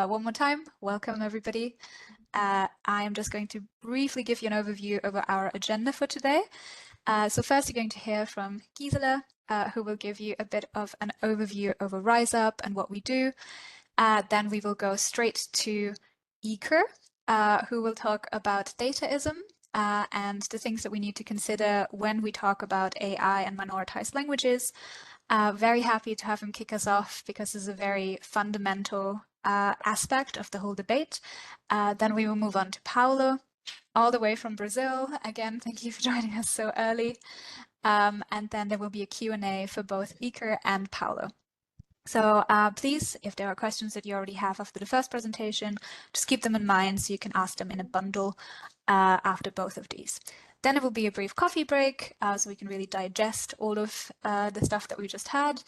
one more time, welcome everybody. I am just going to briefly give you an overview over our agenda for today. So first you're going to hear from Gisela, who will give you a bit of an overview over Rise Up and what we do. Then we will go straight to Iker, who will talk about dataism and the things that we need to consider when we talk about AI and minoritized languages. Very happy to have him kick us off because it's a very fundamental aspect of the whole debate. Then we will move on to Paulo, all the way from Brazil. Again, thank you for joining us so early. And then there will be a Q&A for both Iker and Paulo. So please, if there are questions that you already have after the first presentation, just keep them in mind so you can ask them in a bundle after both of these. Then it will be a brief coffee break so we can really digest all of the stuff that we just had.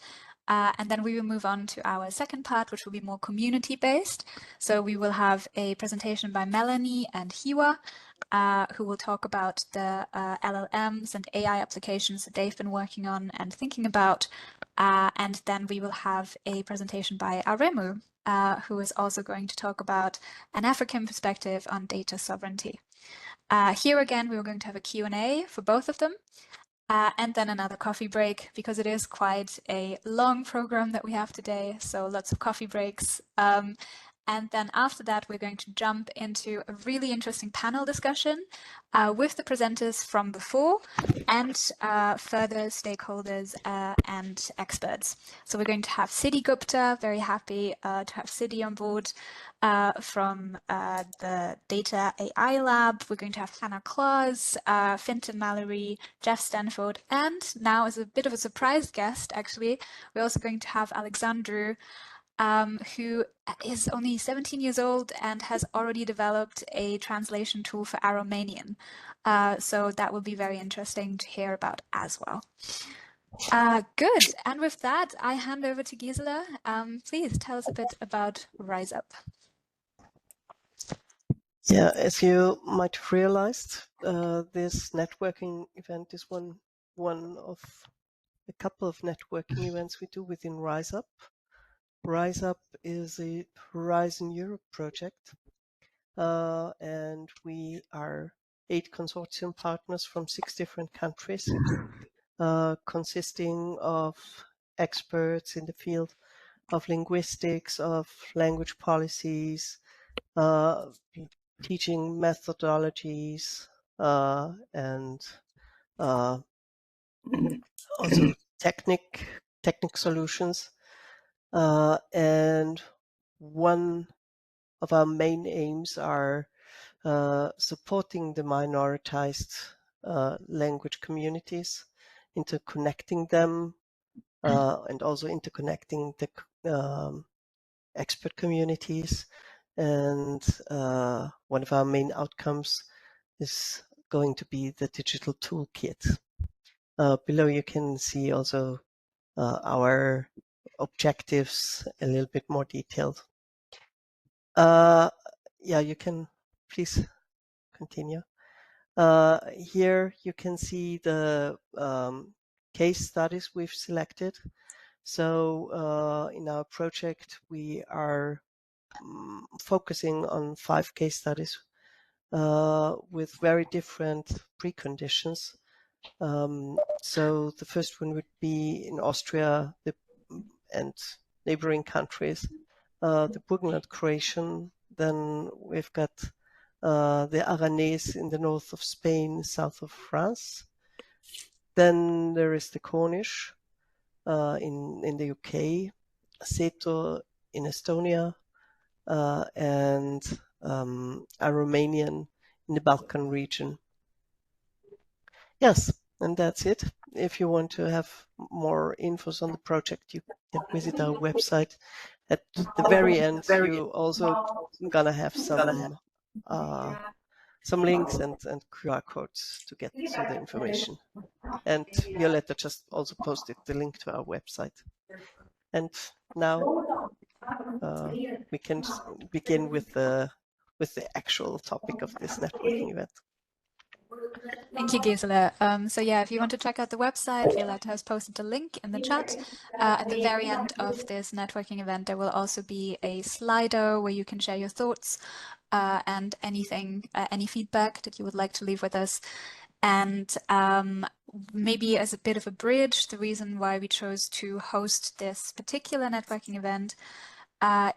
And then we will move on to our second part, which will be more community-based. So we will have a presentation by Melanie and Hiwa, who will talk about the LLMs and AI applications that they've been working on and thinking about. And then we will have a presentation by Aremu, who is also going to talk about an African perspective on data sovereignty. Here again, we are going to have a Q&A for both of them. And then another coffee break, because it is quite a long program that we have today, so lots of coffee breaks. And then after that, we're going to jump into a really interesting panel discussion with the presenters from before and further stakeholders and experts. So we're going to have Siddhi Gupta, very happy to have Siddhi on board from the Data AI Lab. We're going to have Hannah Claus, Fintan Mallory, Jeff Stanford, and now as a bit of a surprise guest, actually, we're also going to have Alexandru, who is only 17 years old and has already developed a translation tool for Aromanian. So that will be very interesting to hear about as well. Good. And with that, I hand over to Gisela. Please tell us a bit about Rise Up. Yeah, as you might have realized, this networking event is one of a couple of networking events we do within Rise Up. Rise Up is a Horizon Europe project, and we are 8 consortium partners from 6 different countries, consisting of experts in the field of linguistics, of language policies, teaching methodologies, and also technical solutions. And one of our main aims are supporting the minoritized language communities, interconnecting them, and also interconnecting the expert communities. And one of our main outcomes is going to be the digital toolkit. Below you can see also our objectives a little bit more detailed. Yeah, you can please continue. Here you can see the case studies we've selected. So in our project, we are focusing on 5 case studies with very different preconditions. So the first one would be in Austria and neighboring countries, the Burgenland Croatian. Then we've got the Aranese in the north of Spain, south of France. Then there is the Cornish in the UK, Seto in Estonia, and Aromanian in the Balkan region. Yes, and that's it. If you want to have more infos on the project, you can visit our website. At the very end, you also gonna have some links and QR codes to get to the information. And Violetta just also posted the link to our website. And now we can begin with the actual topic of this networking event. Thank you, Gisela. So yeah, if you want to check out the website, Violetta has posted a link in the chat. At the very end of this networking event, there will also be a Slido where you can share your thoughts and anything, any feedback that you would like to leave with us. And maybe as a bit of a bridge, the reason why we chose to host this particular networking event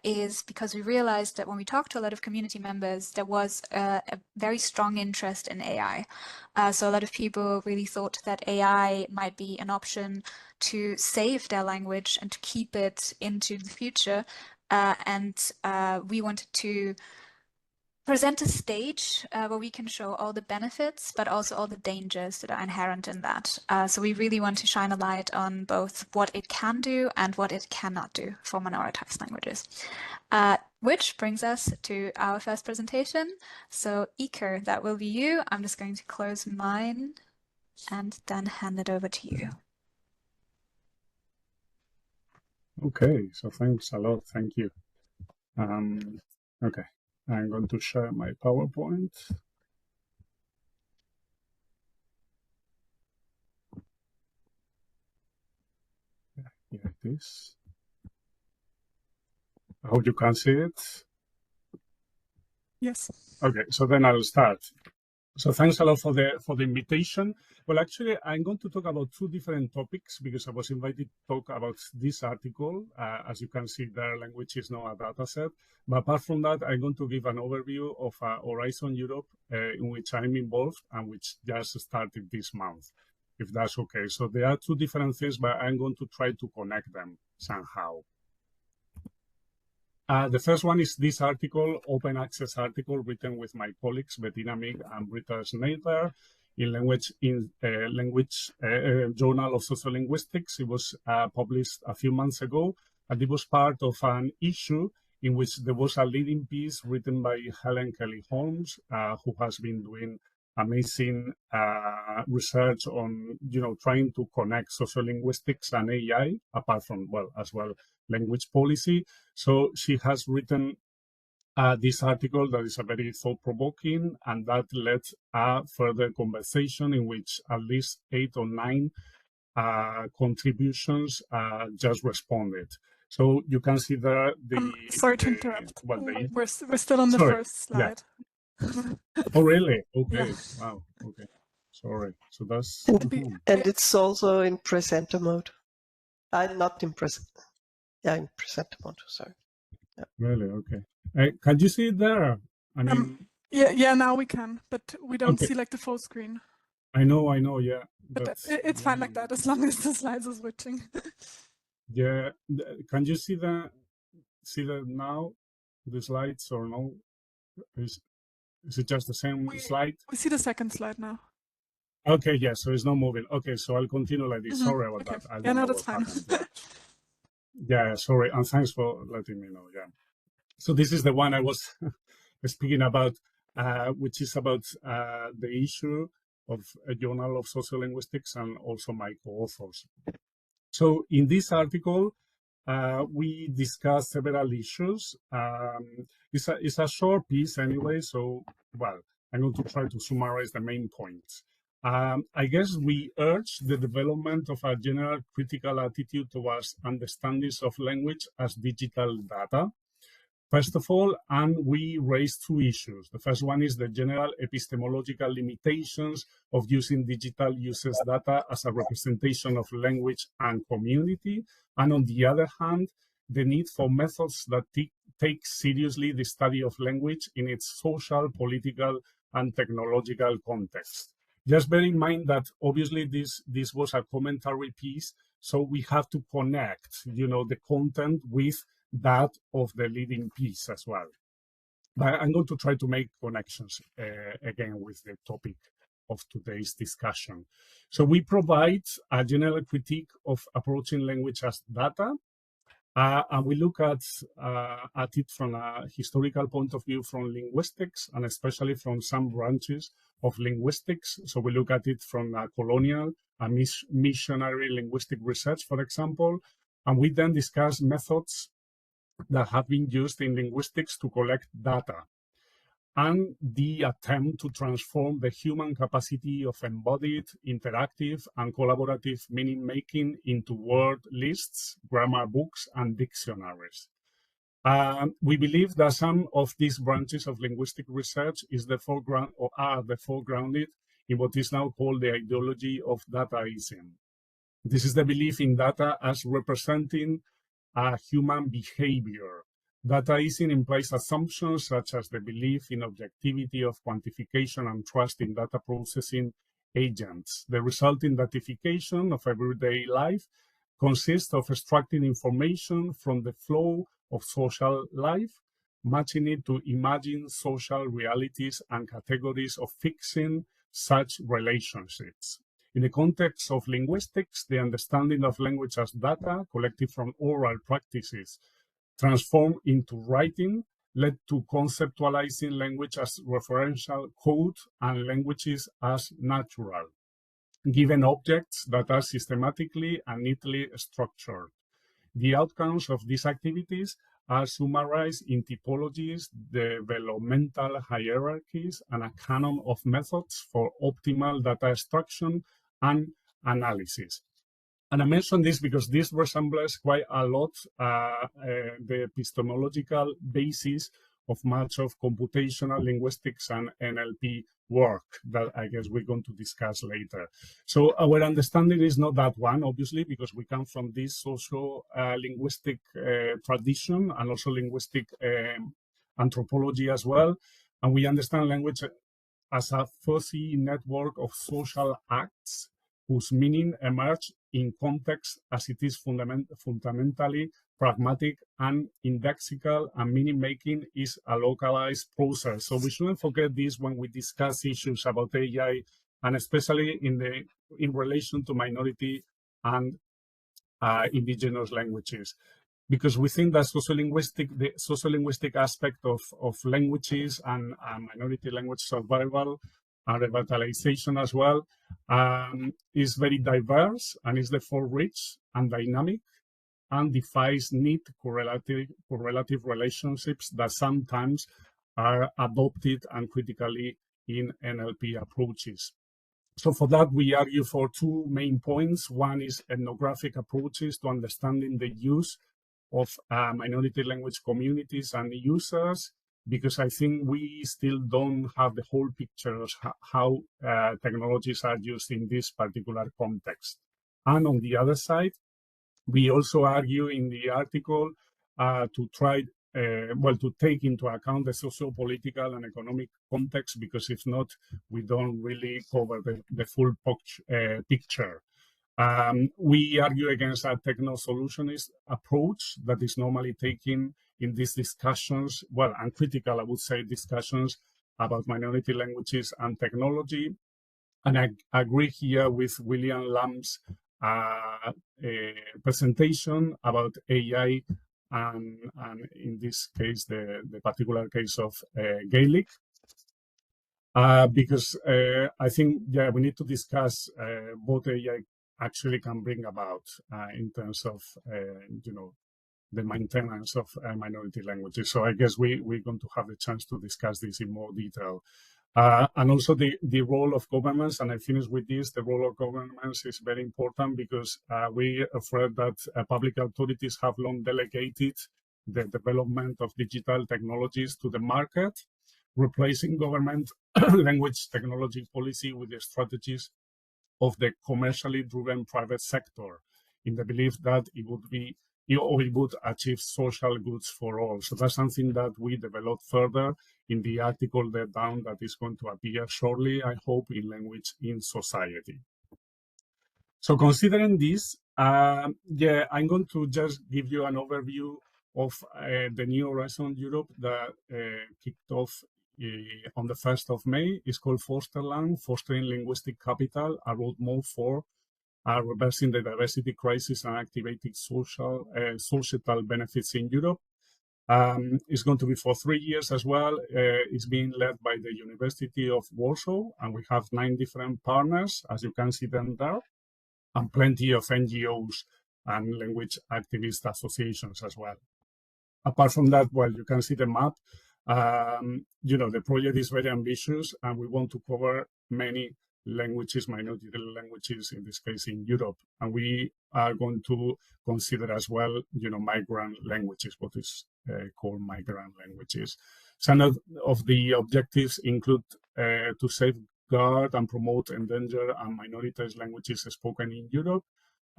is because we realized that when we talked to a lot of community members, there was a very strong interest in AI. So a lot of people really thought that AI might be an option to save their language and to keep it into the future. And we wanted to present a stage where we can show all the benefits, but also all the dangers that are inherent in that. So we really want to shine a light on both what it can do and what it cannot do for minoritized languages. Which brings us to our first presentation. So Iker, that will be you. I'm just going to close mine and then hand it over to you. Okay, so thanks a lot. Thank you. Okay, I'm going to share my PowerPoint. Here it is. I hope you can see it. Yes. Okay, so then I'll start. So thanks a lot for the invitation. Well, actually, I'm going to talk about two different topics because I was invited to talk about this article. As you can see, their language is not a data set. But apart from that, I'm going to give an overview of Horizon Europe, in which I'm involved and which just started this month, if that's okay. So there are two different things, but I'm going to try to connect them somehow. The first one is this article, open access article written with my colleagues Bettina Mig and Britta Schneider in Language Journal of Sociolinguistics. It was published a few months ago, and it was part of an issue in which there was a leading piece written by Helen Kelly Holmes, who has been doing amazing research on, trying to connect sociolinguistics and AI, apart from, as well, language policy. So she has written this article that is a very thought-provoking, and that led a further conversation in which at least 8 or 9 contributions just responded. So you can see there sorry to interrupt. Well, we're still on the first slide. Yeah. Oh, really? Okay. Yeah. Wow. Okay. Sorry. So that's... And it's also in presenter mode. Not in present. Yeah, in presenter mode, sorry. Yeah. Really? Okay. Can you see it there? I mean... yeah, now we can, but we don't Okay. see like the full screen. I know, yeah. But it's fine like that, as long as the slides are switching. Yeah. Can you see the now, the slides, or no? Is it just the same slide? We see the second slide now. Okay, yeah, so it's not moving. Okay, so I'll continue like this. Sorry about that. I don't know that's fine. Yeah, sorry, and thanks for letting me know. Yeah. So this is the one I was speaking about, which is about the issue of a Journal of Sociolinguistics and also my co-authors. So in this article, we discussed several issues. It's a short piece anyway, so, I'm going to try to summarize the main points. I guess we urge the development of a general critical attitude towards understandings of language as digital data. First of all, and we raise two issues. The first one is the general epistemological limitations of using digital uses data as a representation of language and community. And on the other hand, the need for methods that take seriously the study of language in its social, political, and technological context. Just bear in mind that obviously this was a commentary piece, so we have to connect, the content with that of the leading piece as well. But I'm going to try to make connections again with the topic of today's discussion. So we provide a general critique of approaching language as data, and we look at it from a historical point of view from linguistics, and especially from some branches of linguistics. So we look at it from a colonial and missionary linguistic research, for example, and we then discuss methods that have been used in linguistics to collect data. and the attempt to transform the human capacity of embodied, interactive, and collaborative meaning-making into word lists, grammar books, and dictionaries. We believe that some of these branches of linguistic research is the foreground, or are the foregrounded in what is now called the ideology of dataism. This is the belief in data as representing human behavior. Dataism implies assumptions such as the belief in objectivity of quantification and trust in data processing agents. The resulting datification of everyday life consists of extracting information from the flow of social life, matching it to imagined social realities and categories of fixing such relationships. In the context of linguistics, the understanding of language as data collected from oral practices transformed into writing led to conceptualizing language as referential code and languages as natural, given objects that are systematically and neatly structured. The outcomes of these activities are summarized in typologies, developmental hierarchies, and a canon of methods for optimal data extraction and analysis. And I mention this because this resembles quite a lot the epistemological basis of much of computational linguistics and NLP work that I guess we're going to discuss later. So our understanding is not that one, obviously, because we come from this social linguistic tradition and also linguistic anthropology as well. And we understand language as a fuzzy network of social acts whose meaning emerge in context as it is fundamentally pragmatic and indexical, and meaning making is a localized process. So we shouldn't forget this when we discuss issues about AI, and especially in relation to minority and indigenous languages, because we think that the sociolinguistic aspect of languages and minority language survival and revitalization as well is very diverse and is therefore rich and dynamic and defies neat correlative relationships that sometimes are adopted and critically in NLP approaches. So for that, we argue for two main points. One is ethnographic approaches to understanding the use of minority language communities and users, because I think we still don't have the whole picture of how technologies are used in this particular context. And on the other side, we also argue in the article to try, to take into account the socio-political and economic context, because if not, we don't really cover the full picture. We argue against a techno-solutionist approach that is normally taken in these discussions, and critical, I would say, discussions about minority languages and technology. And I agree here with William Lamb's presentation about AI and in this case, the particular case of Gaelic. Because I think, we need to discuss what AI actually can bring about in terms of, the maintenance of minority languages. So I guess we're going to have the chance to discuss this in more detail. And also the role of governments, and I finish with this, the role of governments is very important because we are afraid that public authorities have long delegated the development of digital technologies to the market, replacing government language technology policy with the strategies of the commercially driven private sector, in the belief that it would achieve social goods for all. So that's something that we developed further in the article that is going to appear shortly, I hope, in Language in Society. So considering this, I'm going to just give you an overview of the New Horizon Europe that kicked off on the 1st of May. It's called Fosterland, Fostering Linguistic Capital, a roadmap for reversing the diversity crisis and activating societal benefits in Europe. It's going to be for 3 years as well. It's being led by the University of Warsaw, and we have 9 different partners, as you can see them there, and plenty of NGOs and language activist associations as well. Apart from that, you can see the map. The project is very ambitious, and we want to cover many languages, minority languages, in this case in Europe. And we are going to consider as well, migrant languages, what is called migrant languages. Some of the objectives include to safeguard and promote endangered and minoritized languages spoken in Europe,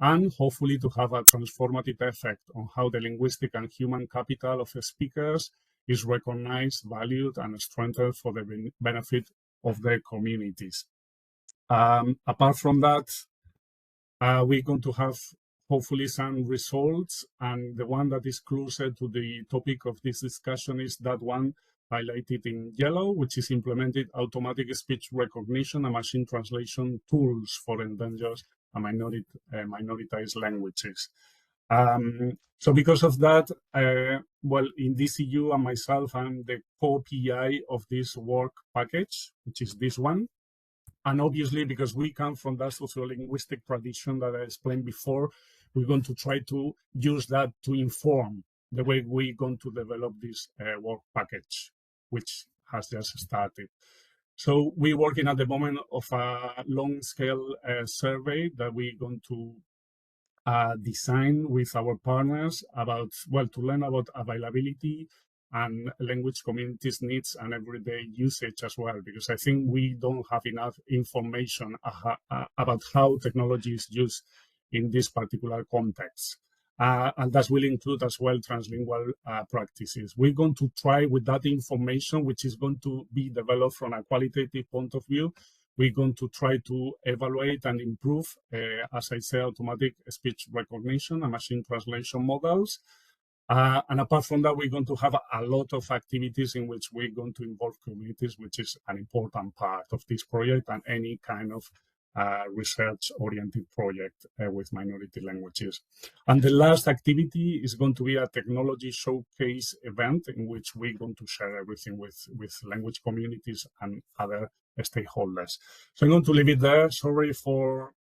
and hopefully to have a transformative effect on how the linguistic and human capital of speakers is recognized, valued, and strengthened for the benefit of their communities. Apart from that, we're going to have hopefully some results, and the one that is closer to the topic of this discussion is that one highlighted in yellow, which is implemented automatic speech recognition and machine translation tools for endangered and minoritized languages. So because of that, in DCU and myself, I'm the co-PI of this work package, which is this one. And obviously, because we come from that sociolinguistic tradition that I explained before, we're going to try to use that to inform the way we're going to develop this work package, which has just started. So we're working at the moment of a long-scale survey that we're going to design with our partners about, to learn about availability and language communities' needs and everyday usage as well, because I think we don't have enough information about how technology is used in this particular context. And that will include as well translingual practices. We're going to try with that information, which is going to be developed from a qualitative point of view. We're going to try to evaluate and improve, as I say, automatic speech recognition and machine translation models. And apart from that, we're going to have a lot of activities in which we're going to involve communities, which is an important part of this project and any kind of research-oriented project with minority languages. And the last activity is going to be a technology showcase event in which we're going to share everything with language communities and other stakeholders. So I'm going to leave it there. Sorry for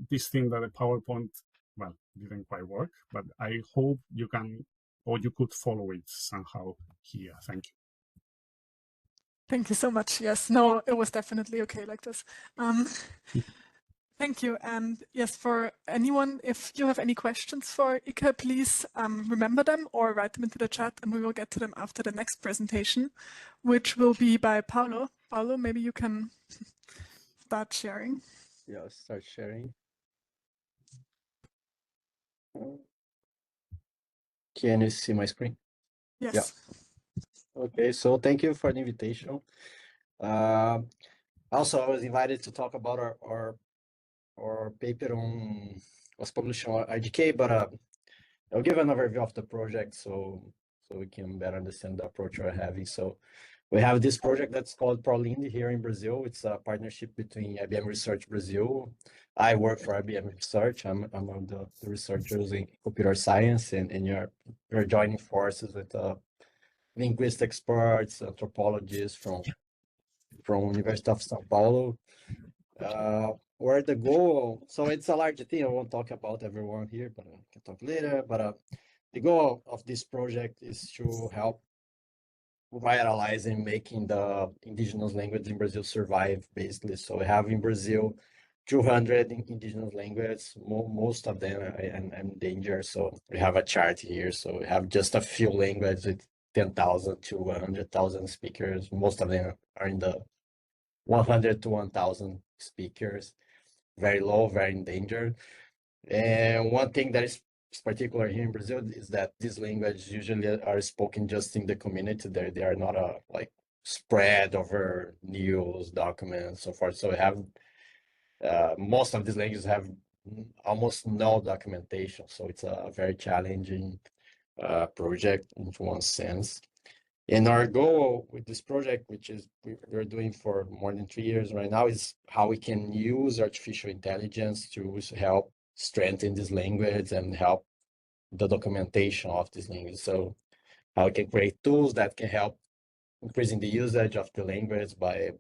this thing that the PowerPoint, didn't quite work, but I hope you can, or you could follow it somehow here. Thank you. Thank you so much. Yes, no, it was definitely okay like this. Thank you. And yes, for anyone, if you have any questions for Ike, please remember them or write them into the chat, and we will get to them after the next presentation, which will be by Paulo. Paulo, maybe you can start sharing. Yeah, I'll start sharing. Can you see my screen? Yes. Yeah. Okay, so thank you for the invitation. Also, I was invited to talk about our paper was published on IDK, but I'll give an overview of the project so we can better understand the approach we're having. So we have this project that's called ProLind here in Brazil. It's a partnership between IBM Research Brazil. I work for IBM Research. I'm among the researchers in computer science, and you're joining forces with linguist experts, anthropologists from University of São Paulo. Where the goal, so it's a larger thing. I won't talk about everyone here, but I can talk later. But the goal of this project is to help viralizing, making the indigenous language in Brazil survive, basically. So we have in Brazil 200 indigenous languages, most of them are endangered. So we have a chart here. So we have just a few languages with 10,000 to 100,000 speakers. Most of them are in the 100 to 1,000 speakers, very low, very endangered. And one thing that is particular here in Brazil is that these languages usually are spoken just in the community. They are not like spread over news, documents, so forth. So we have most of these languages have almost no documentation. So it's a very challenging project in one sense. And our goal with this project, which is we're doing for more than 3 years right now, is how we can use artificial intelligence to help strengthen this language and help the documentation of this language. So how we can create tools that can help increasing the usage of the language by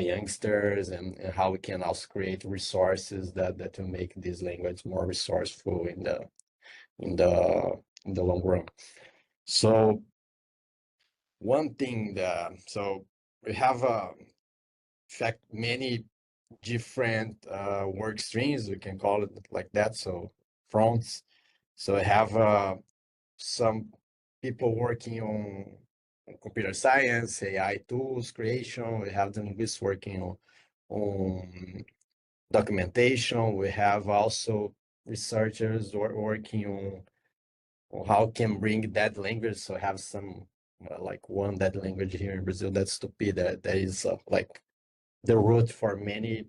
youngsters, and how we can also create resources that will make this language more resourceful in the long run. So one thing that, so we have, in fact, many different work streams, we can call it like that. So fronts. So I have some people working on computer science, AI tools creation. We have the linguists working on documentation. We have also researchers working on how can bring that language. So I have some like one dead language here in Brazil, that's Tupi, that is like the root for many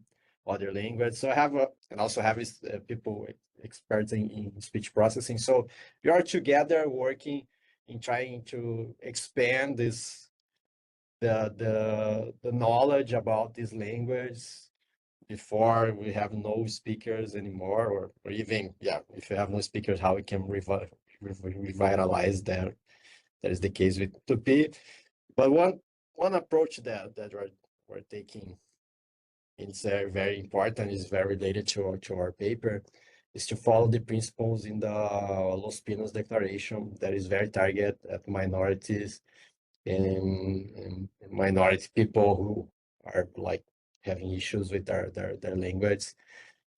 other languages. So I have and also have people experts in speech processing. So we are together working in trying to expand the knowledge about this language before we have no speakers anymore, or even, yeah, if you have no speakers, how we can revitalize that. That is the case with Tupi. But one approach that we're taking, it's very important, is very related to our paper, is to follow the principles in the Los Pinos Declaration that is very targeted at minorities and minority people who are like having issues with their language.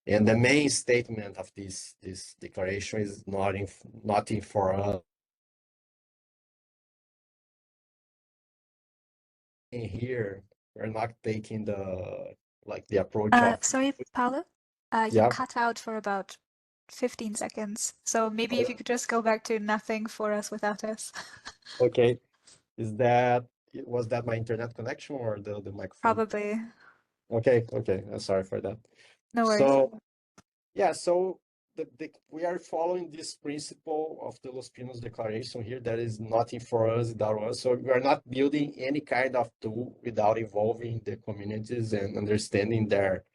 And the main statement of this declaration is nothing for us in here. We're not taking the approach of Sorry, Paolo. You yeah. cut out for about 15 seconds. So maybe if you could just go back to nothing for us without us. Okay. Was that my internet connection or the microphone? Probably. Okay. Sorry for that. No worries. So yeah, so we are following this principle of the Los Pinos Declaration here. That is nothing for us without us. So we are not building any kind of tool without involving the communities and understanding their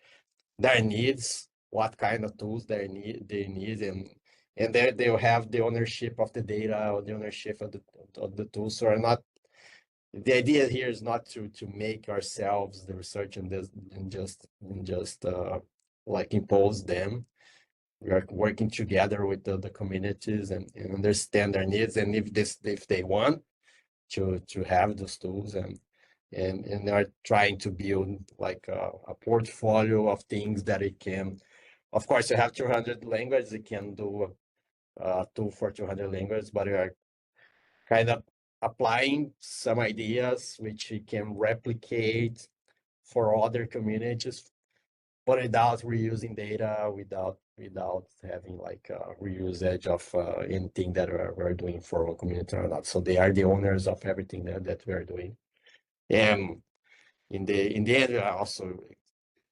needs, what kind of tools they need, and they'll have the ownership of the data or the ownership of the tools. So the idea here is not to make ourselves the research and just like impose them. We are working together with the communities and understand their needs, and if they want to have those tools, and are trying to build like a portfolio of things that it can. Of course, you have 200 languages. It can do a tool for 200 languages, but we are kind of applying some ideas which we can replicate for other communities, but without reusing data, without having like reusage of anything that we're doing for our community or not. So they are the owners of everything that we're doing. And in the end, I also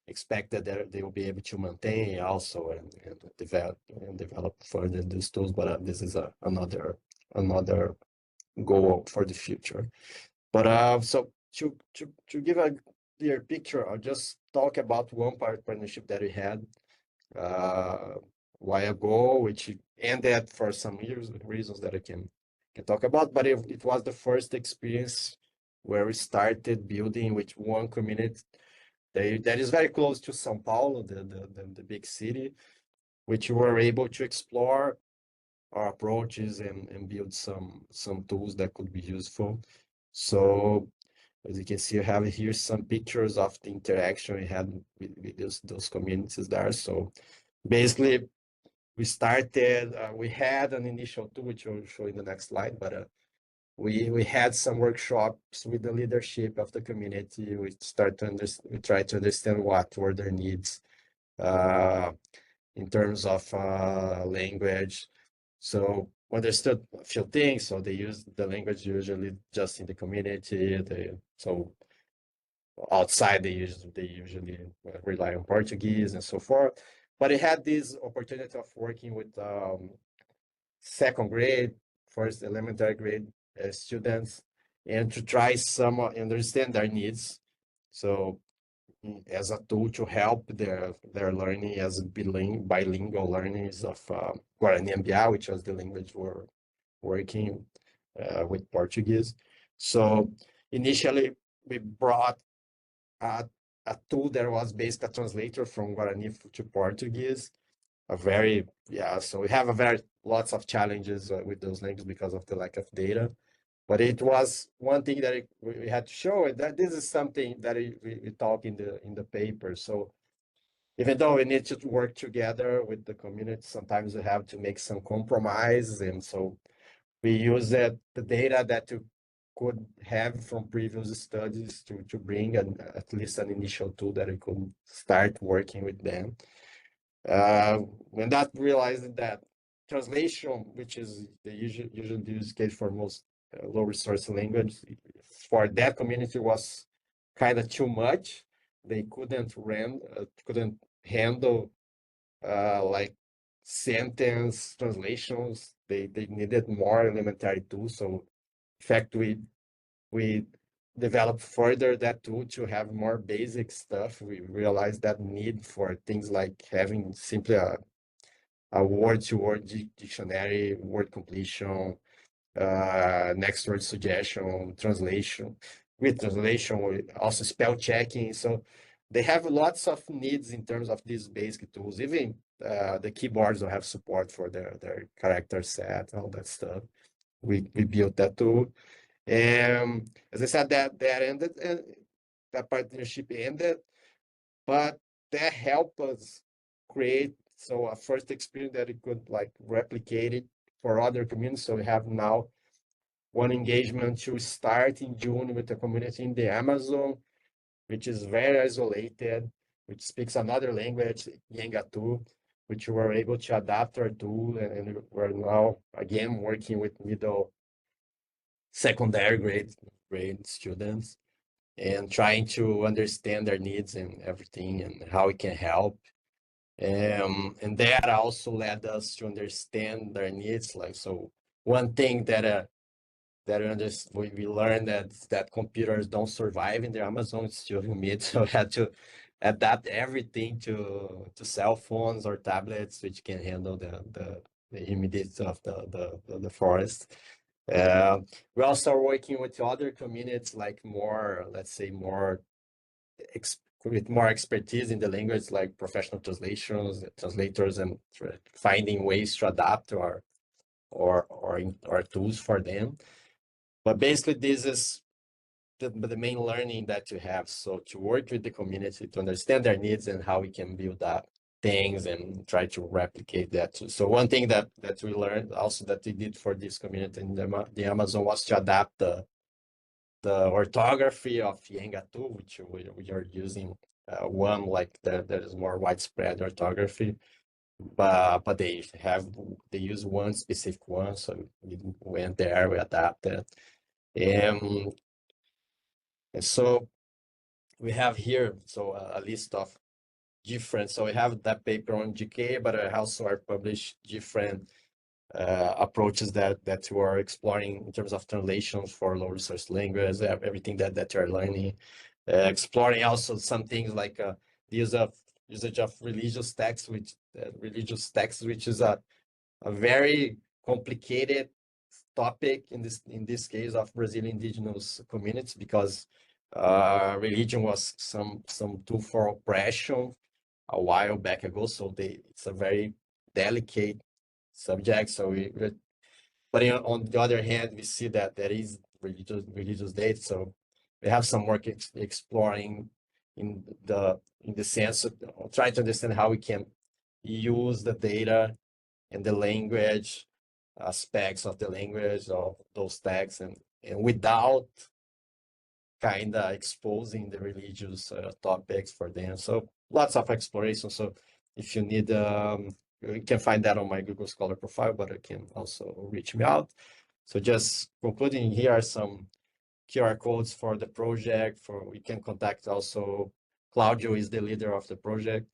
expect that they will be able to maintain also and develop further these tools. But this is another goal for the future. But so to give a clear picture, I'll just talk about one partnership that we had a while ago, which ended for some reasons that I can talk about. But it was the first experience where we started building with one community that is very close to São Paulo, the big city, which we were able to explore our approaches and build some tools that could be useful. So as you can see, I have here some pictures of the interaction we had with those communities there. So basically, we started, we had an initial tool, which I'll show in the next slide, but we had some workshops with the leadership of the community. We tried to understand what were their needs in terms of language. So we understood a few things. So they use the language usually just in the community. So outside they usually rely on Portuguese and so forth. But I had this opportunity of working with second grade, first elementary grade students, and to try some understand their needs. So as a tool to help their learning as bilingual learners of Guarani and Biá, which was the language we're working with Portuguese. So initially we brought a tool that was basically a translator from Guarani to Portuguese. So we have lots of challenges with those languages because of the lack of data. But it was one thing that we had to show, and that this is something that we talk in the paper. So even though we need to work together with the community, sometimes we have to make some compromise. And so we use the data that you could have from previous studies to bring at least an initial tool that we could start working with them. When that realized that translation, which is the usual use case for most low resource language, for that community was kind of too much. They couldn't handle like sentence translations. They needed more elementary tools. So in fact, we developed further that tool to have more basic stuff. We realized that need for things like having simply a word-to-word dictionary, word completion, next word suggestion, translation. With translation, we also spell checking. So they have lots of needs in terms of these basic tools. Even the keyboards will have support for their character set, all that stuff. We built that tool. As I said, that ended, and that partnership ended, but that helped us create a first experience that it could like replicate it for other communities. So we have now one engagement to start in June with the community in the Amazon, which is very isolated, which speaks another language, Yengatu, which we were able to adapt our tool, and we're now again working with middle secondary grade students and trying to understand their needs and everything and how we can help. And that also led us to understand their needs. Like, so one thing that we learned that computers don't survive in the Amazon, it's still humid, so we had to adapt everything to cell phones or tablets, which can handle the humidity of the forest. We also are working with other communities, like more, let's say, with more expertise in the language, like professional translators, and finding ways to adapt our tools for them. But basically, this is the main learning that you have. So to work with the community, to understand their needs and how we can build up things and try to replicate that. So one thing that we learned also that we did for this community in the Amazon was to adapt the orthography of Yengatu, which we are using one like that is more widespread orthography, but they use one specific one. So we went there, we adapted. And so we have here a list of different. So we have that paper on GK, but I also are published different approaches that you are exploring in terms of translations for low resource language, everything that you're learning, exploring also some things like the usage of religious texts, which is a very complicated topic in this case of Brazilian indigenous communities, because religion was some tool for oppression a while back ago. So it's a very delicate subject. So but on the other hand, we see that there is religious data. So we have some work exploring in the sense of trying to understand how we can use the data and the language aspects of the language of those texts, and without kind of exposing the religious topics for them. So lots of exploration. So if you need, you can find that on my Google Scholar profile, but you can also reach me out. So just concluding, here are some QR codes for the project. We can contact also, Claudio is the leader of the project,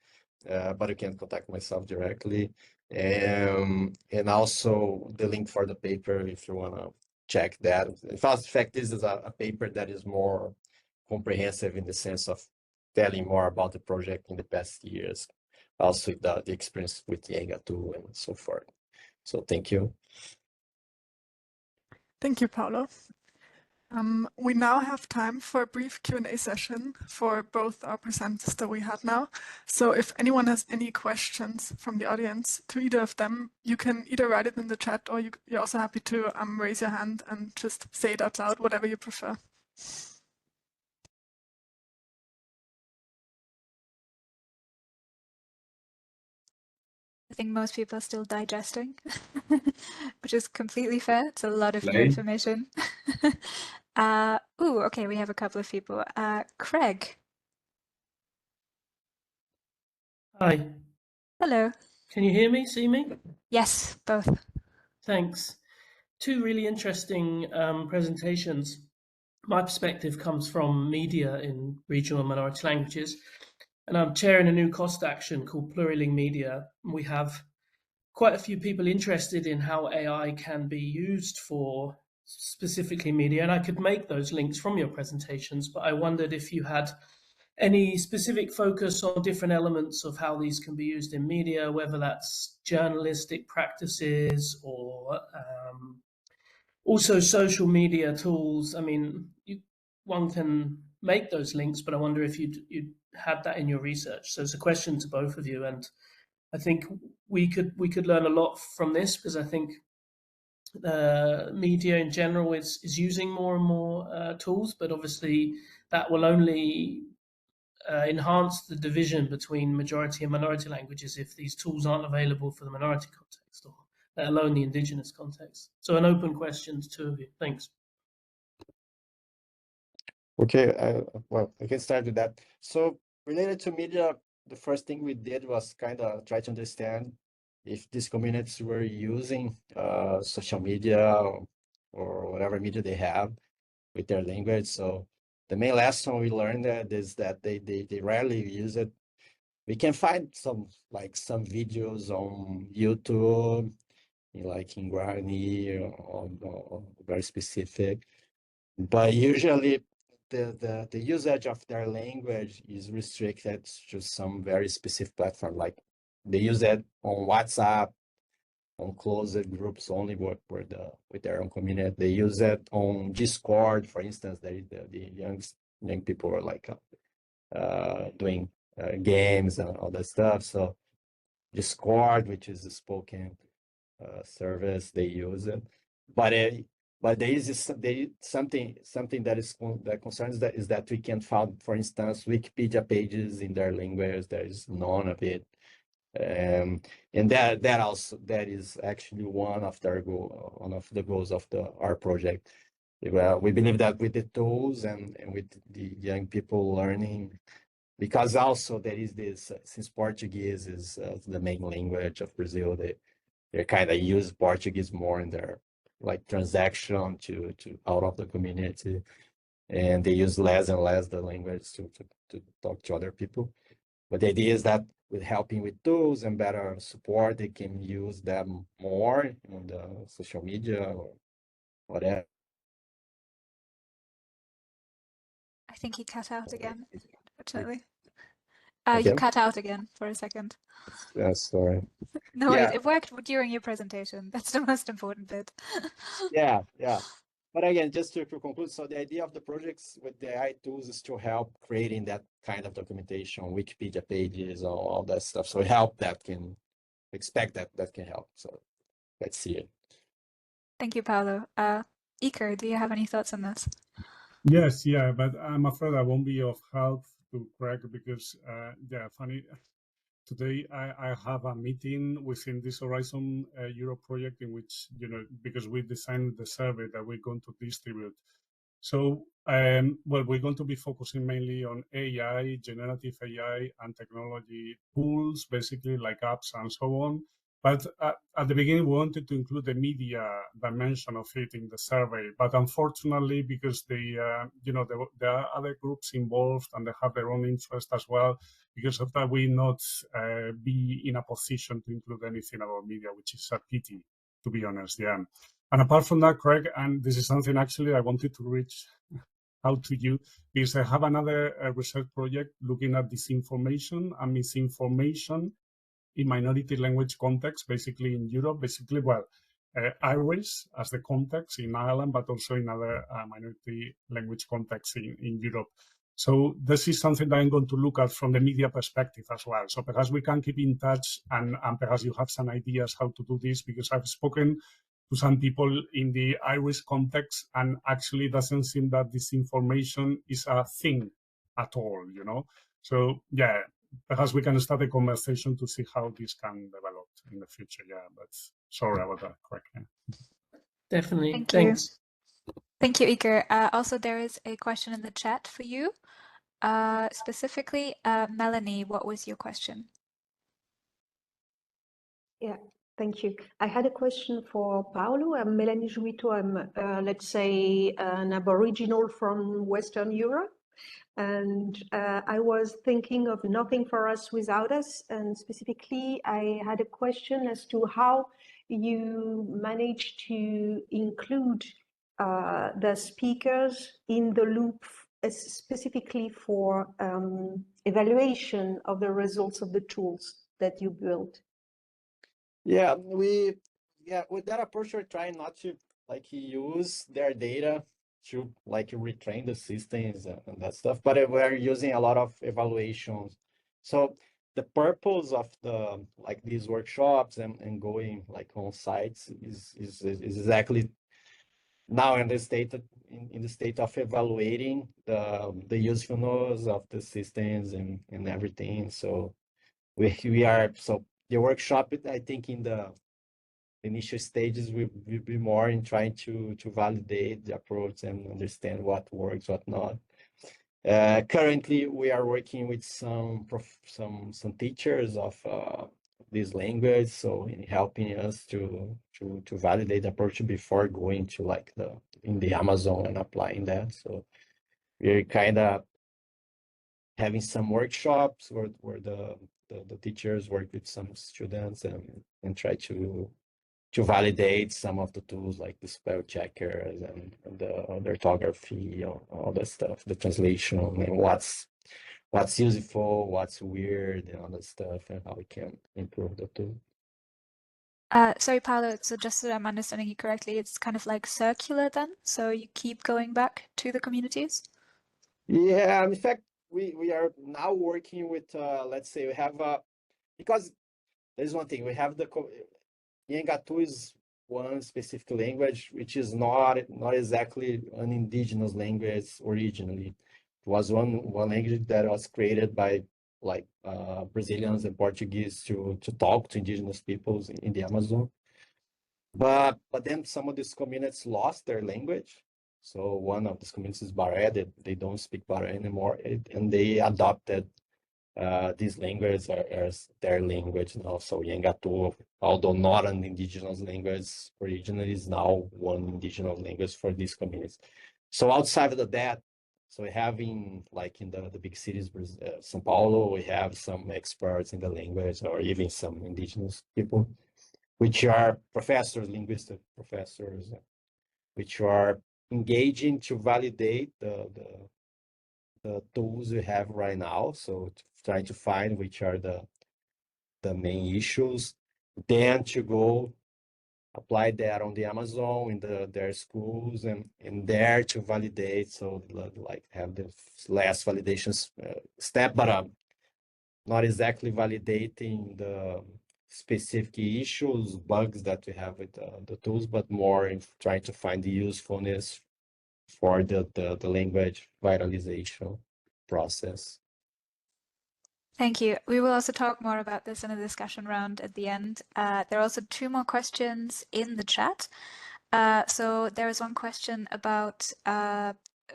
but you can contact myself directly. And also the link for the paper if you want to check that. In fact, this is a paper that is more comprehensive in the sense of telling more about the project in the past years, also the experience with Yengatu and so forth. So thank you. Thank you, Paulo. We now have time for a brief Q&A session for both our presenters that we had now. So if anyone has any questions from the audience to either of them, you can either write it in the chat, or you're also happy to raise your hand and just say it out loud, whatever you prefer. I think most people are still digesting, which is completely fair. It's a lot of new Play. information. Okay, we have a couple of people. Craig, Hi, hello. can you hear me, see me? Yes, both. Thanks. Two really interesting presentations. My perspective comes from media in regional and minority languages, and I'm chairing a new cost action called Pluriling Media. We have quite a few people interested in how AI can be used for specifically media, and I could make those links from your presentations, but I wondered if you had any specific focus on different elements of how these can be used in media, whether that's journalistic practices or also social media tools. I mean, one can make those links, but I wonder if you'd had that in your research. So it's a question to both of you, and I think we could learn a lot from this, because I think media in general is using more and more tools, but obviously that will only enhance the division between majority and minority languages if these tools aren't available for the minority context, or let alone the indigenous context. So an open question to two of you. Thanks. Okay, well, I can start with that. So related to media, the first thing we did was kind of try to understand if these communities were using social media or whatever media they have with their language. So the main lesson we learned is that they rarely use it. We can find some videos on YouTube, like in Guarani or very specific, but usually the usage of their language is restricted to some very specific platform. Like they use it on WhatsApp, on closed groups only with their own community. They use it on Discord, for instance. The young people are like doing games and all that stuff. So Discord, which is a spoken service, they use it. But there is something that concerns that is that we can find, for instance, Wikipedia pages in their language. There is none of it. And that is actually one of the goals of our project. We believe that with the tools and with the young people learning, because also there is this, since Portuguese is the main language of Brazil, they kind of use Portuguese more in their like transaction to out of the community, and they use less and less the language to talk to other people. But the idea is that with helping with tools and better support, they can use them more on the social media or whatever. I think he cut out again, unfortunately. Okay. You cut out again for a second. Sorry. No Yeah. worries, it worked during your presentation. That's the most important bit. Yeah. But again, just to conclude, so the idea of the projects with the AI tools is to help creating that kind of documentation, Wikipedia pages, all that stuff. So help that can expect that can help. So let's see it. Thank you, Paolo. Iker, do you have any thoughts on this? Yes, yeah, but I'm afraid I won't be of help to Craig because, funny. Today, I have a meeting within this Horizon Europe project in which, because we designed the survey that we're going to distribute. So, we're going to be focusing mainly on AI, generative AI, and technology tools, basically like apps and so on. But at the beginning, we wanted to include the media dimension of it in the survey. But unfortunately, because there are other groups involved and they have their own interest as well, because of that, we not be in a position to include anything about media, which is a pity, to be honest. Yeah. And apart from that, Craig, and this is something actually I wanted to reach out to you, because I have another research project looking at disinformation and misinformation in minority language context, basically in Europe. Basically, Irish as the context in Ireland, but also in other minority language contexts in Europe. So this is something that I'm going to look at from the media perspective as well. So perhaps we can keep in touch, and perhaps you have some ideas how to do this, because I've spoken to some people in the Irish context, and actually doesn't seem that this information is a thing at all, you know? So yeah, perhaps we can start a conversation to see how this can develop in the future. Yeah, but sorry about that. Correct. Yeah. Definitely. Thank Thanks. you. Thank you, Iker. Also, there is a question in the chat for you. Specifically, Melanie, what was your question? Yeah, thank you. I had a question for Paulo. I'm Melanie Juito. I'm, let's say, an Aboriginal from Western Europe. And I was thinking of Nothing for Us Without Us. And specifically, I had a question as to how you managed to include the speakers in the loop, specifically for evaluation of the results of the tools that you built. Yeah, with that approach, we're trying not to like use their data to like retrain the systems and that stuff, but we're using a lot of evaluations. So the purpose of the like these workshops and going like on sites is exactly now in the state of evaluating the usefulness of the systems and everything. So we are so the workshop, I think, in the initial stages will be more in trying to validate the approach and understand what works, what not. Currently, we are working with some teachers of this language, so in helping us to validate the approach before going to like in the Amazon and applying that. So we're kind of having some workshops where the teachers work with some students and try to validate some of the tools like the spell checkers and the orthography, all that stuff, the translation, and what's useful, what's weird, and all that stuff, and how we can improve the tool. Sorry, Paolo, so just so I'm understanding you correctly, it's kind of like circular then? So you keep going back to the communities? Yeah, in fact, we are now working with, let's say we have, because there's one thing, we have the, Yengatu is one specific language, which is not exactly an indigenous language originally. It was one language that was created by like Brazilians and Portuguese to talk to indigenous peoples in the Amazon. But then some of these communities lost their language. So one of these communities is Baré. They don't speak Baré anymore, and they adopted this language as their language now. So Yengatu, although not an indigenous language originally, is now one indigenous language for these communities. So outside of that, so we have like in the big cities, São Paulo, we have some experts in the language, or even some indigenous people, which are professors, linguistic professors, which are engaging to validate the tools we have right now. So trying to find which are the main issues, then to go apply that on the Amazon in their schools and there to validate. So like have the last validations step, but not exactly validating the specific issues, bugs that we have with the tools, but more in trying to find the usefulness for the language viralization process. Thank you. We will also talk more about this in a discussion round at the end. There are also two more questions in the chat. So there is one question about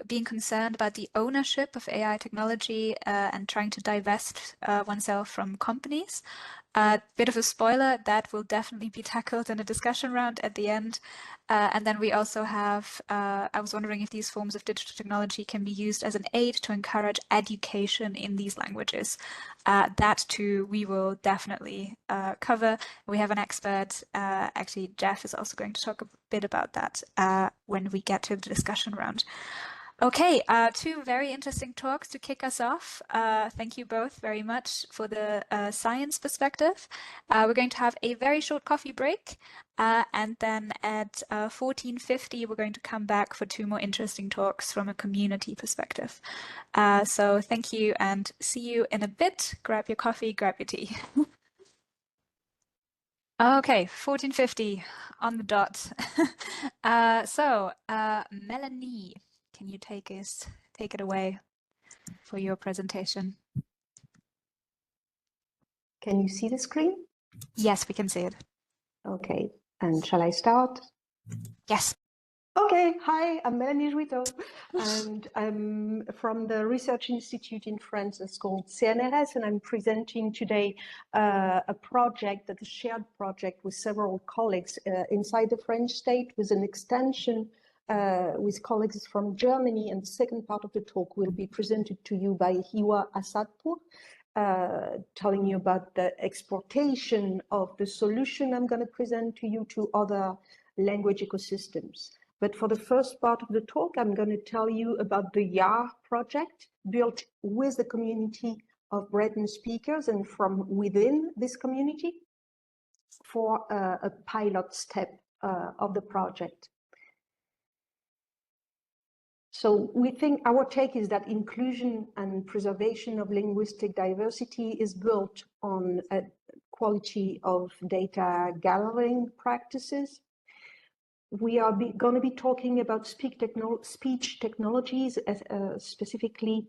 being concerned about the ownership of AI technology and trying to divest oneself from companies. Bit of a spoiler, that will definitely be tackled in a discussion round at the end. And then we also have, I was wondering if these forms of digital technology can be used as an aid to encourage education in these languages. That too, we will definitely cover. We have an expert, actually Jeff is also going to talk a bit about that when we get to the discussion round. Okay, two very interesting talks to kick us off. Thank you both very much for the science perspective. We're going to have a very short coffee break, and then at 14:50 we're going to come back for two more interesting talks from a community perspective. So thank you and see you in a bit. Grab your coffee, grab your tea. Okay, 14:50 on the dot. Melanie, can you take it away for your presentation? Can you see the screen? Yes, we can see it. Okay, and shall I start? Yes. Okay, hi, I'm Melanie Juito, and I'm from the Research Institute in France. It's called CNRS, and I'm presenting today a project, a shared project with several colleagues inside the French state, with an extension with colleagues from Germany. And the second part of the talk will be presented to you by Hiwa Asadpour, telling you about the exportation of the solution I'm going to present to you to other language ecosystems. But for the first part of the talk, I'm going to tell you about the YAR project built with the community of Breton speakers and from within this community for a pilot step of the project. So we think our take is that inclusion and preservation of linguistic diversity is built on a quality of data gathering practices. We are going to be talking about speech technologies, specifically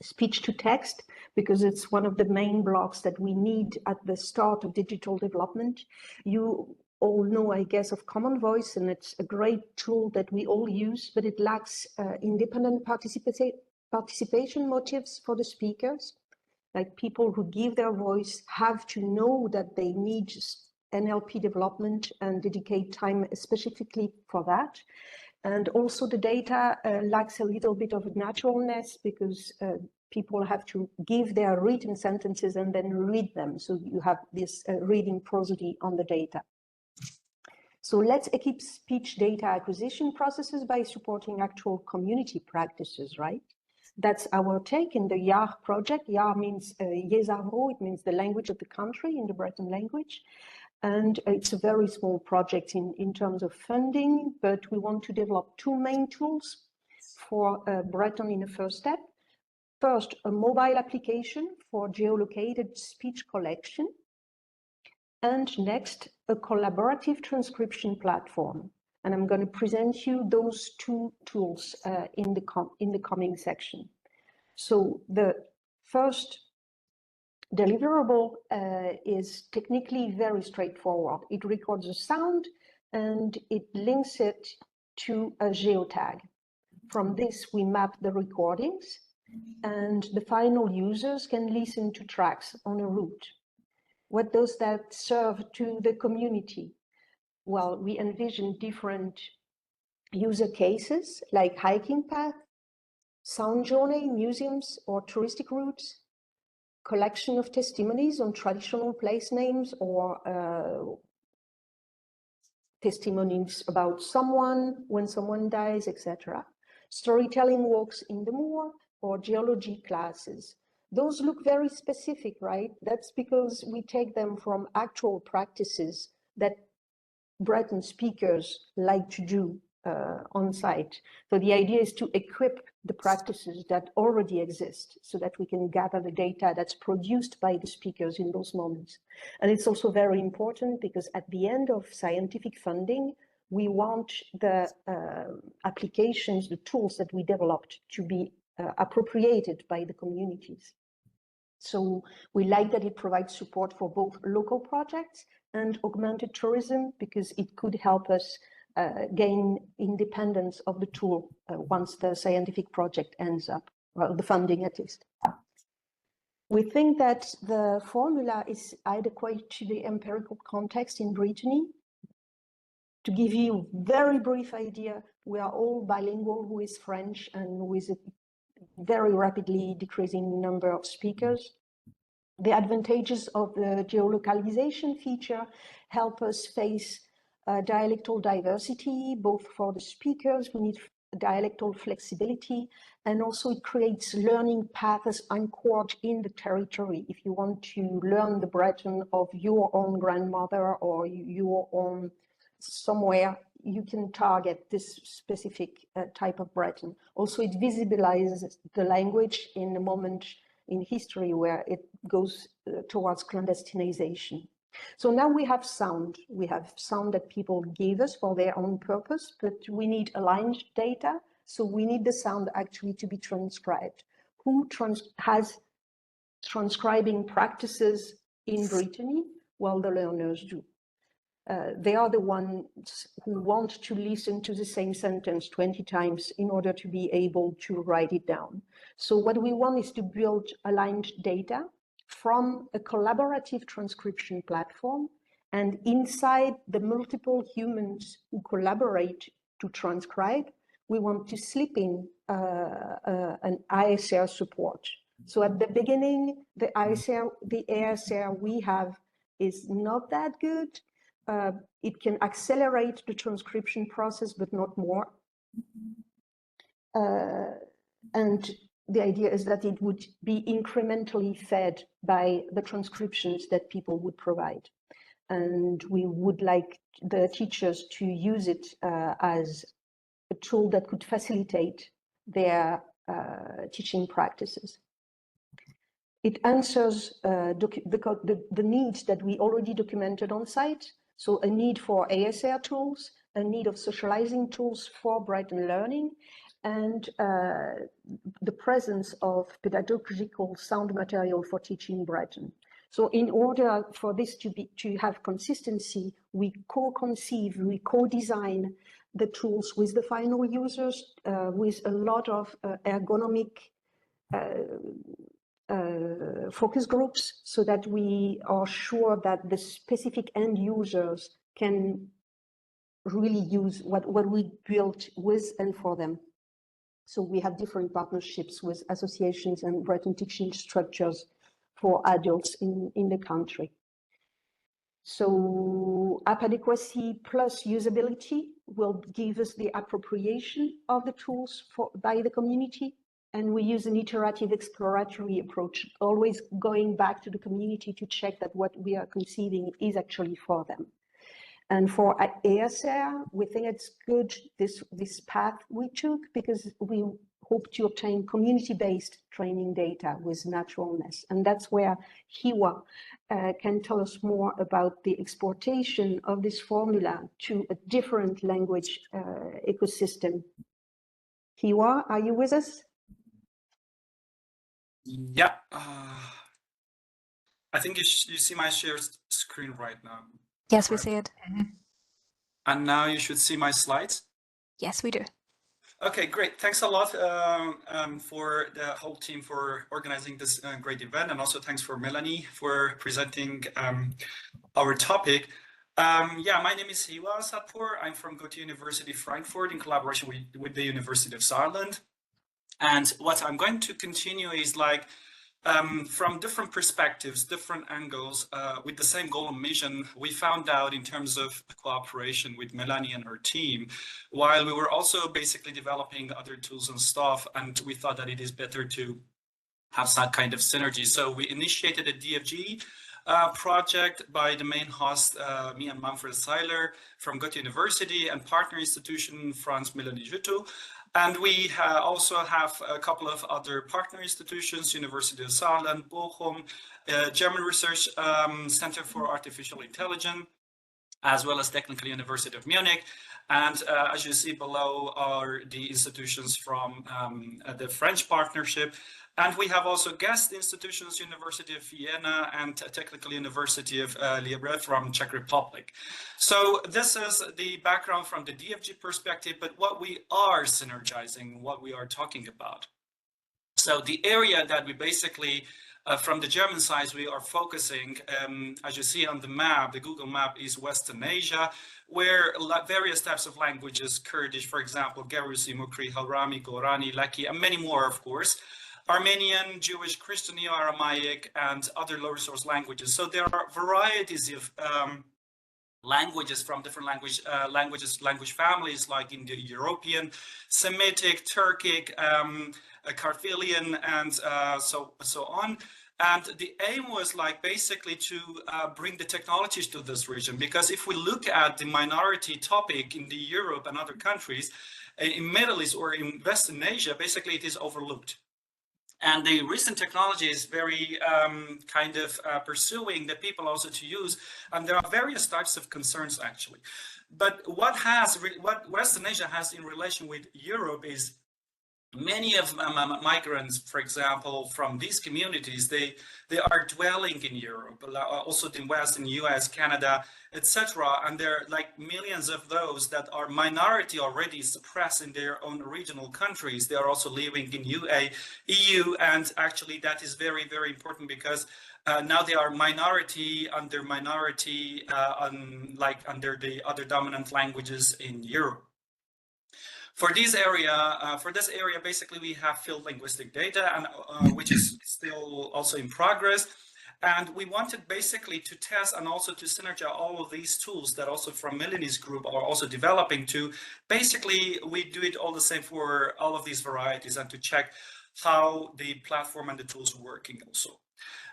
speech to text, because it's one of the main blocks that we need at the start of digital development. You all know, I guess, of Common Voice, and it's a great tool that we all use, but it lacks independent participation motives for the speakers. Like, people who give their voice have to know that they need NLP development and dedicate time specifically for that. And also the data lacks a little bit of naturalness, because people have to give their written sentences and then read them. So you have this reading prosody on the data. So let's equip speech data acquisition processes by supporting actual community practices, right? That's our take in the YAR project. YAR means Yezavro, it means the language of the country in the Breton language. And it's a very small project in terms of funding, but we want to develop two main tools for Breton in the first step. First, a mobile application for geolocated speech collection. And next, a collaborative transcription platform. And I'm going to present you those two tools in the coming section. So the first deliverable is technically very straightforward. It records a sound and it links it to a geotag. From this, we map the recordings, and the final users can listen to tracks on a route. What does that serve to the community? Well, we envision different user cases like hiking path, sound journey, museums, or touristic routes, collection of testimonies on traditional place names, or testimonies about someone when someone dies, etc. Storytelling walks in the moor, or geology classes. Those look very specific, right? That's because we take them from actual practices that Breton speakers like to do on site. So the idea is to equip the practices that already exist so that we can gather the data that's produced by the speakers in those moments. And it's also very important because at the end of scientific funding, we want the applications, the tools that we developed to be appropriated by the communities. So we like that it provides support for both local projects and augmented tourism, because it could help us gain independence of the tool once the scientific project ends up, well, the funding at least. We think that the formula is adequate to the empirical context in Brittany. To give you a very brief idea, we are all bilingual with French and with a very rapidly decreasing number of speakers. The advantages of the geolocalization feature help us face dialectal diversity, both for the speakers. We need dialectal flexibility, and also it creates learning paths anchored in the territory. If you want to learn the Breton of your own grandmother or your own somewhere, you can target this specific type of Breton. Also, it visibilizes the language in a moment in history where it goes towards clandestinization. So now we have sound. We have sound that people give us for their own purpose, but we need aligned data. So we need the sound actually to be transcribed. Who has transcribing practices in Brittany? Well, the learners do. They are the ones who want to listen to the same sentence 20 times in order to be able to write it down. So what we want is to build aligned data from a collaborative transcription platform, and inside the multiple humans who collaborate to transcribe, we want to slip in an ASR support. So at the beginning, the ASR we have is not that good. It can accelerate the transcription process, but not more. And the idea is that it would be incrementally fed by the transcriptions that people would provide. And we would like the teachers to use it as a tool that could facilitate their teaching practices. It answers the needs that we already documented on site. So a need for ASR tools, a need of socializing tools for Breton learning, and the presence of pedagogical sound material for teaching Breton. So in order for this to have consistency, we co-conceive, we co-design the tools with the final users, with a lot of ergonomic focus groups, so that we are sure that the specific end users can really use what we built with and for them. So we have different partnerships with associations and Breton teaching structures for adults in the country. So app adequacy plus usability will give us the appropriation of the tools by the community. And we use an iterative exploratory approach, always going back to the community to check that what we are conceiving is actually for them. And for ASR, we think it's good, this path we took, because we hope to obtain community-based training data with naturalness. And that's where Hiwa can tell us more about the exportation of this formula to a different language ecosystem. Hiwa, are you with us? Yeah, I think you see my shared screen right now. Yes, we see it. And now you should see my slides. Yes, we do. Okay, great. Thanks a lot for the whole team for organizing this great event. And also thanks for Melanie for presenting our topic. Yeah, my name is Hiwa Satpour. I'm from Goethe University Frankfurt in collaboration with the University of Saarland. And what I'm going to continue is like from different perspectives, different angles, with the same goal and mission, we found out in terms of cooperation with Melanie and her team, while we were also basically developing other tools and stuff, and we thought that it is better to have some kind of synergy. So we initiated a DFG project by the main host, me and Manfred Seiler from Goethe University, and partner institution Franz Minoritised. And we also have a couple of other partner institutions, University of Saarland, Bochum, German Research Center for Artificial Intelligence, as well as Technical University of Munich. And as you see below are the institutions from the French partnership. And we have also guest institutions, University of Vienna and Technical University of Liège from Czech Republic. So this is the background from the DFG perspective, but what we are synergizing, what we are talking about. So the area that we basically, from the German side, we are focusing, as you see on the map, the Google map is Western Asia, where various types of languages, Kurdish, for example, Gerusi, Mukri, Haurani, Gorani, Laki, and many more, of course, Armenian, Jewish, Christian, Neo-Aramaic, and other low resource languages. So there are varieties of languages from different language families, like Indo-European, Semitic, Turkic, Kartvelian, and so on. And the aim was like basically to bring the technologies to this region, because if we look at the minority topic in the Europe and other countries, in Middle East or in Western Asia, basically it is overlooked. And the recent technology is very kind of pursuing the people also to use, and there are various types of concerns actually. But what Western Asia has in relation with Europe is many of migrants, for example, from these communities, they are dwelling in Europe, also in West, in US, Canada, etc. And there are like millions of those that are minority already suppressed in their own regional countries. They are also living in EU, and actually that is very, very important, because now they are minority under the other dominant languages in Europe. For this area, basically we have field linguistic data, and which is still also in progress. And we wanted basically to test and also to synergize all of these tools that also from Melanie's group are also developing to basically we do it all the same for all of these varieties, and to check how the platform and the tools are working also.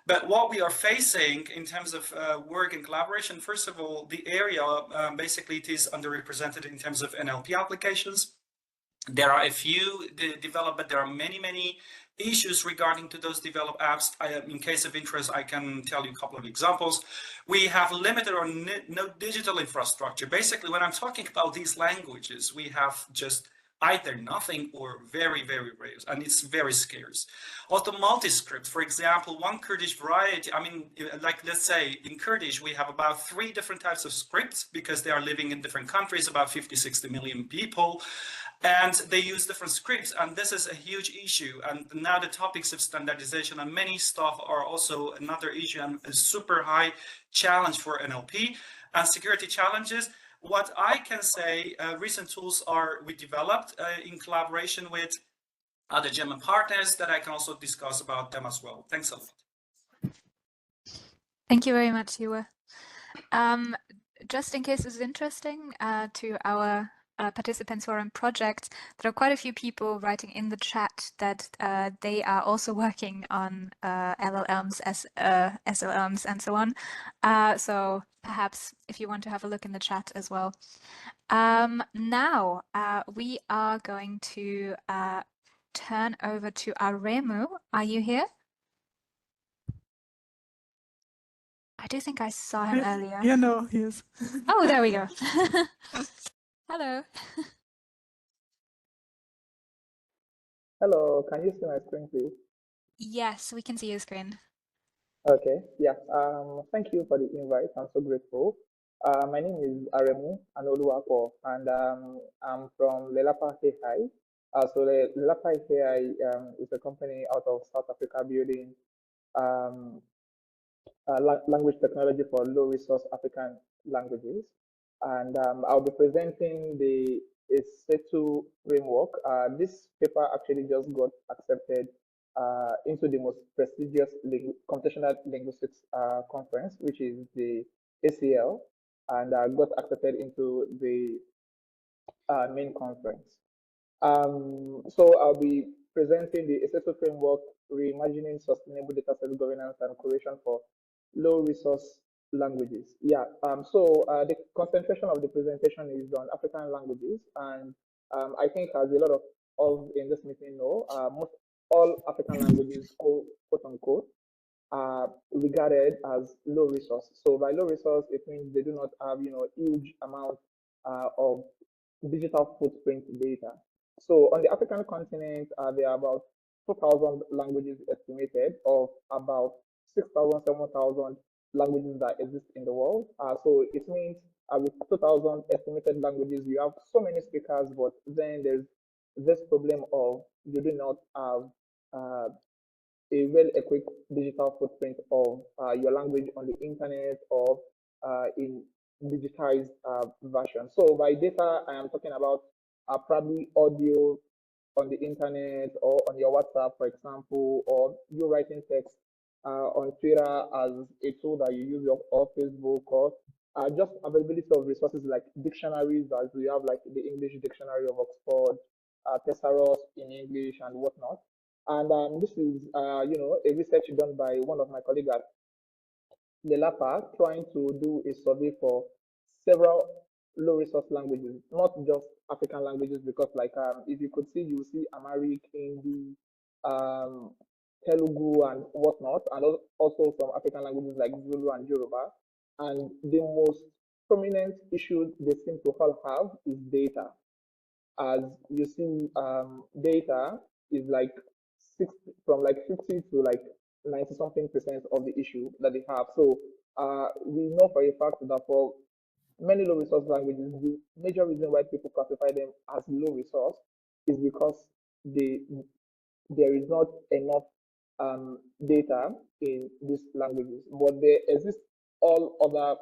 But what we are facing in terms of work and collaboration, first of all, the area basically it is underrepresented in terms of NLP applications. There are a few developed, but there are many issues regarding to those developed apps. In case of interest, I can tell you a couple of examples. We have limited or no digital infrastructure. Basically, when I'm talking about these languages, we have just either nothing or very, very rare, and it's very scarce. Also, multi-script, for example, one Kurdish variety, I mean, like let's say in Kurdish, we have about 3 different types of scripts, because they are living in different countries, about 50-60 million people. And they use different scripts, and this is a huge issue. And now the topics of standardization and many stuff are also another issue, and a super high challenge for NLP and security challenges. What I can say, recent tools we developed in collaboration with other German partners that I can also discuss about them as well. Thanks a lot. Thank you very much, Yua. Just in case it's interesting to our participants who are in projects, there are quite a few people writing in the chat that they are also working on LLMs, SLMs, and so on. So perhaps if you want to have a look in the chat as well. Now we are going to turn over to Aremu. Are you here? I do think I saw him earlier. Yeah, no, he is. Oh, there we go. Hello. Hello, can you see my screen, please? Yes, we can see your screen. Okay, yeah. Thank you for the invite. I'm so grateful. My name is Aremu Anoluwapo, and I'm from Lelapa AI. So Lelapa AI is a company out of South Africa building language technology for low-resource African languages. And I'll be presenting the ESETU framework. This paper actually just got accepted into the most prestigious computational linguistics conference, which is the ACL, and got accepted into the main conference. So I'll be presenting the ESETU framework, reimagining sustainable data set governance and curation for low resource languages. Yeah, so the concentration of the presentation is on African languages, and I think as a lot of in this meeting know, most all African languages, quote unquote, are regarded as low resource. So by low resource, it means they do not have huge amount of digital footprint data. So on the African continent, there are about 2,000 languages estimated of about 6,000, 7,000 languages that exist in the world. So it means with 2,000 estimated languages, you have so many speakers, but then there's this problem of you do not have a well-equipped digital footprint of your language on the internet or in digitized version. So by data, I am talking about probably audio on the internet or on your WhatsApp, for example, or you writing text on Twitter as a tool that you use, or Facebook, or just availability of resources like dictionaries, as we have like the English Dictionary of Oxford, Thesaurus in English and whatnot. And this is, a research done by one of my colleagues at Lelapa, trying to do a survey for several low resource languages, not just African languages, because like if you could see, you see Amharic, Hindi, um, Telugu and whatnot, and also some African languages like Zulu and Yoruba. And the most prominent issue they seem to all have is data. As you see, data is like from like 50 to like 90 something percent of the issue that they have. So we know for a fact that for many low resource languages, the major reason why people classify them as low resource is because there is not enough data in these languages. But there exist all other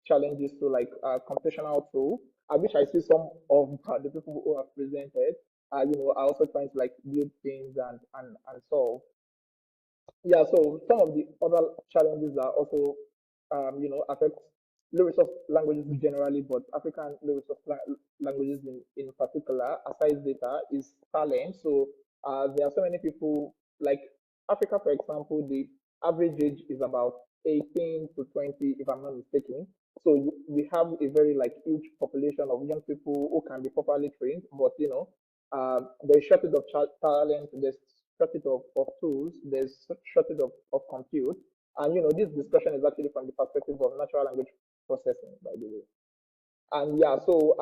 challenges to like computational tool. I wish I see some of the people who have presented. Are also trying to like build things and solve. Yeah, so some of the other challenges that also, affect low resource languages generally, but African low resource languages in particular, aside data, is talent. So there are so many people, like Africa, for example, the average age is about 18 to 20, if I'm not mistaken. So we have a very like huge population of young people who can be properly trained, but there's shortage of talent, there's shortage of tools, there's shortage of compute. And this discussion is actually from the perspective of natural language processing, by the way. And yeah, so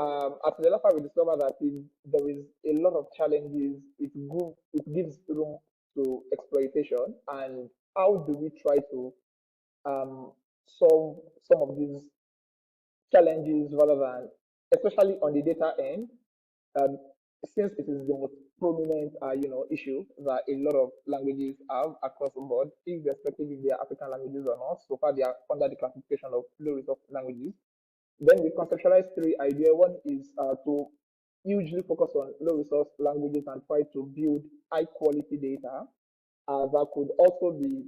at the Lapa, we discovered that there is a lot of challenges. It gives room to exploitation. And how do we try to solve some of these challenges rather than, especially on the data end, um, since it is the most prominent, issue that a lot of languages have across the board, irrespective if they are African languages or not. So far, they are under the classification of low resource languages. Then we conceptualize three ideas. One is to hugely focus on low resource languages and try to build high quality data that could also be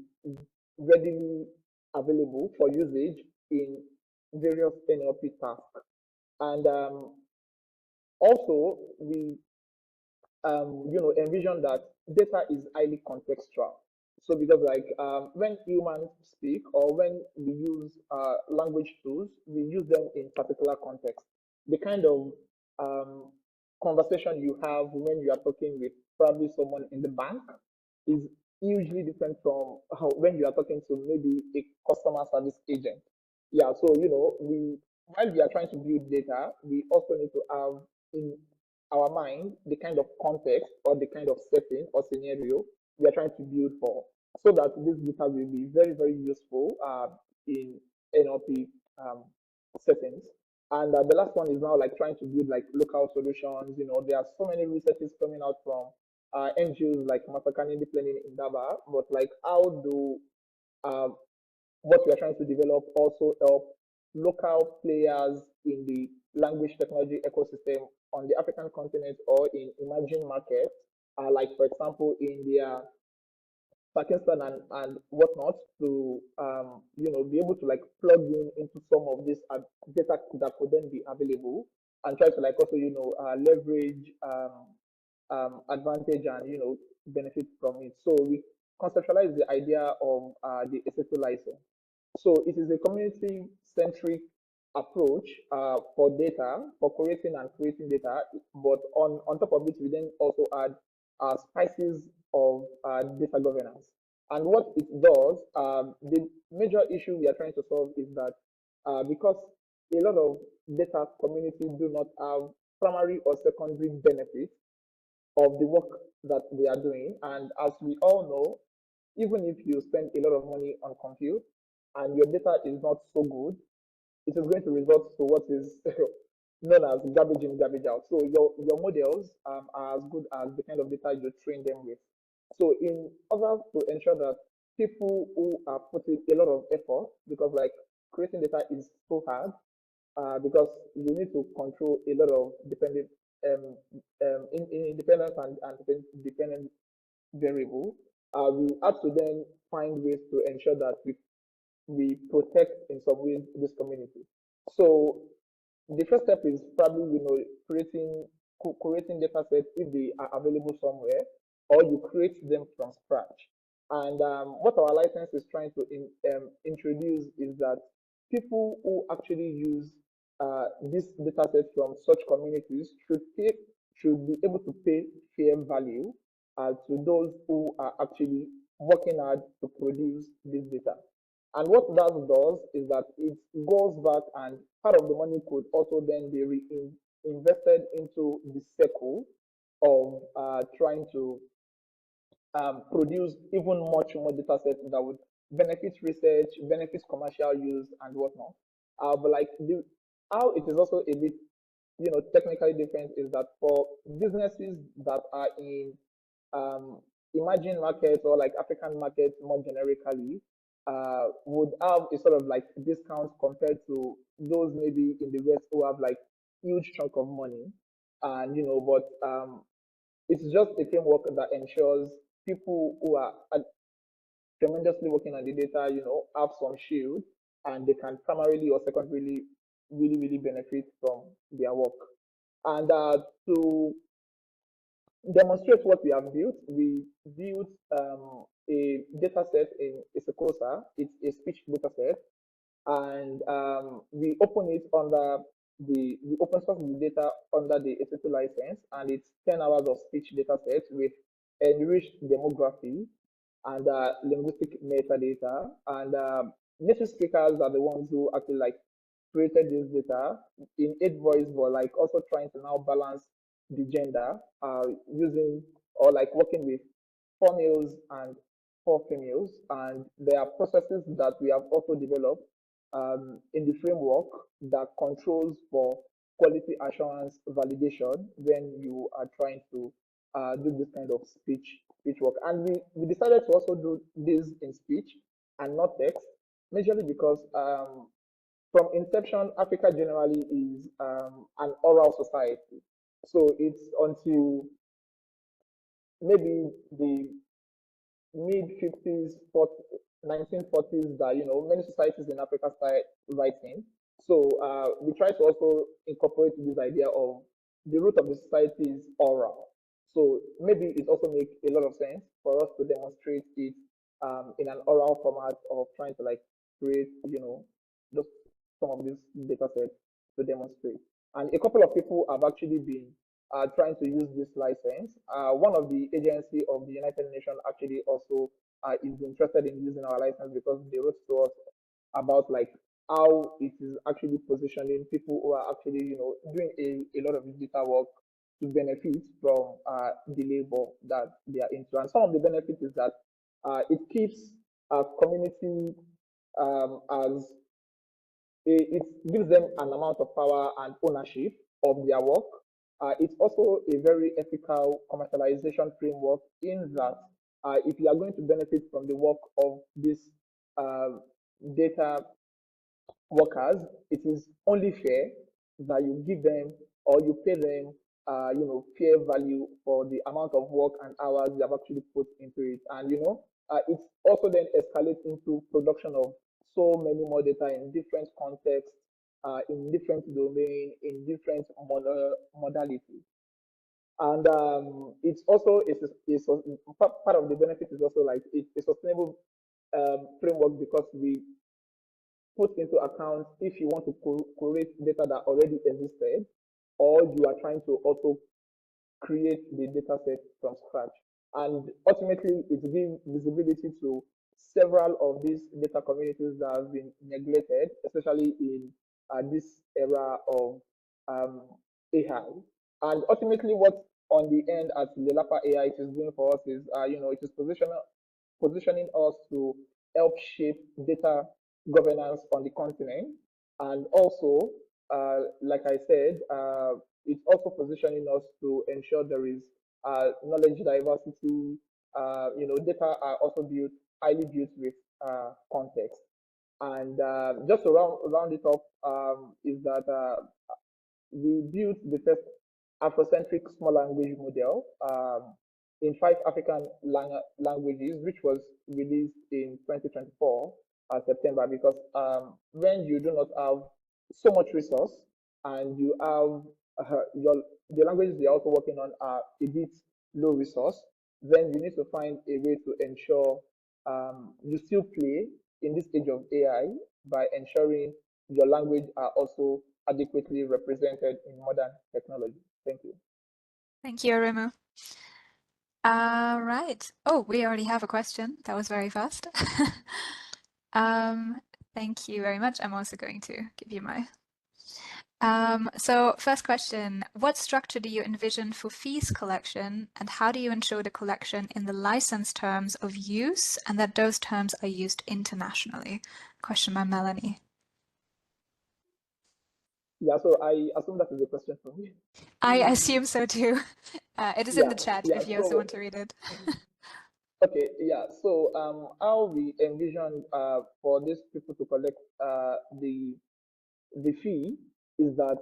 readily available for usage in various NLP tasks. And also, we envision that data is highly contextual. So because like when humans speak or when we use language tools, we use them in particular context. The kind of conversation you have when you are talking with probably someone in the bank is hugely different from when you are talking to maybe a customer service agent. Yeah, so while we are trying to build data, we also need to have in our mind the kind of context or the kind of setting or scenario we are trying to build for, so that this data will be very, very useful in NLP settings. And the last one is now like trying to build like local solutions. There are so many researches coming out from NGOs like Masakani Deep Learning in Daba, but like how do what we are trying to develop also help local players in the language technology ecosystem on the African continent or in emerging markets, like for example India, Pakistan and whatnot, to be able to like plug in into some of this data that could then be available, and try to like also leverage advantage and benefit from it. So we conceptualize the idea of the SSO license. So it is a community-centric approach for data, for creating and creating data, but on top of it, we then also add spices of data governance. And what it does, the major issue we are trying to solve is that because a lot of data communities do not have primary or secondary benefits of the work that they are doing, and as we all know, even if you spend a lot of money on compute and your data is not so good, it is going to result to what is known as garbage in, garbage out. So your models are as good as the kind of data you train them with. So in order to ensure that people who are putting a lot of effort, because like creating data is so hard, because you need to control a lot of independent and dependent variable. We have to then find ways to ensure that we protect in some ways this community. So the first step is probably, creating data sets if they are available somewhere, or you create them from scratch. And what our license is trying to introduce is that people who actually use this data set from such communities should be able to pay fair value to those who are actually working hard to produce this data. And what that does is that it goes back, and part of the money could also then be invested into the circle of trying to produce even much more data sets that would benefit research, benefit commercial use, and whatnot. But like how it is also a bit, technically different is that for businesses that are in um, emerging markets or like African markets more generically, would have a sort of like discount compared to those maybe in the West who have like huge chunk of money. And but it's just a framework that ensures people who are tremendously working on the data, have some shield, and they can primarily or secondarily really benefit from their work. And to demonstrate what we have built, we built a data set in Isakosa. It's a speech data set, and we open it under we open source the data under the ESETO license, and it's 10 hours of speech data set with enriched demography and linguistic metadata. And native speakers are the ones who actually like created this data in 8 voice, but like also trying to now balance the gender using or like working with 4 males and 4 females. And there are processes that we have also developed in the framework that controls for quality assurance validation when you are trying to do this kind of speech work. And we decided to also do this in speech and not text, majorly because from inception, Africa generally is an oral society. So it's until maybe the mid 50s, 1940s that many societies in Africa started writing. So we try to also incorporate this idea of the root of the society is oral. So maybe it also makes a lot of sense for us to demonstrate it in an oral format of trying to like create, just some of these data sets to demonstrate. And a couple of people have actually been trying to use this license. One of the agency of the United Nations actually also is interested in using our license because they wrote to us about like how it is actually positioning people who are actually doing a lot of digital work to benefit from the labor that they are into. And some of the benefits is that it keeps a community as it gives them an amount of power and ownership of their work. It's also a very ethical commercialization framework in that if you are going to benefit from the work of these data workers, it is only fair that you give them or you pay them, fair value for the amount of work and hours they have actually put into it. And it's also then escalates into production of so many more data in different contexts, in different domain, in different modalities. And it's also part of the benefit is also like it's a sustainable framework because we put into account if you want to create data that already existed, or you are trying to also create the data set from scratch. And ultimately, it gives visibility to several of these data communities that have been neglected, especially in this era of AI. And ultimately, what on the end at Lelapa AI it is doing for us is, it is positioning us to help shape data governance on the continent. And also, like I said, it's also positioning us to ensure there is knowledge diversity. Data are also highly built with context. And just to round it up, is that we built the first Afrocentric small language model in 5 African languages, which was released in 2024 September. Because when you do not have so much resource, and you have the languages you're also working on are a bit low resource, then you need to find a way to ensure you still play in this age of AI by ensuring your language are also adequately represented in modern technology. Thank you. Thank you, Arimu. Right. Oh, we already have a question. That was very fast. Thank you very much. I'm also going to give you my. So first question, what structure do you envision for fees collection, and how do you ensure the collection in the license terms of use and that those terms are used internationally? Question by Melanie. Yeah, so I assume that is a question for me. I assume so too. It is in the chat if you also want to read it. Okay, yeah. So how we envision for these people to collect the fee is that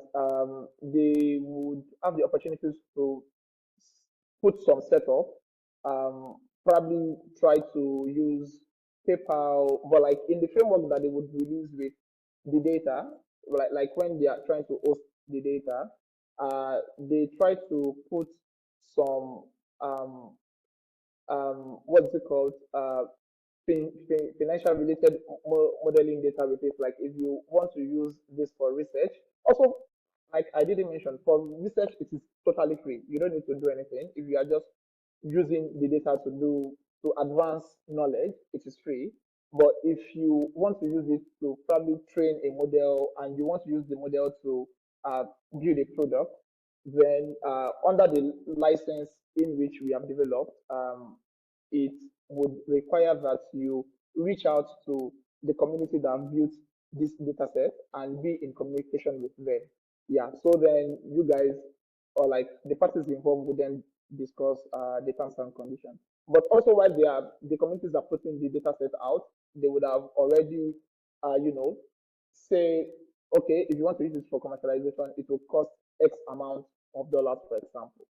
they would have the opportunities to put some setup, probably try to use PayPal, but like in the framework that they would release with the data, like when they are trying to host the data, they try to put some what's it called financial related modeling data with it. Like if you want to use this for research, also like I didn't mention, for research it is totally free. You don't need to do anything. If you are just using the data to advance knowledge, it is free. But if you want to use it to probably train a model and you want to use the model to build a product, then under the license in which we have developed, it would require that you reach out to the community that have built this data set and be in communication with them. Yeah, so then you guys, or like the parties involved, would then discuss the terms and conditions. But also while the communities are putting the data set out, they would have already, say, okay, if you want to use this for commercialization, it will cost X amount of dollars, for example,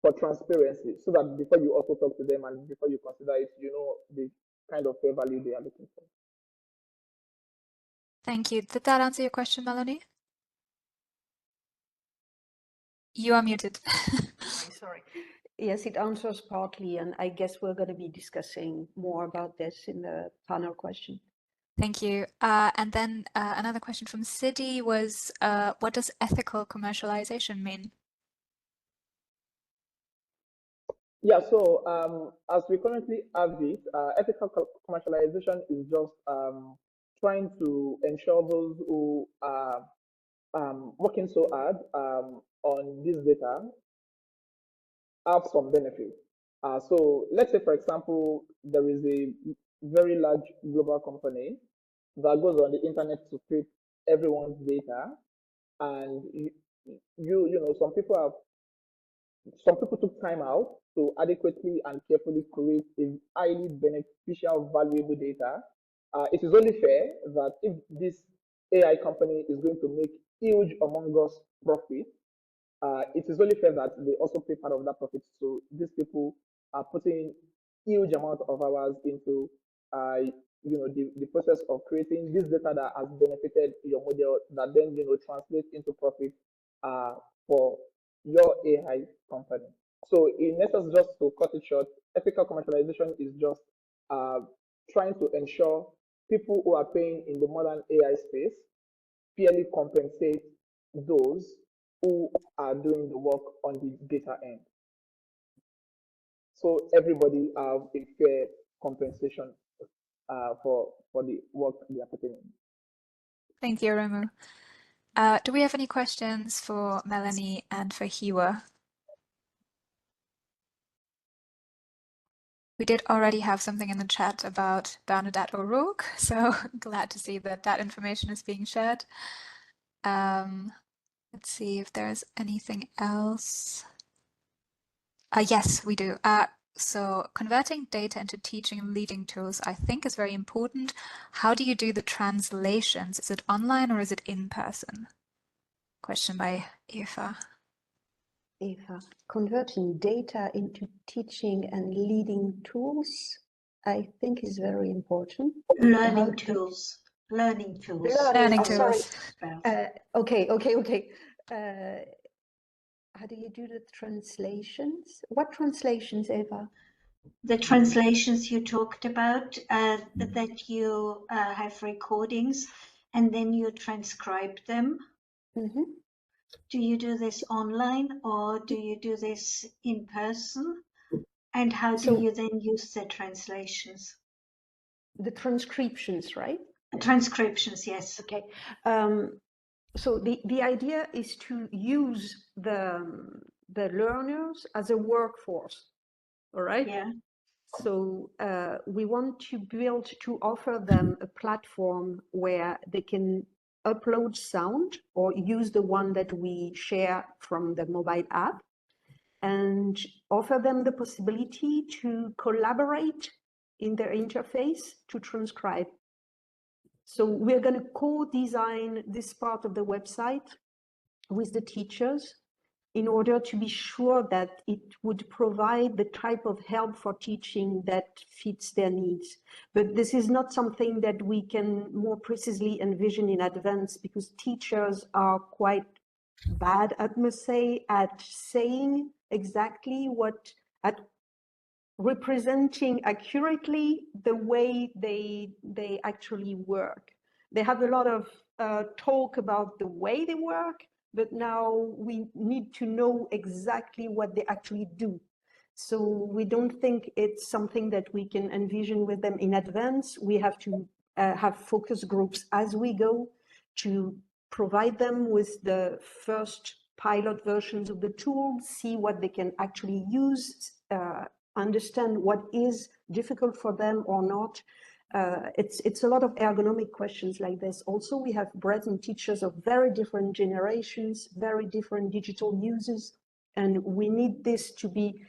for transparency, so that before you also talk to them and before you consider it, you know the kind of fair value they are looking for. Thank you. Did that answer your question, Melanie? You are muted. Sorry. Yes, it answers partly, and I guess we're going to be discussing more about this in the panel question. Thank you. And then another question from Sidi was, what does ethical commercialization mean? Yeah, so as we currently have it, ethical commercialization is just trying to ensure those who are working so hard on this data have some benefit. So let's say, for example, there is a very large global company that goes on the internet to scrape everyone's data, and some people took time out to adequately and carefully create a highly beneficial, valuable data. It is only fair that if this AI company is going to make huge Among Us profit, it is only fair that they also pay part of that profit. So these people are putting huge amount of hours into the process of creating this data that has benefited your model, that then translates into profit for your AI company. So in essence, just to cut it short, ethical commercialization is just trying to ensure people who are paying in the modern AI space fairly compensate those who are doing the work on the data end. So everybody have a fair compensation for the work they are putting in. Thank you, Remu. Do we have any questions for Melanie and for Hiwa? We did already have something in the chat about Bernadette O'Rourke, so glad to see that that information is being shared. Let's see if there's anything else. Yes, we do. So converting data into teaching and leading tools, I think, is very important. How do you do the translations? Is it online or is it in person? Question by Eva. Eva, converting data into teaching and leading tools, I think, is very important. Learning tools. Learning tools. Learning sorry. tools. Okay. How do you do the translations? What translations, Eva? The translations you talked about, that you have recordings and then you transcribe them. Mm-hmm. Do you do this online or do you do this in person? And how do you then use the translations? The transcriptions, right? Transcriptions, yes. Okay. So the idea is to use the learners as a workforce, all right? Yeah. So we want to offer them a platform where they can upload sound or use the one that we share from the mobile app, and offer them the possibility to collaborate in their interface to transcribe. So we're going to co-design this part of the website with the teachers in order to be sure that it would provide the type of help for teaching that fits their needs. But this is not something that we can more precisely envision in advance, because teachers are quite bad, I must say, at saying exactly at representing accurately the way they actually work. They have a lot of talk about the way they work, but now we need to know exactly what they actually do. So we don't think it's something that we can envision with them in advance. We have to have focus groups as we go to provide them with the first pilot versions of the tool, see what they can actually use, understand what is difficult for them or not. It's a lot of ergonomic questions like this. Also, we have present teachers of very different generations, very different digital users, and we need this to be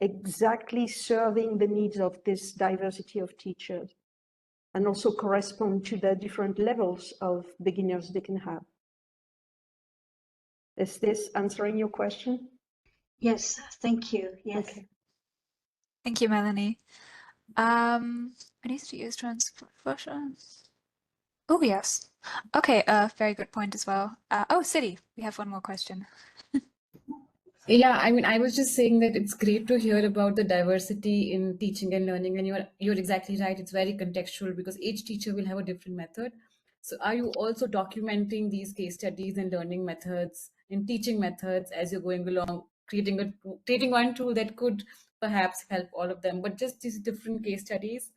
exactly serving the needs of this diversity of teachers, and also correspond to the different levels of beginners they can have. Is this answering your question? Yes, thank you. Yes. Okay. Thank you, Melanie. I need to use transcription. Oh, yes. Okay, very good point as well. Oh, City, we have one more question. Yeah, I mean, I was just saying that it's great to hear about the diversity in teaching and learning, and you're exactly right. It's very contextual because each teacher will have a different method. So are you also documenting these case studies and learning methods and teaching methods as you're going along, creating one tool that could perhaps help all of them, but just these different case studies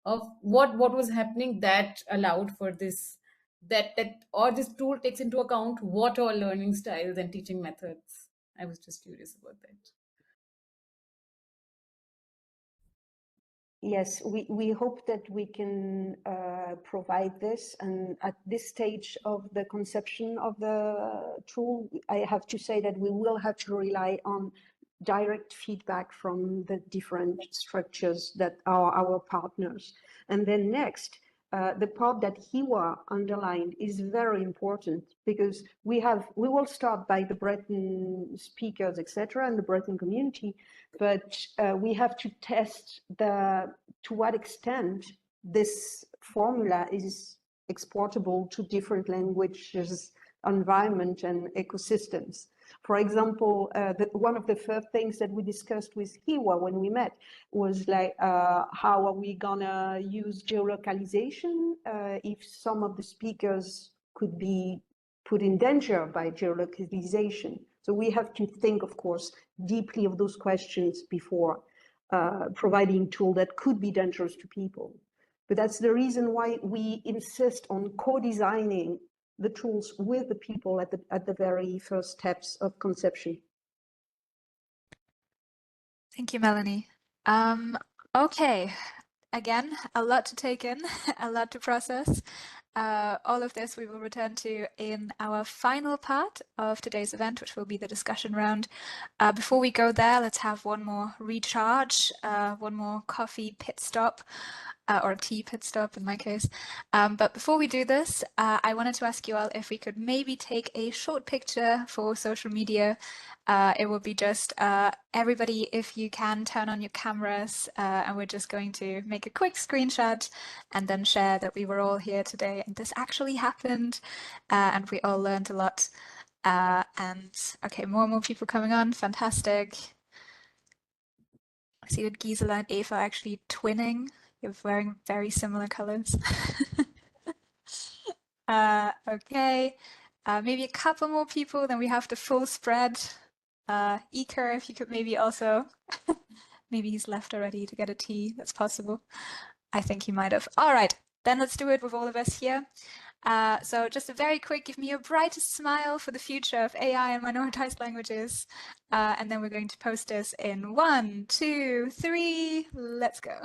of what was happening that allowed for this, or this tool takes into account what all learning styles and teaching methods? I was just curious about that. Yes, we hope that we can provide this. And at this stage of the conception of the tool, I have to say that we will have to rely on direct feedback from the different structures that are our partners. And then next, the part that Hiwa underlined is very important, because we will start by the Breton speakers, etc., and the Breton community, but we have to test to what extent this formula is exportable to different languages, environment, and ecosystems. For example, one of the first things that we discussed with Hiwa when we met was like, how are we gonna use geolocalization if some of the speakers could be put in danger by geolocalization? So we have to think, of course, deeply of those questions before providing a tool that could be dangerous to people. But that's the reason why we insist on co-designing the tools with the people at the very first steps of conception. Thank you, Melanie. Okay, again, a lot to take in, a lot to process. All of this we will return to in our final part of today's event, which will be the discussion round. Before we go there, let's have one more recharge, one more coffee pit stop. or a tea pit stop in my case. But before we do this, I wanted to ask you all if we could maybe take a short picture for social media. It will be just everybody, if you can, turn on your cameras, and we're just going to make a quick screenshot and then share that we were all here today and this actually happened, and we all learned a lot. And okay, more and more people coming on, fantastic. I see that Gisela and Eva are actually twinning. You're wearing very similar colors. Okay, maybe a couple more people, then we have the full spread. Iker, if you could maybe also, maybe he's left already to get a tea, that's possible. I think he might have. All right, then let's do it with all of us here. So just a very quick, give me your brightest smile for the future of AI and minoritized languages. And then we're going to post this in 1, 2, 3, let's go.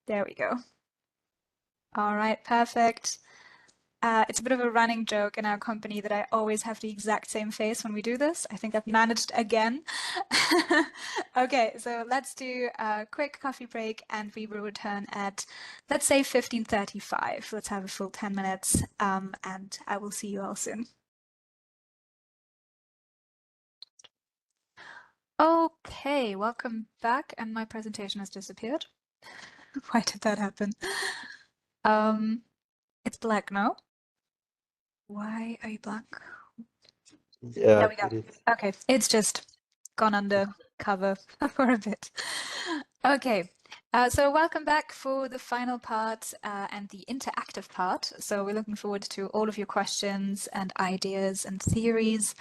There we go. All right, perfect. It's a bit of a running joke in our company that I always have the exact same face when we do this. I think I've managed again. Okay, so let's do a quick coffee break and we will return at, let's say 15:35. Let's have a full 10 minutes, and I will see you all soon. Okay, welcome back, and my presentation has disappeared. Why did that happen? It's black now. Why are you black? Yeah, There we go. Okay, it's just gone under cover for a bit. Okay, so welcome back for the final part and the interactive part. So we're looking forward to all of your questions and ideas and theories.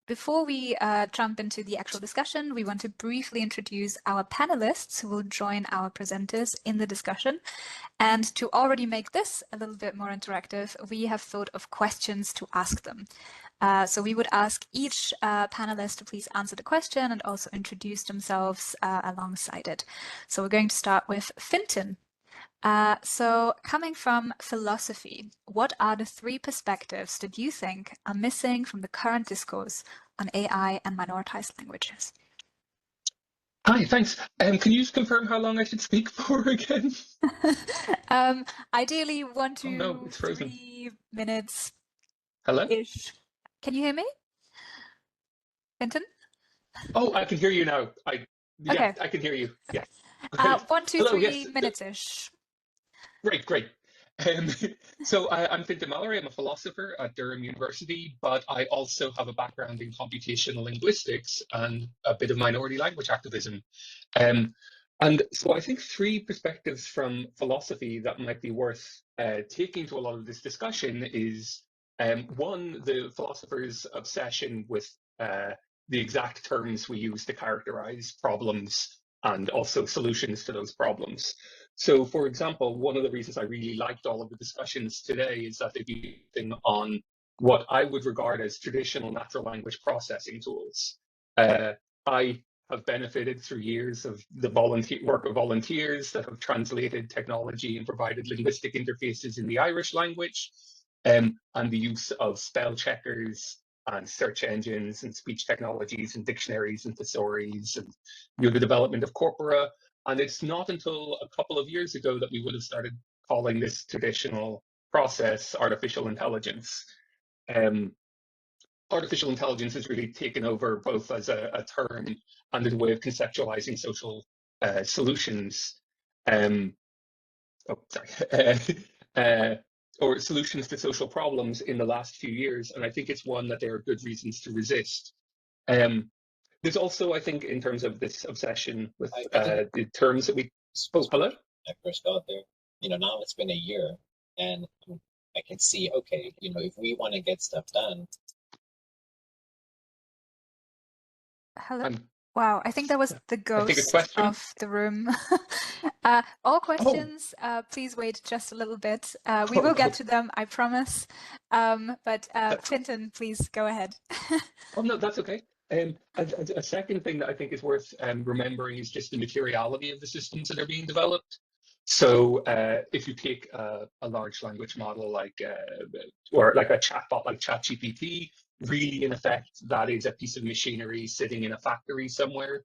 Before we jump into the actual discussion, we want to briefly introduce our panelists who will join our presenters in the discussion. And to already make this a little bit more interactive, we have thought of questions to ask them. So we would ask each panelist to please answer the question and also introduce themselves alongside it. So we're going to start with Fintan. So coming from philosophy, what are the 3 perspectives that you think are missing from the current discourse on AI and minoritized languages? Hi, thanks. Can you just confirm how long I should speak for again? Ideally 1 to Oh no, it's frozen. 3 minutes. Hello? Ish. Can you hear me? Fintan? Oh, I can hear you now. Yeah, Okay. I can hear you. Yeah. Great. 1 to Hello, 3 yes. minutes-ish. Great. So I'm Fintan Mallory. I'm a philosopher at Durham University, but I also have a background in computational linguistics and a bit of minority language activism. And so I think 3 perspectives from philosophy that might be worth taking to a lot of this discussion is, 1, the philosopher's obsession with the exact terms we use to characterize problems and also solutions to those problems. So, for example, one of the reasons I really liked all of the discussions today is that they've been on what I would regard as traditional natural language processing tools. I have benefited through years of the work of volunteers that have translated technology and provided linguistic interfaces in the Irish language, and the use of spell checkers and search engines and speech technologies and dictionaries and thesaurus and the development of corpora. And it's not until a couple of years ago that we would have started calling this traditional process artificial intelligence. Artificial intelligence has really taken over both as a term and as a way of conceptualizing social solutions. Or solutions to social problems in the last few years. And I think it's one that there are good reasons to resist. There's also, I think, in terms of this obsession with the terms that we... Oh, hello? I first got there. Now it's been a year and I can see, okay, if we want to get stuff done. Hello? Wow, I think that was the ghost of the room. All questions, please wait just a little bit. We will get to them, I promise. But Fintan, please go ahead. Oh, no, that's okay. A second thing that I think is worth remembering is just the materiality of the systems that are being developed. So if you take a large language model or like a chatbot like ChatGPT, really in effect, that is a piece of machinery sitting in a factory somewhere.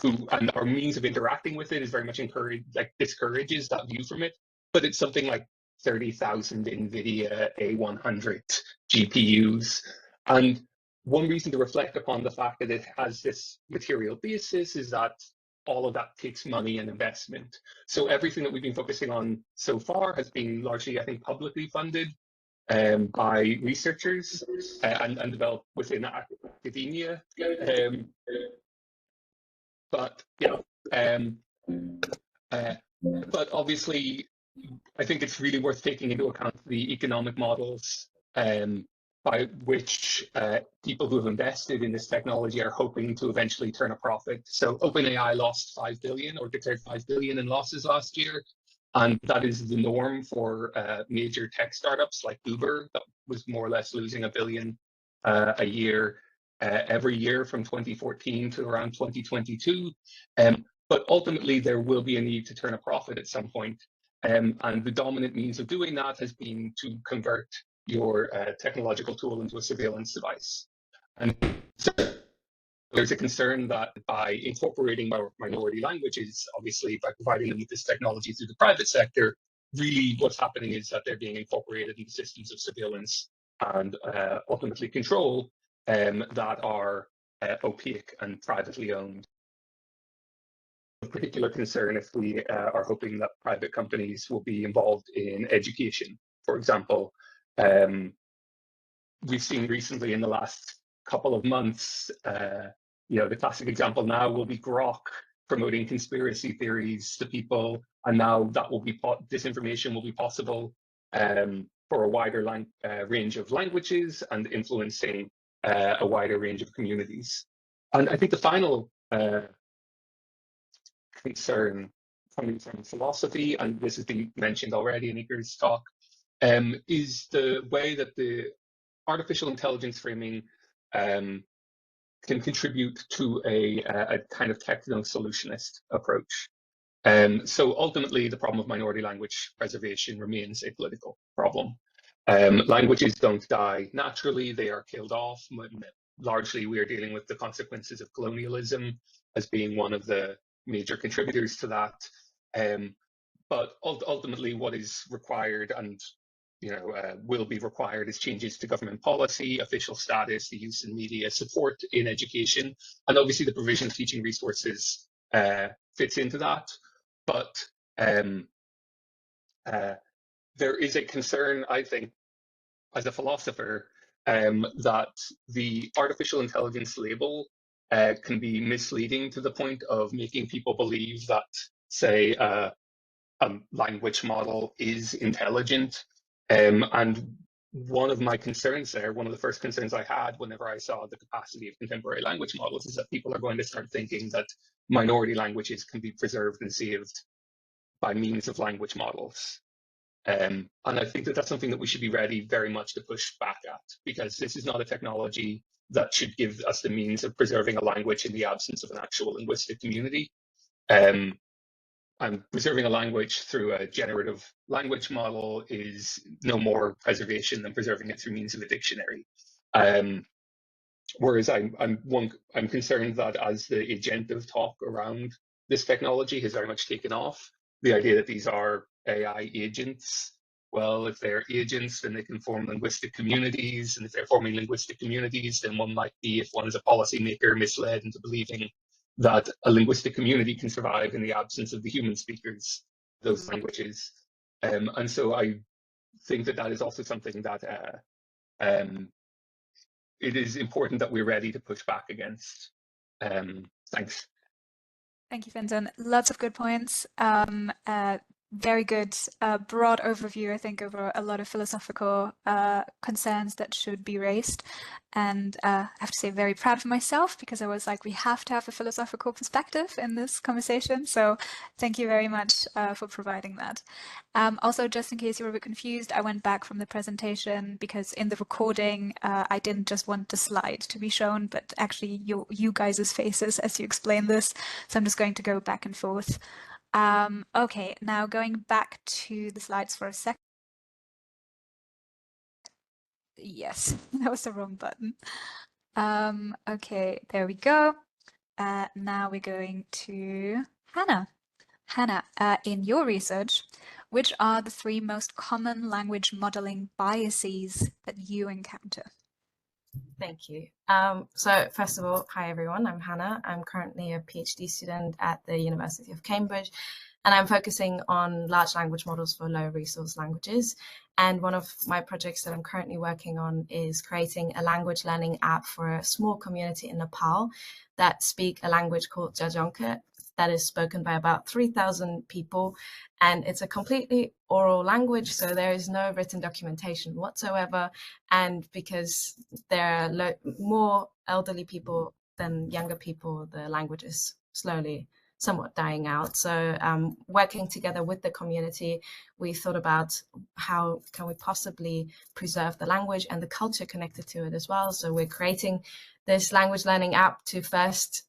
and our means of interacting with it is very much discourages that view from it. But it's something like 30,000 NVIDIA A100 GPUs. And one reason to reflect upon the fact that it has this material basis is that all of that takes money and investment. So everything that we've been focusing on so far has been largely, I think, publicly funded by researchers and developed within academia. But obviously, I think it's really worth taking into account the economic models by which people who have invested in this technology are hoping to eventually turn a profit. So OpenAI lost 5 billion or declared 5 billion in losses last year. And that is the norm for major tech startups like Uber, that was more or less losing 1 billion a year every year from 2014 to around 2022. But ultimately, there will be a need to turn a profit at some point. And the dominant means of doing that has been to convert your technological tool into a surveillance device. And so there's a concern that by incorporating minority languages, obviously by providing them with this technology through the private sector, really what's happening is that they're being incorporated into systems of surveillance and ultimately control that are opaque and privately owned. Of particular concern if we are hoping that private companies will be involved in education. For example, we've seen recently in the last couple of months, the classic example now will be Grok promoting conspiracy theories to people, and now that will be disinformation will be possible for a wider range of languages and influencing a wider range of communities. And I think the final concern coming from philosophy, and this has been mentioned already in Igor's talk, is the way that the artificial intelligence framing can contribute to a kind of techno-solutionist approach. So ultimately, the problem of minority language preservation remains a political problem. Languages don't die naturally, they are killed off. Largely, we are dealing with the consequences of colonialism as being one of the major contributors to that. But ultimately, what is required and will be required is changes to government policy, official status, the use in media, support in education, and obviously the provision of teaching resources fits into that. But there is a concern, I think, as a philosopher, that the artificial intelligence label can be misleading to the point of making people believe that, say, a language model is intelligent. And one of my concerns there, one of the first concerns I had whenever I saw the capacity of contemporary language models, is that people are going to start thinking that minority languages can be preserved and saved by means of language models. And I think that that's something that we should be ready very much to push back at, because this is not a technology that should give us the means of preserving a language in the absence of an actual linguistic community. And preserving a language through a generative language model is no more preservation than preserving it through means of a dictionary. Whereas I'm concerned that as the agentive talk around this technology has very much taken off, the idea that these are AI agents, well, if they're agents, then they can form linguistic communities, and if they're forming linguistic communities, then one might be, if one is a policymaker, misled into believing that a linguistic community can survive in the absence of the human speakers of those languages. And so I think that that is also something that it is important that we're ready to push back against. Thanks. Thank you, Fintan. Lots of good points. Very good broad overview, I think, over a lot of philosophical concerns that should be raised. And I have to say, very proud of myself, because I was like, we have to have a philosophical perspective in this conversation. So thank you very much for providing that. Also, just in case you were a bit confused, I went back from the presentation because in the recording, I didn't just want the slide to be shown, but actually you guys' faces as you explain this. So I'm just going to go back and forth. Okay, now going back to the slides for a second. Yes, that was the wrong button. Okay, there we go. now we're going to Hannah. Hannah, in your research, which are the 3 most common language modeling biases that you encounter? Thank you. So first of all, hi everyone, I'm Hannah. I'm currently a PhD student at the University of Cambridge, and I'm focusing on large language models for low resource languages. And one of my projects that I'm currently working on is creating a language learning app for a small community in Nepal that speak a language called Jajonka that is spoken by about 3,000 people. And it's a completely oral language, so there is no written documentation whatsoever. And because there are more elderly people than younger people, the language is slowly somewhat dying out. So working together with the community, we thought about how can we possibly preserve the language and the culture connected to it as well. So we're creating this language learning app to first,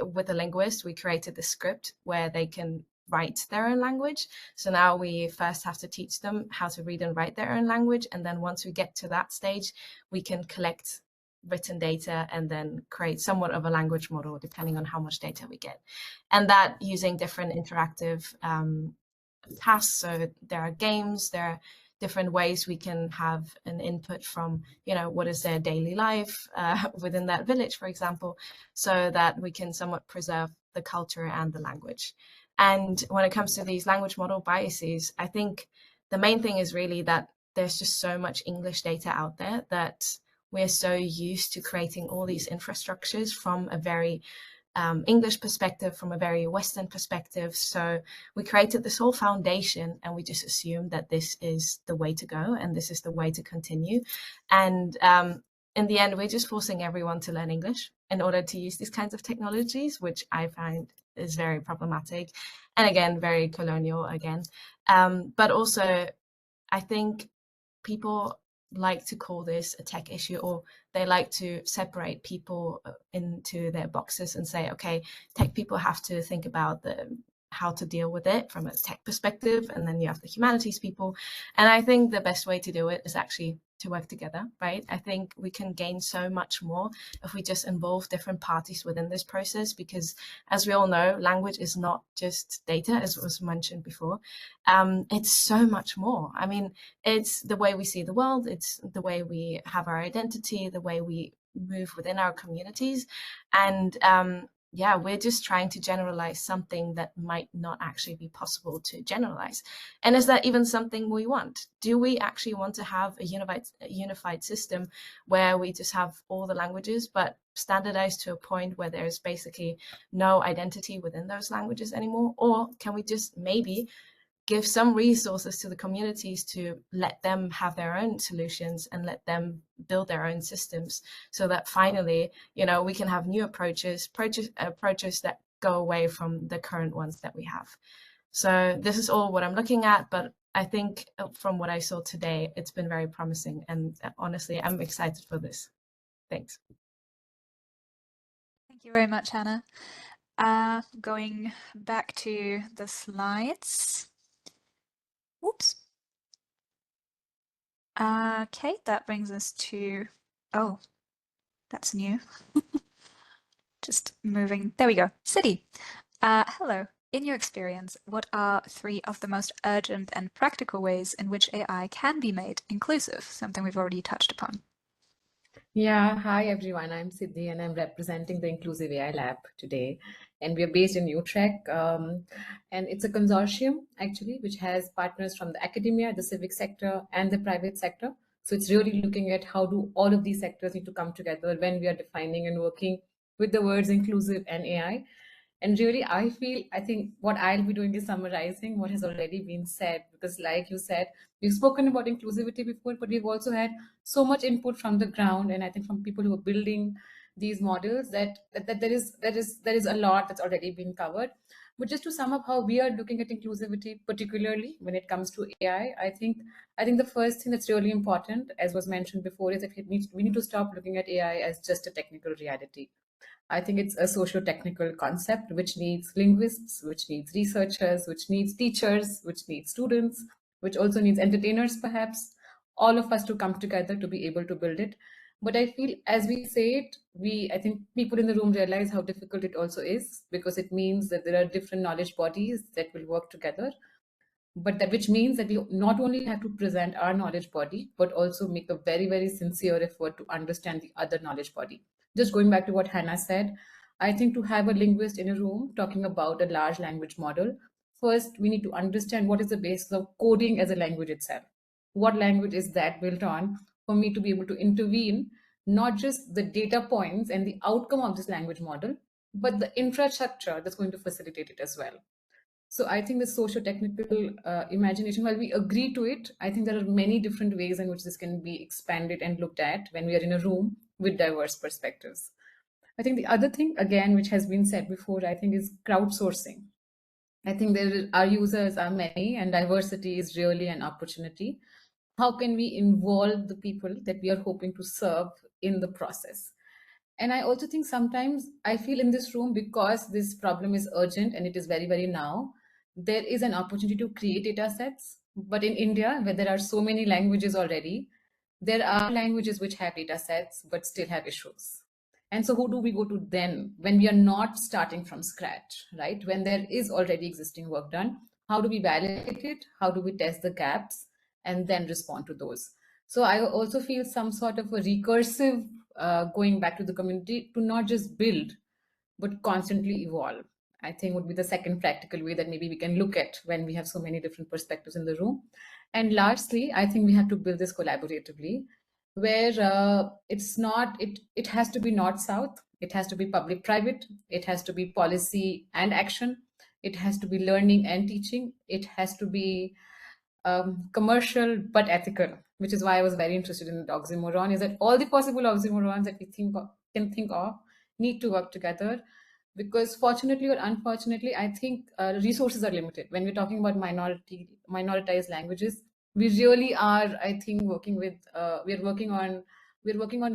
with a linguist, we created the script where they can write their own language. So now we first have to teach them how to read and write their own language. And then once we get to that stage, we can collect written data and then create somewhat of a language model depending on how much data we get. And that using different interactive tasks. So there are games, there are different ways we can have an input from, what is their daily life within that village, for example, so that we can somewhat preserve the culture and the language. And when it comes to these language model biases, I think the main thing is really that there's just so much English data out there that we're so used to creating all these infrastructures from a very English perspective, from a very Western perspective. So we created this whole foundation and we just assumed that this is the way to go and this is the way to continue. And in the end, we're just forcing everyone to learn English in order to use these kinds of technologies, which I find is very problematic. And again, very colonial again. But also, I think people like to call this a tech issue, or they like to separate people into their boxes and say, okay, tech people have to think about how to deal with it from a tech perspective, and then you have the humanities people. And I think the best way to do it is actually to work together, right? I think we can gain so much more if we just involve different parties within this process, because as we all know, language is not just data, as was mentioned before. It's so much more. I mean, it's the way we see the world, it's the way we have our identity, the way we move within our communities. And yeah, we're just trying to generalize something that might not actually be possible to generalize. And is that even something we want? Do we actually want to have a unified system where we just have all the languages, but standardized to a point where there's basically no identity within those languages anymore? Or can we just maybe give some resources to the communities to let them have their own solutions and let them build their own systems, so that finally, we can have new approaches that go away from the current ones that we have. So this is all what I'm looking at, but I think from what I saw today, it's been very promising. And honestly, I'm excited for this. Thanks. Thank you very much, Hannah. Going back to the slides. Oops. Okay, that brings us to, oh, that's new. Just moving, there we go, City. Hello, in your experience, what are 3 of the most urgent and practical ways in which AI can be made inclusive? Something we've already touched upon. Yeah, hi everyone. I'm Siddhi and I'm representing the Inclusive AI Lab today. And we're based in Utrecht. And it's a consortium actually, which has partners from the academia, the civic sector, and the private sector. So it's really looking at how do all of these sectors need to come together when we are defining and working with the words inclusive and AI. And really, I think what I'll be doing is summarizing what has already been said, because like you said, we've spoken about inclusivity before, but we've also had so much input from the ground. And I think from people who are building these models that there is a lot that's already been covered. But just to sum up how we are looking at inclusivity, particularly when it comes to AI, I think the first thing that's really important, as was mentioned before, is that we need to stop looking at AI as just a technical reality. I think it's a socio-technical concept which needs linguists, which needs researchers, which needs teachers, which needs students, which also needs entertainers, perhaps, all of us to come together to be able to build it. But I feel as we say it, I think people in the room realize how difficult it also is, because it means that there are different knowledge bodies that will work together. But that which means that we not only have to present our knowledge body, but also make a very, very sincere effort to understand the other knowledge body. Just going back to what Hannah said, I think to have a linguist in a room talking about a large language model, first we need to understand what is the basis of coding as a language itself. What language is that built on for me to be able to intervene, not just the data points and the outcome of this language model, but the infrastructure that's going to facilitate it as well. So I think the socio-technical imagination, while we agree to it, I think there are many different ways in which this can be expanded and looked at when we are in a room with diverse perspectives. I think the other thing, again, which has been said before, I think is crowdsourcing. I think our users are many and diversity is really an opportunity. How can we involve the people that we are hoping to serve in the process? And I also think sometimes I feel in this room, because this problem is urgent and it is very, very now, there is an opportunity to create data sets. But in India, where there are so many languages already, there are languages which have data sets but still have issues. And so who do we go to then when we are not starting from scratch, right? When there is already existing work done, how do we validate it? How do we test the gaps and then respond to those? So I also feel some sort of a recursive going back to the community to not just build, but constantly evolve, I think would be the second practical way that maybe we can look at when we have so many different perspectives in the room. And lastly, I think we have to build this collaboratively, where it has to be north-south, it has to be public-private, it has to be policy and action, it has to be learning and teaching, it has to be commercial but ethical, which is why I was very interested in the oxymoron, is that all the possible oxymorons that we can think of need to work together, because fortunately or unfortunately, I think resources are limited. When we're talking about minoritized languages, we really are, I think, we're working on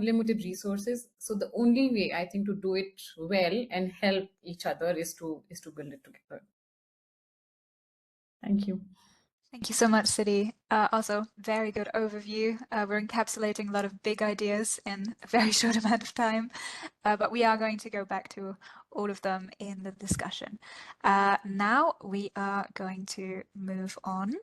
limited resources. So the only way, I think, to do it well and help each other is to build it together. Thank you. Thank you so much, Siddhi. Also, very good overview. We're encapsulating a lot of big ideas in a very short amount of time, but we are going to go back to all of them in the discussion. Now we are going to move on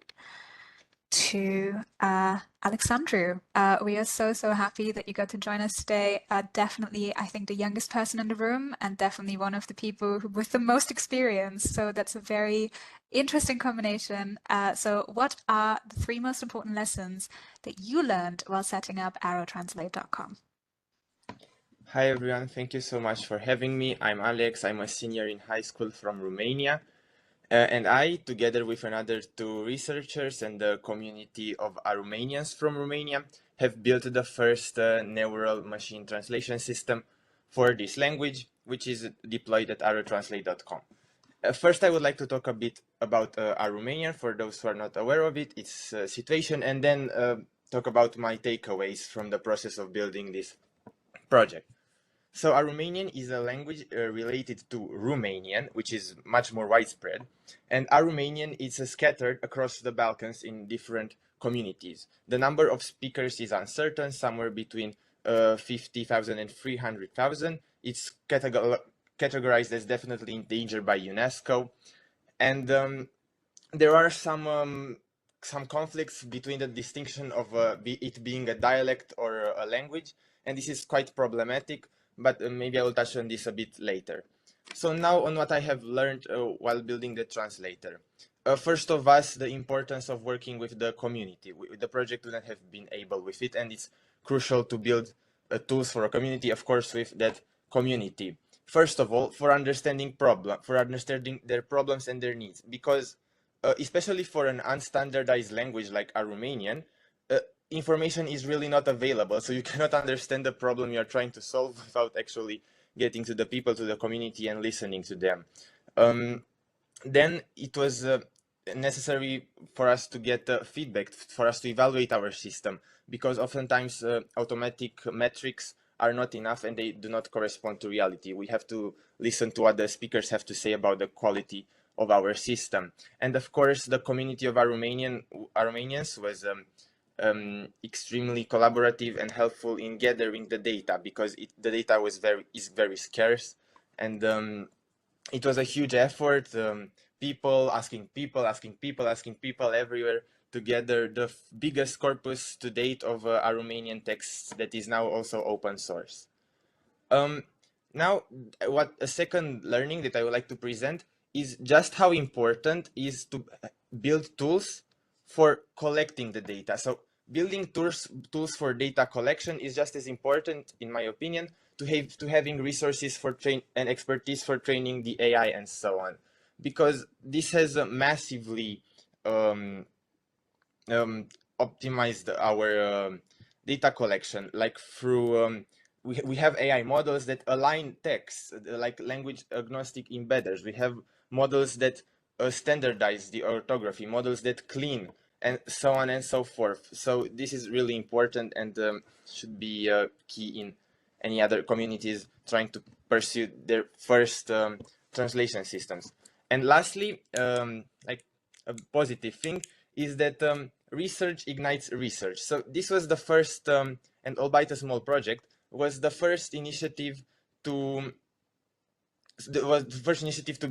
to Alexandru. We are so happy that you got to join us today. Definitely, I think, the youngest person in the room, and definitely one of the people with the most experience. So that's a very interesting combination. So what are the 3 most important lessons that you learned while setting up arrowtranslate.com? Hi everyone, thank you so much for having me. I'm Alex, I'm a senior in high school from Romania. And I, together with another 2 researchers and the community of Aromanians from Romania, have built the first neural machine translation system for this language, which is deployed at arrowtranslate.com. First, I would like to talk a bit about Aromanian for those who are not aware of it, its situation, and then talk about my takeaways from the process of building this project. So Aromanian is a language related to Romanian, which is much more widespread. And Aromanian is scattered across the Balkans in different communities. The number of speakers is uncertain, somewhere between 50,000 and 300,000. It's categorized as definitely endangered by UNESCO. And there are some conflicts between the distinction of it being a dialect or a language, and this is quite problematic, but maybe I will touch on this a bit later. So now on what I have learned while building the translator. First of all, the importance of working with the community. The project wouldn't have been able with it, and it's crucial to build tools for a community, of course, with that community. First of all, for understanding their problems and their needs, because especially for an unstandardized language like Aromanian, information is really not available. So you cannot understand the problem you're trying to solve without actually getting to the people, to the community, and listening to them. Then it was necessary for us to get feedback, for us to evaluate our system, because oftentimes automatic metrics are not enough and they do not correspond to reality. We have to listen to what the speakers have to say about the quality of our system. And of course, the community of Aromanians was extremely collaborative and helpful in gathering the data, because the data is very scarce, and it was a huge effort. People asking people everywhere to gather the biggest corpus to date of Aromanian texts that is now also open source. Now, what a second learning that I would like to present is just how important is to build tools for collecting the data. So building tools for data collection is just as important, in my opinion, to having resources for and expertise for training the AI and so on, because this has massively optimized our data collection, like through we have AI models that align text, like language agnostic embedders. We have models that standardize the orthography, models that clean, and so on and so forth. So this is really important and should be key in any other communities trying to pursue their first translation systems. And lastly, like a positive thing is that research ignites research. So this was the first, and albeit a small project, was the first initiative to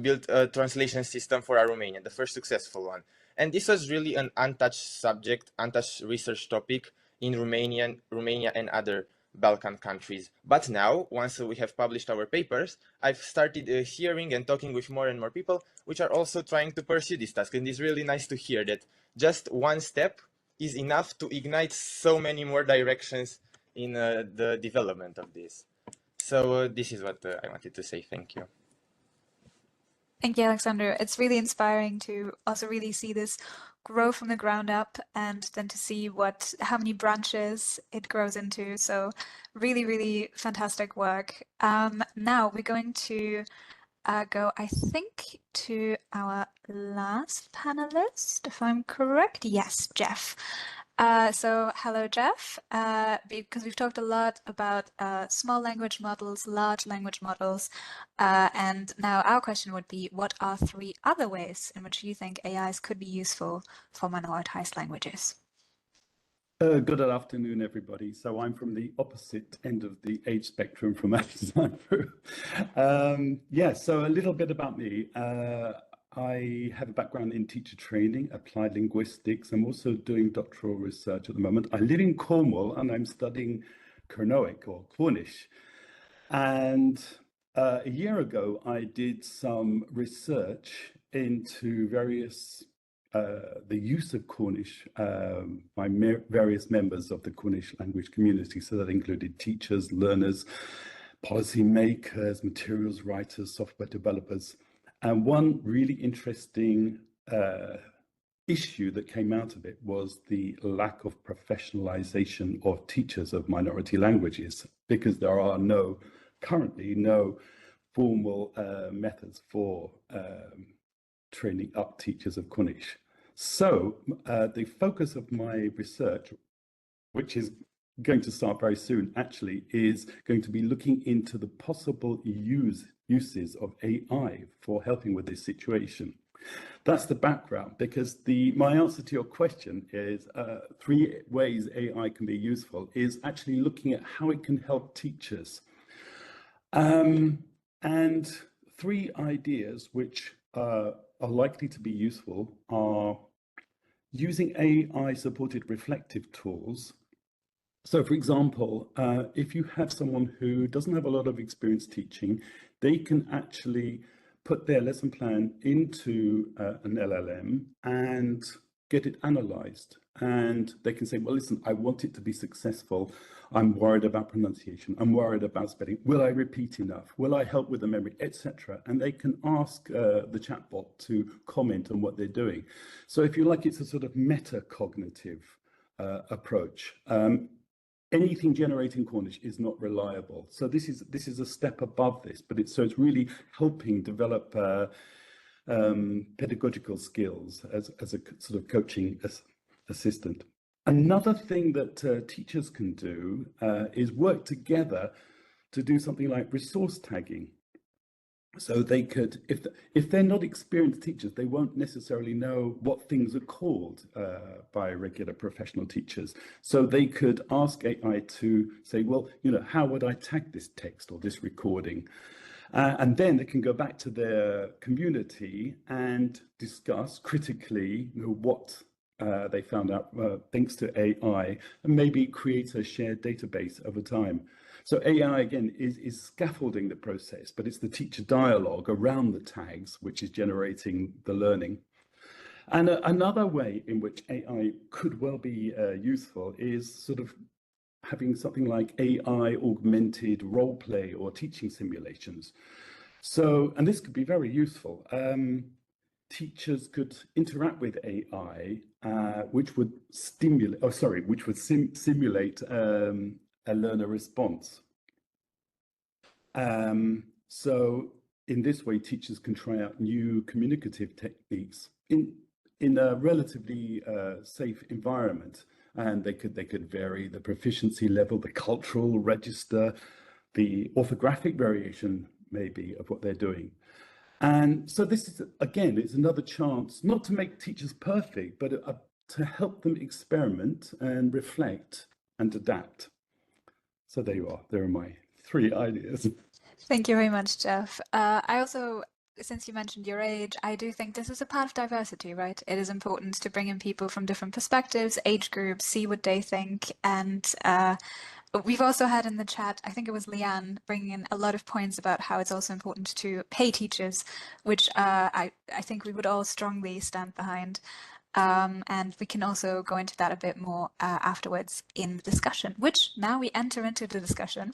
build a translation system for Romania, the first successful one. And this was really an untouched subject, untouched research topic in Romania and other Balkan countries. But now, once we have published our papers, I've started hearing and talking with more and more people which are also trying to pursue this task. And it's really nice to hear that just one step is enough to ignite so many more directions in the development of this. So this is what I wanted to say. Thank you. Thank you, Alexander. It's really inspiring to also really see this grow from the ground up and then to see how many branches it grows into. So really, really fantastic work. Now we're going to go, I think, to our last panelist, if I'm correct. Yes, Jeff. So hello, Jeff, because we've talked a lot about small language models, large language models, and now our question would be, what are 3 other ways in which you think AIs could be useful for minoritized languages? Good afternoon, everybody. So I'm from the opposite end of the age spectrum from Alexander. So a little bit about me. I have a background in teacher training, applied linguistics. I'm also doing doctoral research at the moment. I live in Cornwall and I'm studying Cernoic or Cornish. And a year ago, I did some research into the use of Cornish by various members of the Cornish language community. So that included teachers, learners, policy makers, materials writers, software developers. And one really interesting issue that came out of it was the lack of professionalization of teachers of minority languages, because there are currently no formal methods for training up teachers of Cornish. So the focus of my research, which is going to start very soon, actually, is going to be looking into the possible uses of AI for helping with this situation. That's the background, because my answer to your question is 3 ways AI can be useful is actually looking at how it can help teachers. And 3 ideas which are likely to be useful are using AI-supported reflective tools. So, for example, if you have someone who doesn't have a lot of experience teaching, they can actually put their lesson plan into an LLM and get it analyzed. And they can say, well, listen, I want it to be successful. I'm worried about pronunciation. I'm worried about spelling. Will I repeat enough? Will I help with the memory, etc.? And they can ask the chatbot to comment on what they're doing. So if you like, it's a sort of metacognitive approach. Anything generating Cornish is not reliable. So this is a step above this, but it's really helping develop pedagogical skills as a sort of coaching assistant. Another thing that teachers can do is work together to do something like resource tagging. So they could, if they're not experienced teachers, they won't necessarily know what things are called by regular professional teachers. So they could ask AI to say, well, how would I tag this text or this recording? And then they can go back to their community and discuss critically what they found out thanks to AI, and maybe create a shared database over time. So AI, again, is scaffolding the process, but it's the teacher dialogue around the tags which is generating the learning. And another way in which AI could well be useful is sort of having something like AI augmented role play or teaching simulations. So, and this could be very useful. Teachers could interact with AI, which would simulate a learner response. So in this way, teachers can try out new communicative techniques in a relatively safe environment, and they could vary the proficiency level, the cultural register, the orthographic variation maybe of what they're doing. And so this is, again, it's another chance not to make teachers perfect, but to help them experiment and reflect and adapt. So there you are. There are my 3 ideas. Thank you very much, Jeff. I also, since you mentioned your age, I do think this is a part of diversity, right? It is important to bring in people from different perspectives, age groups, see what they think. And we've also had in the chat, I think it was Leanne, bringing in a lot of points about how it's also important to pay teachers, which I think we would all strongly stand behind. And we can also go into that a bit more afterwards in the discussion, which now we enter into the discussion.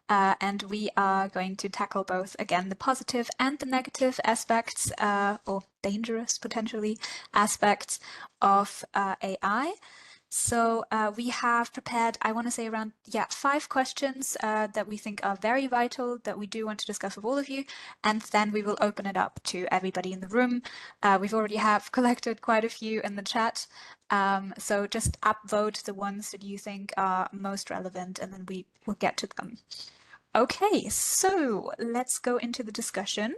And we are going to tackle both, again, the positive and the negative aspects, or dangerous, potentially, aspects of AI. So we have prepared, I want to say around 5 questions that we think are very vital, that we do want to discuss with all of you, and then we will open it up to everybody in the room. We've already have collected quite a few in the chat, so just upvote the ones that you think are most relevant, and then we will get to them. Okay, so let's go into the discussion.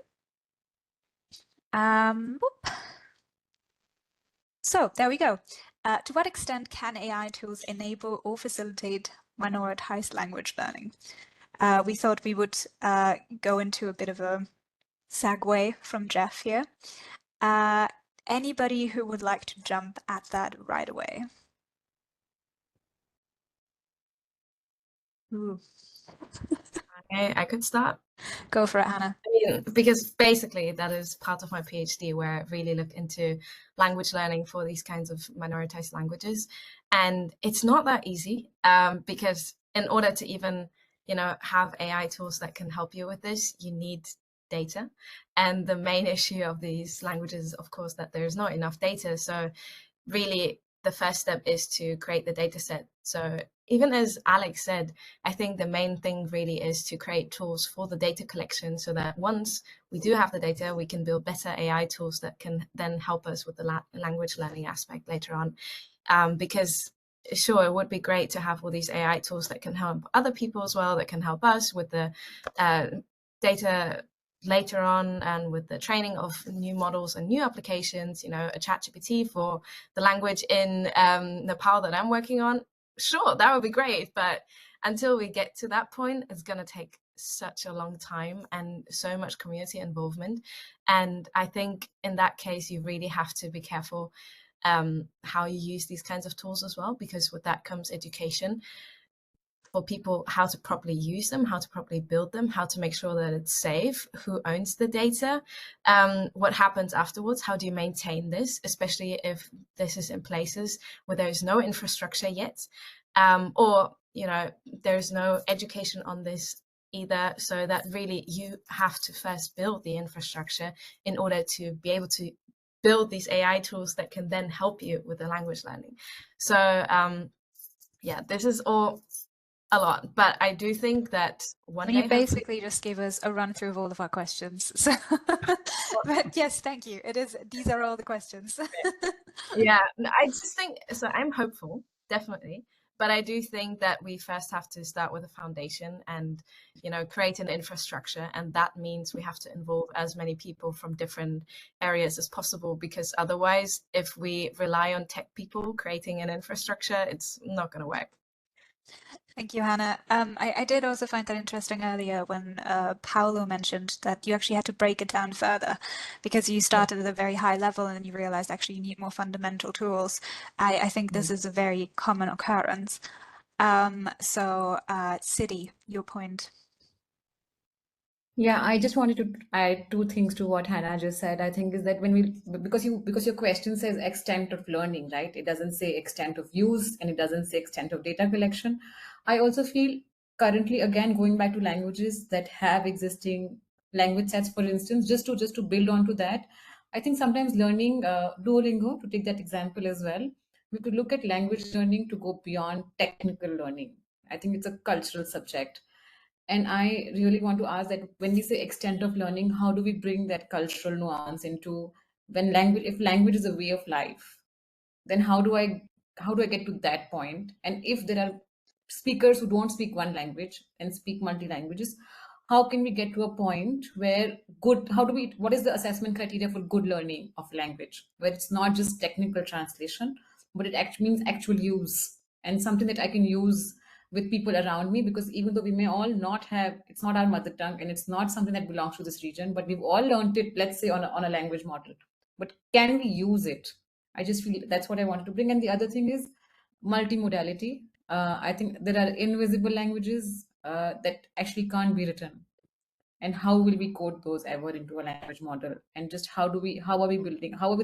So there we go. To what extent can AI tools enable or facilitate minoritized language learning? We thought we would go into a bit of a segue from Jeff here. Anybody who would like to jump at that right away? Ooh. Okay, I could start. Go for it, Hannah. I mean, because basically that is part of my PhD, where I really look into language learning for these kinds of minoritized languages. And it's not that easy, because in order to even, have AI tools that can help you with this, you need data. And the main issue of these languages is, of course, that there's not enough data. So really, the first step is to create the data set. So even as Alex said, I think the main thing really is to create tools for the data collection, so that once we do have the data, we can build better AI tools that can then help us with the language learning aspect later on. Because sure, it would be great to have all these AI tools that can help other people as well, that can help us with the data later on, and with the training of new models and new applications, a ChatGPT for the language in Nepal that I'm working on. Sure, that would be great, but until we get to that point, it's going to take such a long time and so much community involvement. And I think in that case, you really have to be careful how you use these kinds of tools as well, because with that comes education for people, how to properly use them, how to properly build them, how to make sure that it's safe, who owns the data, what happens afterwards, how do you maintain this, especially if this is in places where there's no infrastructure yet, or there's no education on this either. So that really you have to first build the infrastructure in order to be able to build these AI tools that can then help you with the language learning. So yeah, this is all a lot, but I do think that one day... You basically just gave us a run through of all of our questions. So but yes, thank you. These are all the questions. Yeah, I just think, so I'm hopeful, definitely, But I do think that we first have to start with a foundation and, create an infrastructure. And that means we have to involve as many people from different areas as possible, because otherwise, if we rely on tech people creating an infrastructure, it's not going to work. Thank you, Hannah. I did also find that interesting earlier when Paolo mentioned that you actually had to break it down further because you started at a very high level and you realized actually you need more fundamental tools. I think this is a very common occurrence. So, Sidi, your point. Yeah, I just wanted to add two things to what Hannah just said. I think is that because your question says extent of learning, right? It doesn't say extent of use and it doesn't say extent of data collection. I also feel currently, again, going back to languages that have existing language sets, for instance, just to build onto that, I think sometimes learning Duolingo, to take that example as well, we could look at language learning to go beyond technical learning. I think it's a cultural subject. And I really want to ask that when we say extent of learning, how do we bring that cultural nuance into if language is a way of life, then how do I get to that point? And if there are speakers who don't speak one language and speak multi languages, how can we get to a point where what is the assessment criteria for good learning of language, where it's not just technical translation, but it actually means actual use and something that I can use with people around me, because even though we may all not have, it's not our mother tongue and it's not something that belongs to this region, but we've all learned it, let's say on a language model, but can we use it? I just feel that's what I wanted to bring. And the other thing is multimodality. I think there are invisible languages that actually can't be written. And how will we code those ever into a language model? And just how are we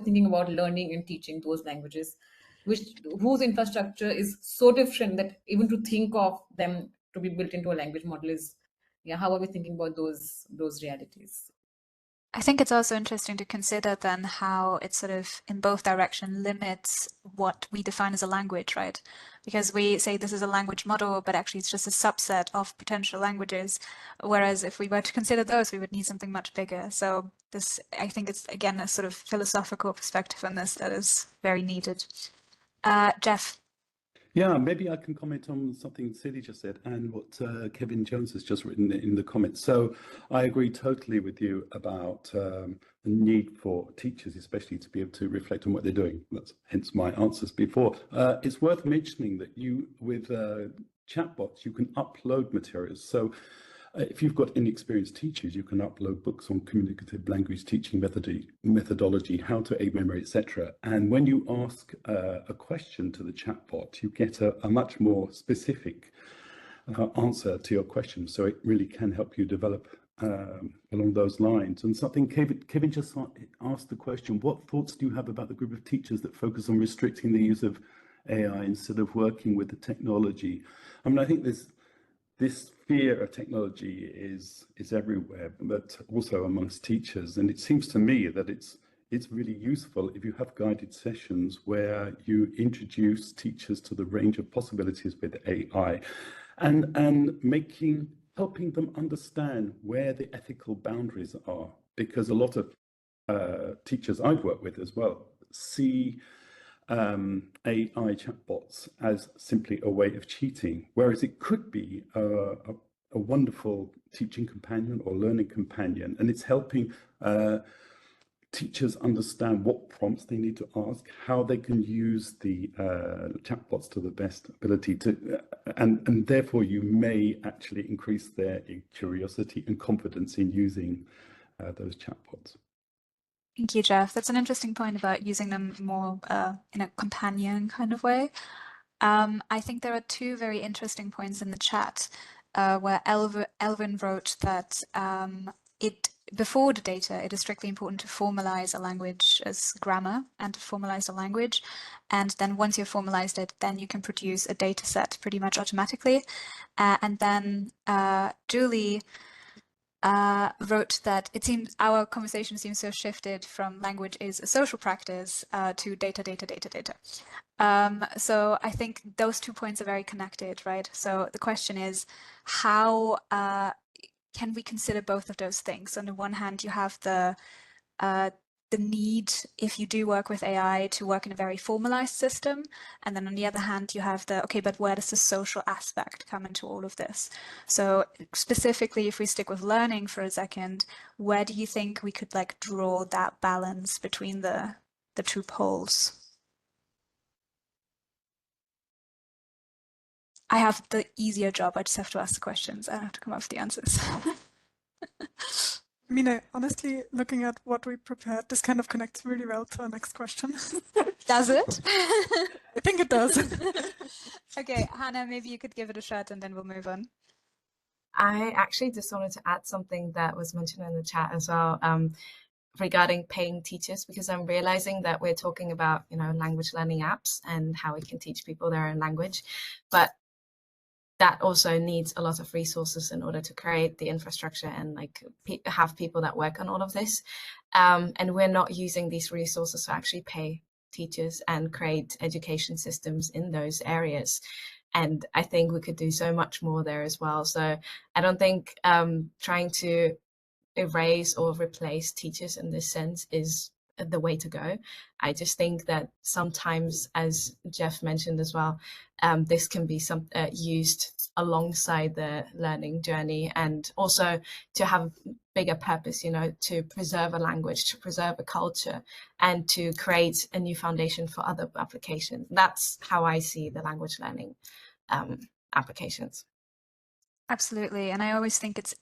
thinking about learning and teaching those languages, whose infrastructure is so different that even to think of them to be built into a language model is, how are we thinking about those realities? I think it's also interesting to consider then how it sort of in both direction limits what we define as a language, right? Because we say this is a language model, but actually it's just a subset of potential languages. Whereas if we were to consider those, we would need something much bigger. So this, I think it's again a sort of philosophical perspective on this that is very needed. Jeff. Yeah, maybe I can comment on something Sidi just said and what Kevin Jones has just written in the comments. So I agree totally with you about the need for teachers, especially to be able to reflect on what they're doing. That's hence my answers before. It's worth mentioning that with chatbots, you can upload materials. So if you've got inexperienced teachers, you can upload books on communicative language teaching methodology, how to aid memory, etc. And when you ask a question to the chatbot, you get a much more specific answer to your question. So it really can help you develop along those lines. And something Kevin just asked the question, what thoughts do you have about the group of teachers that focus on restricting the use of AI instead of working with the technology? I mean, I think this fear of technology is everywhere, but also amongst teachers. And it seems to me that it's really useful if you have guided sessions where you introduce teachers to the range of possibilities with AI and helping them understand where the ethical boundaries are. Because a lot of teachers I've worked with as well see AI chatbots as simply a way of cheating, whereas it could be a wonderful teaching companion or learning companion, and it's helping teachers understand what prompts they need to ask, how they can use the chatbots to the best ability to, and therefore you may actually increase their curiosity and confidence in using those chatbots. Thank you, Jeff. That's an interesting point about using them more in a companion kind of way. I think there are two very interesting points in the chat where Elvin wrote that before the data, it is strictly important to formalize a language as grammar and to formalize a language. And then once you've formalized it, then you can produce a data set pretty much automatically. And then Julie wrote that it seems our conversation seems to have shifted from language is a social practice to data. So I think those 2 points are very connected, right? So the question is, how can we consider both of those things? On the one hand, you have the the need, if you do work with AI, to work in a very formalized system. And then on the other hand, you have the, okay, but where does the social aspect come into all of this? So specifically, if we stick with learning for a second, where do you think we could like draw that balance between the two poles? I have the easier job. I just have to ask the questions. I don't have to come up with the answers. I mean, honestly, looking at what we prepared, this kind of connects really well to our next question. Does it? I think it does. Okay, Hannah, maybe you could give it a shot and then we'll move on. I actually just wanted to add something that was mentioned in the chat as well, regarding paying teachers, because I'm realizing that we're talking about, language learning apps and how we can teach people their own language, but that also needs a lot of resources in order to create the infrastructure and have people that work on all of this. And we're not using these resources to actually pay teachers and create education systems in those areas. And I think we could do so much more there as well. So I don't think trying to erase or replace teachers in this sense is the way to go. I just think that sometimes, as Jeff mentioned as well, this can be used alongside the learning journey, and also to have a bigger purpose, to preserve a language, to preserve a culture, and to create a new foundation for other applications. That's how I see the language learning applications. Absolutely. And I always think it's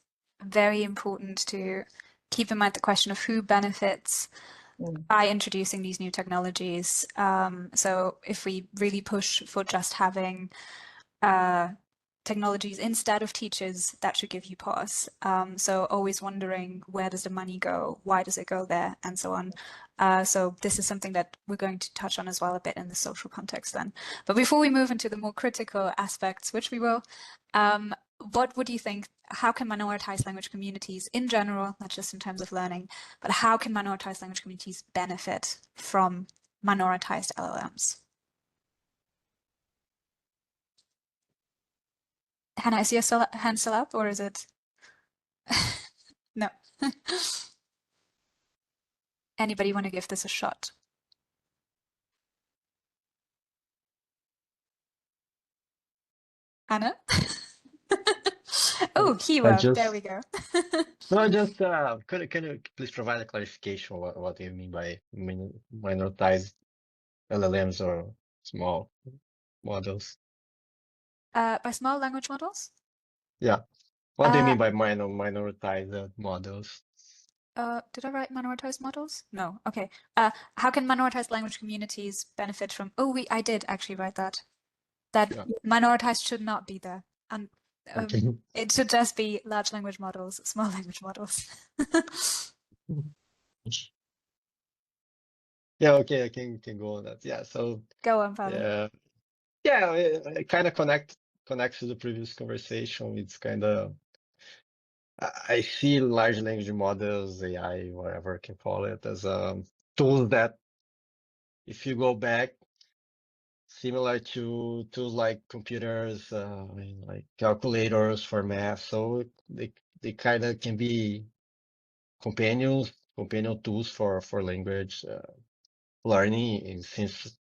very important to keep in mind the question of who benefits by introducing these new technologies. So if we really push for just having technologies instead of teachers, that should give you pause. So always wondering, where does the money go? Why does it go there? And so on. So this is something that we're going to touch on as well a bit in the social context then. But before we move into the more critical aspects, which we will, what would you think, how can minoritized language communities in general, not just in terms of learning, but how can minoritized language communities benefit from minoritized LLMs? Hannah, I see your hand still up, or is it? No. Anybody want to give this a shot? Hannah? Oh, Hiwa, there we go. No, just can you please provide a clarification what do you mean by minoritized LLMs or small models? By small language models? Yeah. What do you mean by minoritized models? Did I write minoritized models? No. Okay. How can minoritized language communities benefit from? Oh, I did actually write that. That minoritized should not be there, and it should just be large language models, small language models. Yeah. Okay. I can go on that. Yeah. So go on, Paolo. Yeah. It kind of connects to the previous conversation. It's kind of. I see large language models, AI, whatever you can call it, as tools that, if you go back, similar to tools like computers, like calculators for math. So they kind of can be companion tools for language learning. And since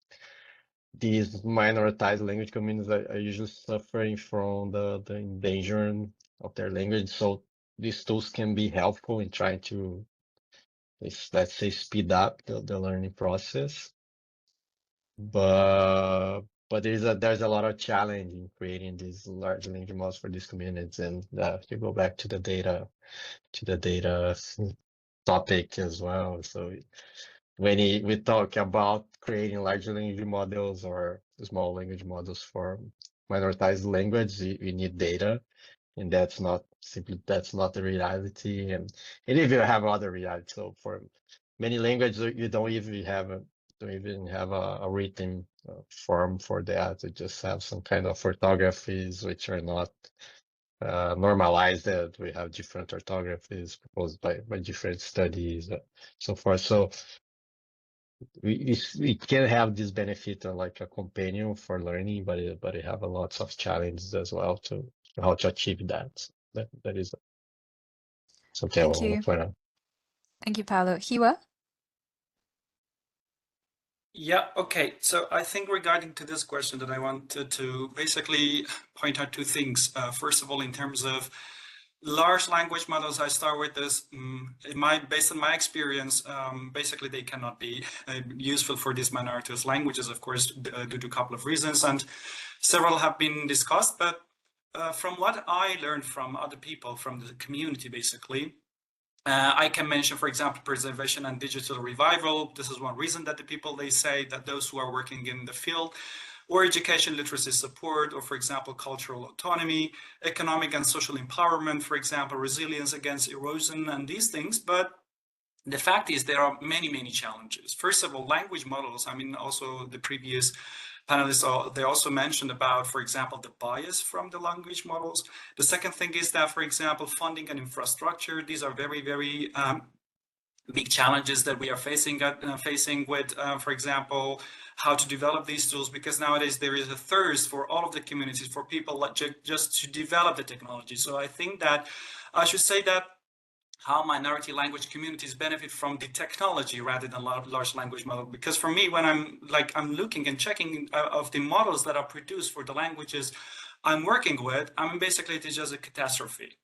these minoritized language communities are usually suffering from the endangerment of their language, so these tools can be helpful in trying to, let's say, speed up the learning process. But there's a lot of challenge in creating these large language models for these communities, and if you go back to the data topic as well. So when we talk about creating large language models or small language models for minoritized language, we need data, and that's not the reality. And if you have other reality, so for many languages you don't even have a written form for that. You just have some kind of orthographies which are not normalized. That we have different orthographies proposed by different studies, so forth. So we can have this benefit of like a companion for learning, but it have a lots of challenges as well to how to achieve that. That is something I want to point out. Thank you, Paolo. Hiwa? Yeah, okay. So I think regarding to this question that I wanted to basically point out two things. First of all, in terms of large language models, I start with this. Based on my experience, basically they cannot be useful for these minoritized languages, of course, due to a couple of reasons, and several have been discussed. But from what I learned from other people, from the community, basically, I can mention, for example, preservation and digital revival. This is one reason that the people, they say that those who are working in the field, or education literacy support, or for example, cultural autonomy, economic and social empowerment, for example, resilience against erosion and these things. But the fact is there are many, many challenges. First of all, language models. I mean, also the previous panelists, they also mentioned about, for example, the bias from the language models. The second thing is that, for example, funding and infrastructure, these are very, very big challenges that we are facing with, for example, how to develop these tools, because nowadays there is a thirst for all of the communities, for people just to develop the technology. So I think that I should say that how minority language communities benefit from the technology rather than large language model. Because for me, when I'm looking and checking of the models that are produced for the languages I'm working with, I mean, basically it is just a catastrophe.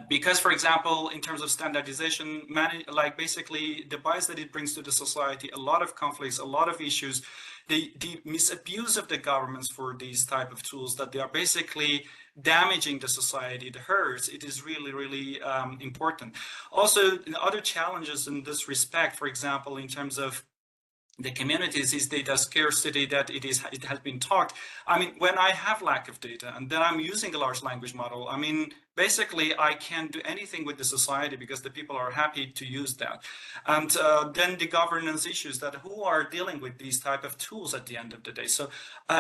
Because, for example, in terms of standardization, basically the bias that it brings to the society, a lot of conflicts, a lot of issues, the misabuse of the governments for these type of tools, that they are basically damaging the society, the hurts, it is really, really important. Also, other challenges in this respect, for example, in terms of the communities, is data scarcity, that it has been talked. I mean, when I have lack of data and then I'm using a large language model, I mean, basically I can't do anything with the society because the people are happy to use that. And then the governance issues, that who are dealing with these type of tools at the end of the day. So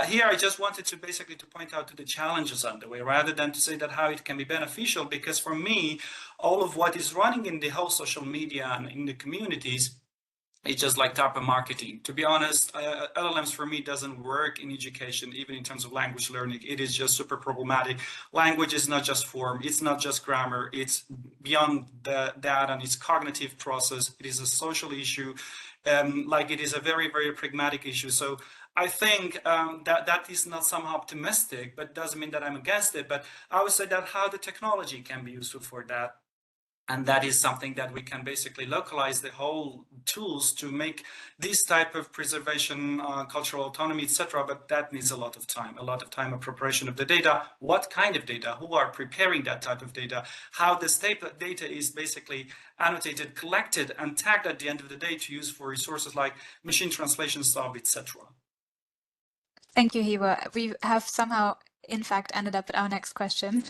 here I just wanted to basically to point out to the challenges on the way, rather than to say that how it can be beneficial, because for me, all of what is running in the whole social media and in the communities, it's just like type of marketing. To be honest, LLMs for me doesn't work in education, even in terms of language learning. It is just super problematic. Language is not just form, it's not just grammar, it's beyond that, and it's cognitive process. It is a social issue, it is a very, very pragmatic issue. So I think that is not somehow optimistic, but doesn't mean that I'm against it. But I would say that how the technology can be useful for that. And that is something that we can basically localize the whole tools to make this type of preservation, cultural autonomy, etc. But that needs a lot of time of preparation of the data. What kind of data? Who are preparing that type of data? How this data is basically annotated, collected, and tagged at the end of the day to use for resources like machine translation stuff, etc. Thank you, Hiwa. We have somehow, in fact, ended up at our next question,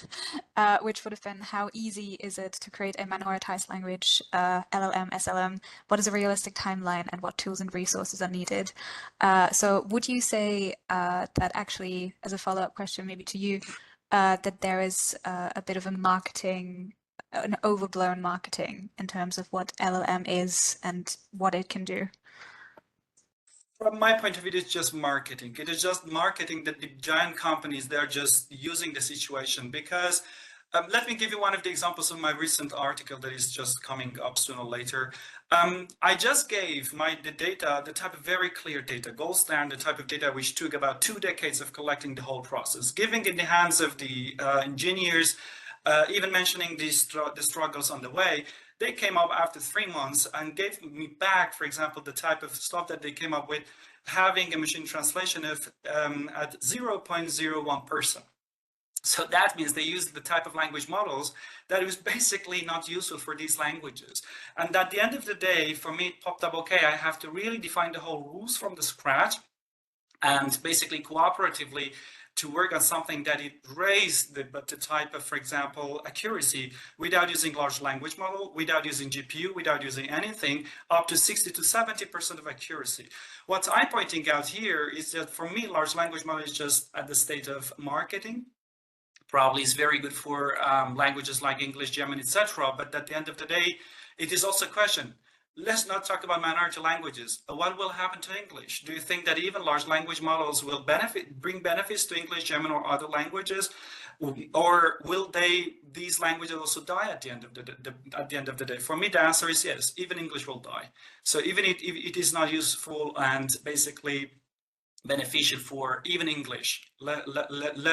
which would have been, how easy is it to create a minoritized language LLM, SLM? What is a realistic timeline, and what tools and resources are needed? So would you say that actually, as a follow-up question maybe to you, that there is a bit of an overblown marketing in terms of what LLM is and what it can do? From my point of view, it's just marketing. It is just marketing that the giant companies, they're just using the situation. Because let me give you one of the examples of my recent article that is just coming up sooner or later. I just gave the data, the type of very clear data, gold standard type of data, which took about 2 decades of collecting the whole process, giving in the hands of the engineers, even mentioning the struggles on the way. They came up after 3 months and gave me back, for example, the type of stuff that they came up with, having a machine translation of at 0.01%. So that means they used the type of language models that was basically not useful for these languages. And at the end of the day, for me, it popped up, okay, I have to really define the whole rules from the scratch and basically cooperatively to work on something that it raised the type of, for example, accuracy without using large language model, without using GPU, without using anything, up to 60 to 70% of accuracy. What I'm pointing out here is that for me, large language model is just at the state of marketing. Probably is very good for languages like English, German, etc. But at the end of the day, it is also a question. Let's not talk about minority languages. What will happen to English? Do you think that even large language models will bring benefits to English, German, or other languages? Or will these languages also die at the end of the day? For me, the answer is yes. Even English will die. So even if it is not useful and basically beneficial for even English, let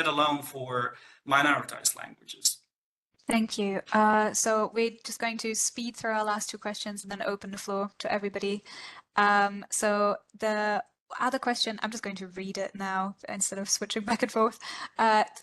alone for minoritized languages. Thank you. So we're just going to speed through our last two questions and then open the floor to everybody. So the other question, I'm just going to read it now instead of switching back and forth,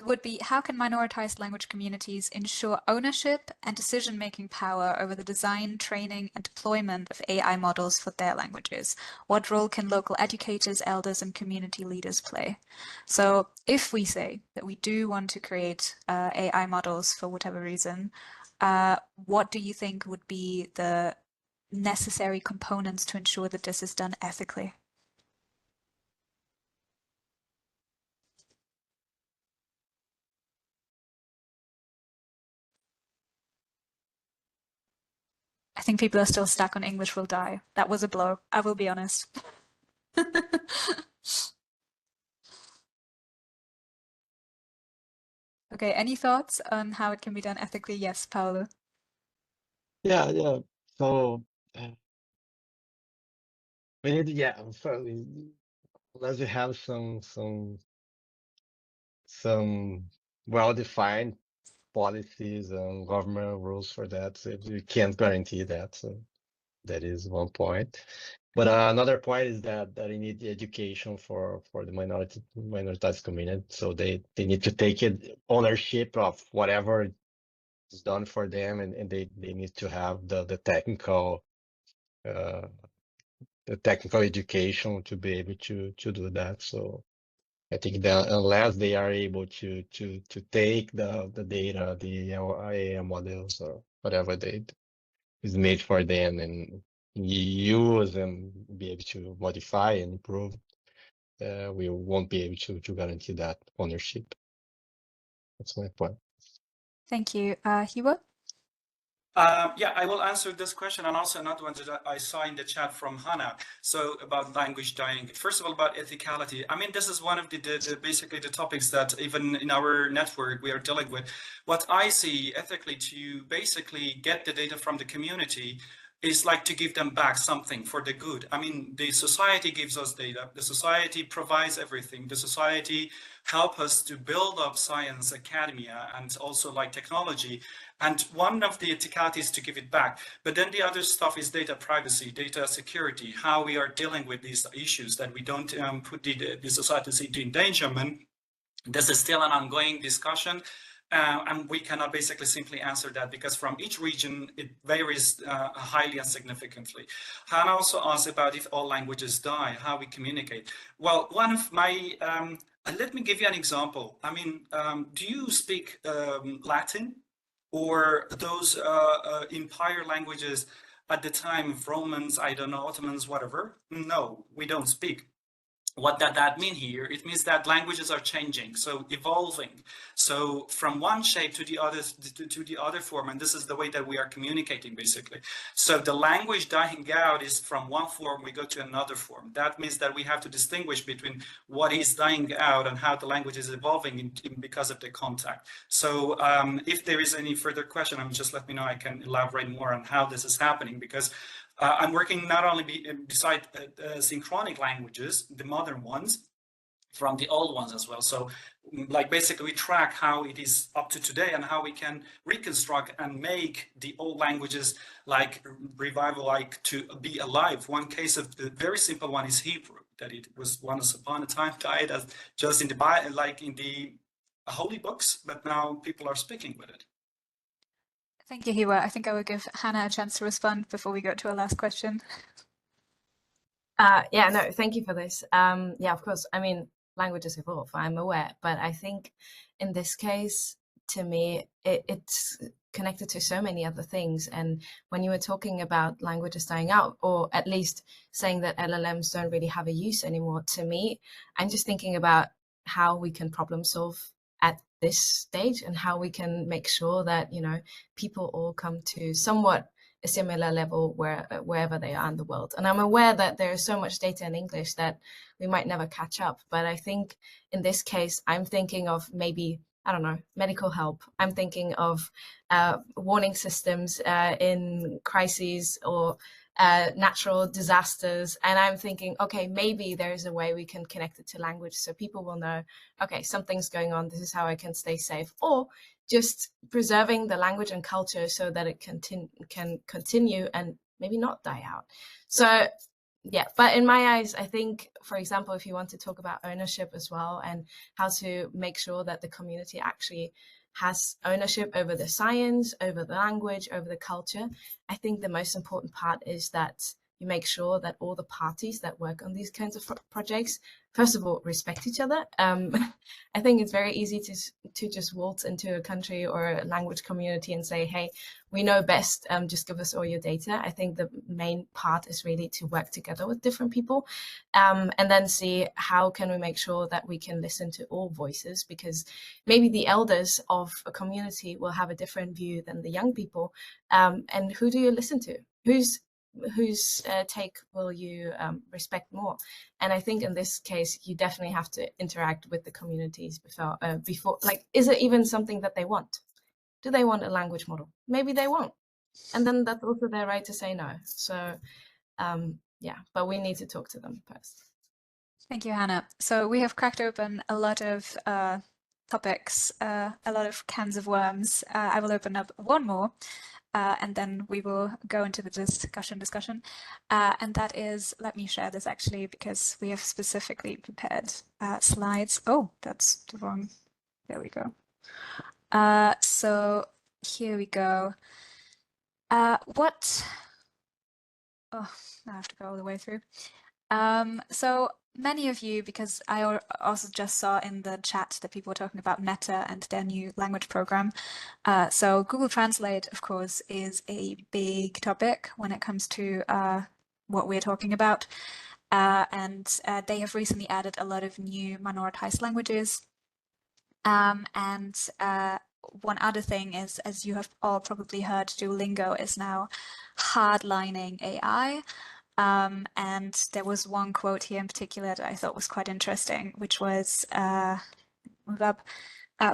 would be, how can minoritized language communities ensure ownership and decision-making power over the design, training, and deployment of AI models for their languages? What role can local educators, elders, and community leaders play? So if we say that we do want to create AI models for whatever reason, what do you think would be the necessary components to ensure that this is done ethically? I think people are still stuck on English will die. That was a blow, I will be honest. Okay, any thoughts on how it can be done ethically? Yes, Paolo. Yeah, yeah. So we need, unless we have some well-defined policies and government rules for that, so we can't guarantee that. So that is one point. But another point is that you need the education for the minoritized community. So they need to take ownership of whatever is done for them, and they need to have the technical education to be able to do that. So I think that unless they are able to take the data, the AI models or whatever is made for them and use and be able to modify and improve, we won't be able to guarantee that ownership. That's my point. Thank you. Hiwa? Yeah, I will answer this question and also another one that I saw in the chat from Hannah. So about language dying. First of all, about ethicality. I mean, this is one of the basically the topics that even in our network we are dealing with. What I see ethically to basically get the data from the community is like to give them back something for the good. I mean, the society gives us data. The society provides everything. The society help us to build up science, academia, and also like technology. And one of the ethicalities is to give it back. But then the other stuff is data privacy, data security, how we are dealing with these issues, that we don't put the society into endangerment. This is still an ongoing discussion. And we cannot basically simply answer that because from each region, it varies highly and significantly. Hannah also asked about if all languages die, how we communicate. Well, one of my, let me give you an example. I mean, do you speak Latin or those empire languages at the time of Romans, I don't know, Ottomans, whatever? No, we don't speak. What does that mean here? It means that languages are changing, so evolving. So from one shape to the other form, and this is the way that we are communicating basically. So the language dying out is from one form, we go to another form. That means that we have to distinguish between what is dying out and how the language is evolving because of the contact. So if there is any further question, just let me know. I can elaborate more on how this is happening because I'm working not only beside synchronic languages, the modern ones, from the old ones as well. So like basically we track how it is up to today and how we can reconstruct and make the old languages like revival, like to be alive. One case of the very simple one is Hebrew, that it was once upon a time died as just in the Bible, like in the holy books, but now people are speaking with it. Thank you, Hiwa. I think I will give Hannah a chance to respond before we go to our last question. Yeah, no, thank you for this. Yeah, of course. I mean, languages evolve, I'm aware, but I think in this case, to me, it's connected to so many other things. And when you were talking about languages dying out, or at least saying that LLMs don't really have a use anymore, to me, I'm just thinking about how we can problem solve at this stage and how we can make sure that, you know, people all come to somewhat a similar level wherever they are in the world. And I'm aware that there is so much data in English that we might never catch up. But I think in this case, I'm thinking of maybe I don't know, medical help. I'm thinking of warning systems in crises or natural disasters. And I'm thinking, okay, maybe there's a way we can connect it to language so people will know, okay, something's going on. This is how I can stay safe. Or just preserving the language and culture so that it can continue and maybe not die out. So yeah, but in my eyes, I think, for example, if you want to talk about ownership as well and how to make sure that the community actually has ownership over the science, over the language, over the culture, I think the most important part is that you make sure that all the parties that work on these kinds of projects, first of all, respect each other. I think it's very easy to just waltz into a country or a language community and say, hey, we know best, just give us all your data. I think the main part is really to work together with different people and then see how can we make sure that we can listen to all voices, because maybe the elders of a community will have a different view than the young people. And who do you listen to? Whose take will you respect more? And I think in this case, you definitely have to interact with the communities before, like, is it even something that they want? Do they want a language model? Maybe they won't. And then that's also their right to say no. So yeah, but we need to talk to them first. Thank you, Hannah. So we have cracked open a lot of topics, a lot of cans of worms. I will open up one more. And then we will go into the discussion. And that is, let me share this actually, because we have specifically prepared slides. Oh, that's the wrong, there we go. So here we go. Oh, I have to go all the way through. So many of you, because I also just saw in the chat that people were talking about Meta and their new language program. So Google Translate, of course, is a big topic when it comes to what we're talking about. And they have recently added a lot of new minoritized languages. And one other thing is, as you have all probably heard, Duolingo is now hardlining AI. And there was one quote here in particular that I thought was quite interesting, which was, move up,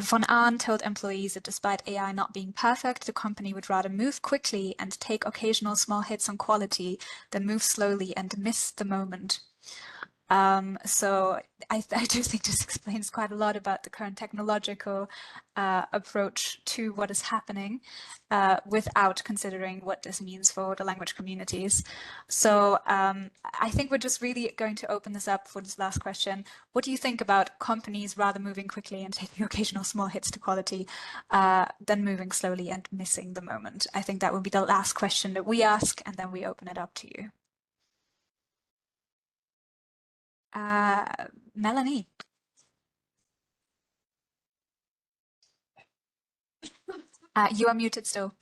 Von Ahn told employees that despite AI not being perfect, the company would rather move quickly and take occasional small hits on quality than move slowly and miss the moment. So I do think this explains quite a lot about the current technological approach to what is happening without considering what this means for the language communities. So I think we're just really going to open this up for this last question. What do you think about companies rather moving quickly and taking occasional small hits to quality than moving slowly and missing the moment? I think that would be the last question that we ask, and then we open it up to you. Melanie. You are muted still.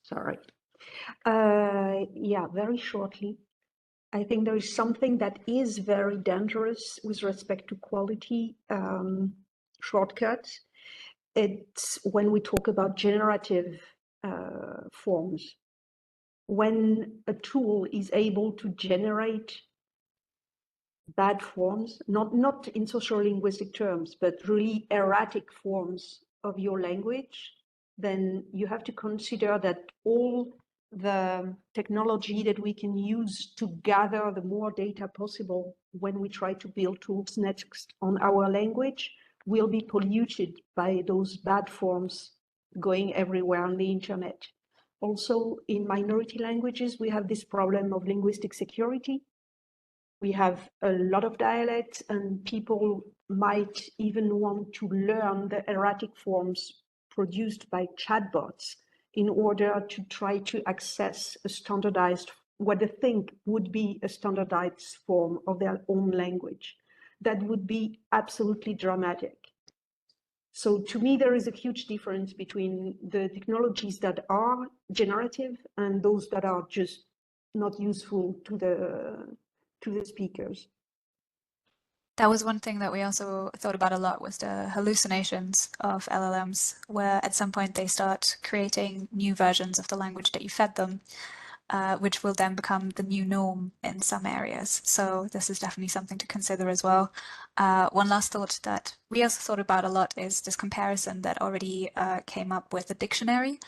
Sorry. Yeah, very shortly. I think there is something that is very dangerous with respect to quality shortcuts. It's when we talk about generative forms. When a tool is able to generate bad forms, not in social linguistic terms, but really erratic forms of your language, then you have to consider that all the technology that we can use to gather the more data possible when we try to build tools next on our language will be polluted by those bad forms going everywhere on the internet. Also, in minority languages, we have this problem of linguistic security. We have a lot of dialects, and people might even want to learn the erratic forms produced by chatbots in order to try to access a standardized, what they think would be a standardized form of their own language. That would be absolutely dramatic. So to me, there is a huge difference between the technologies that are generative and those that are just not useful to the speakers. That was one thing that we also thought about a lot, was the hallucinations of LLMs, where at some point they start creating new versions of the language that you fed them. which will then become the new norm in some areas. So this is definitely something to consider as well. One last thought that we also thought about a lot is this comparison that already came up with the dictionary,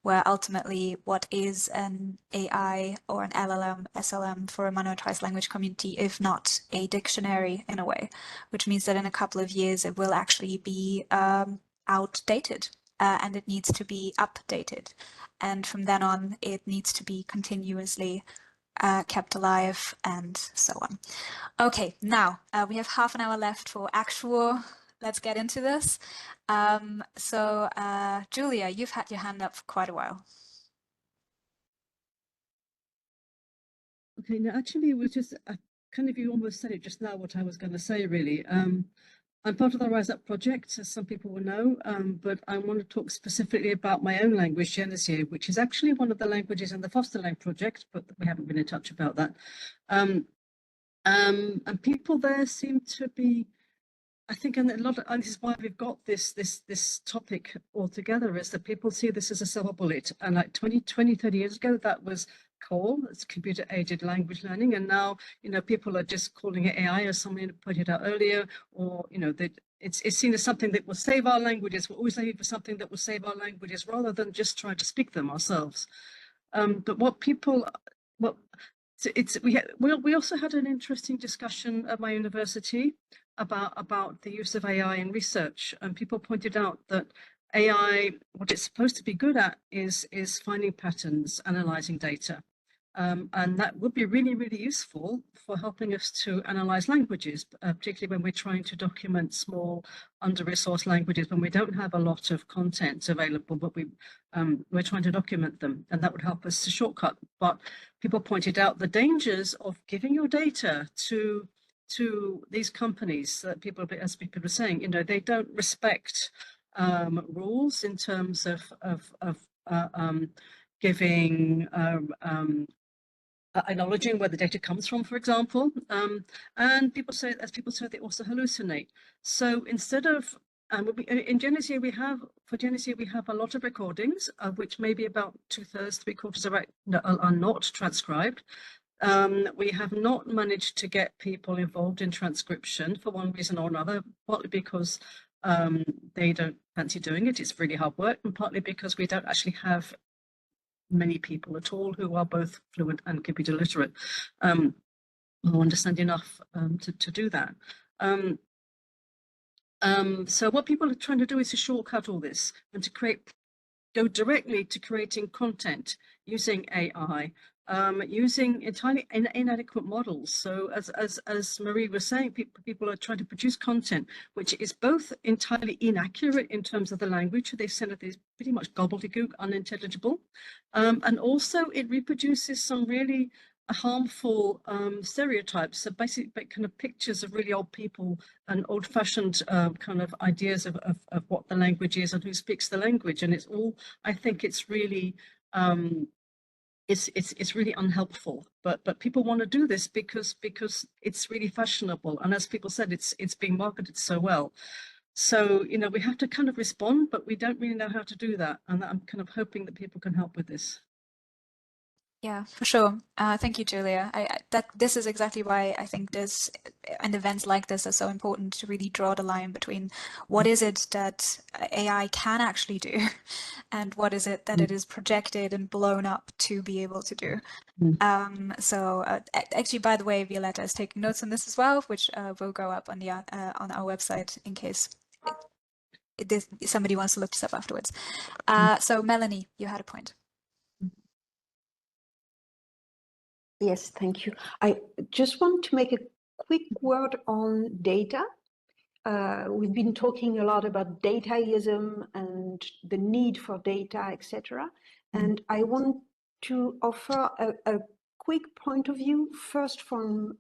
where ultimately what is an AI or an LLM, SLM for a minoritized language community, if not a dictionary in a way, which means that in a couple of years it will actually be outdated and it needs to be updated. And from then on, it needs to be continuously kept alive and so on. Okay, now we have half an hour left for actual, let's get into this. Julia, you've had your hand up for quite a while. Okay, now actually it was just, kind of you almost said it just now, what I was going to say really. I'm part of the Rise Up project, as some people will know, but I want to talk specifically about my own language, Geneseo, which is actually one of the languages in the Fosterlang project, but we haven't been in touch about that. And people there seem to be, I think, and this is why we've got this topic altogether, is that people see this as a silver bullet. And like 20, 30 years ago, that was cool. It's computer-aided language learning, and now people are just calling it AI, as someone pointed out earlier, or it's seen as something that will save our languages. We're always looking for something that will save our languages, rather than just trying to speak them ourselves. But we also had an interesting discussion at my university about the use of AI in research, and people pointed out that AI, what it's supposed to be good at is finding patterns, analyzing data. And that would be really, really useful for helping us to analyze languages, particularly when we're trying to document small, under-resourced languages, when we don't have a lot of content available, but we're trying to document them, and that would help us to shortcut. But people pointed out the dangers of giving your data to these companies that as people were saying, they don't respect rules in terms of giving acknowledging where the data comes from, for example, and people say they also hallucinate. So instead of in Geneseo we have a lot of recordings, of which maybe about 2/3, 3/4 are not transcribed. We have not managed to get people involved in transcription for one reason or another, partly because they don't fancy doing it. It's really hard work, and partly because we don't actually have many people at all who are both fluent and computer literate, who understand enough to do that. So what people are trying to do is to shortcut all this and to go directly to creating content using AI, using entirely inadequate models. So as Marie was saying, people are trying to produce content which is both entirely inaccurate in terms of the language. They've said it is pretty much gobbledygook, unintelligible, and also it reproduces some really harmful stereotypes. So basically kind of pictures of really old people and old-fashioned kind of ideas of what the language is and who speaks the language. And it's all, I think it's really it's really unhelpful, but people want to do this because it's really fashionable, and as people said, it's being marketed so well. So we have to kind of respond, but we don't really know how to do that, and I'm kind of hoping that people can help with this. Yeah, for sure. Thank you, Julia. This is exactly why I think this and events like this are so important, to really draw the line between what is it that AI can actually do and what is it that it is projected and blown up to be able to do. Actually, by the way, Violetta is taking notes on this as well, which will go up on our website in case somebody wants to look this up afterwards. So Melanie, you had a point. Yes, thank you. I just want to make a quick word on data. We've been talking a lot about dataism and the need for data, etc. And I want to offer a quick point of view, first from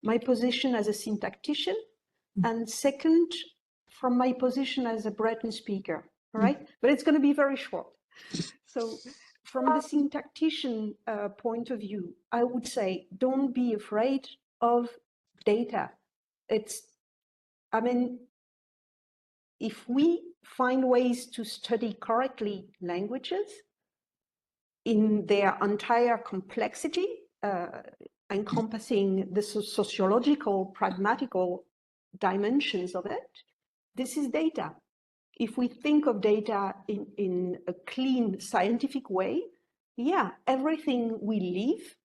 my position as a syntactician, and second, from my position as a Breton speaker, all right? But it's going to be very short. So from the syntactician point of view, I would say, don't be afraid of data. I mean, if we find ways to study correctly languages, in their entire complexity, encompassing the sociological, pragmatical dimensions of it, this is data. If we think of data in a clean, scientific way, yeah, everything we live,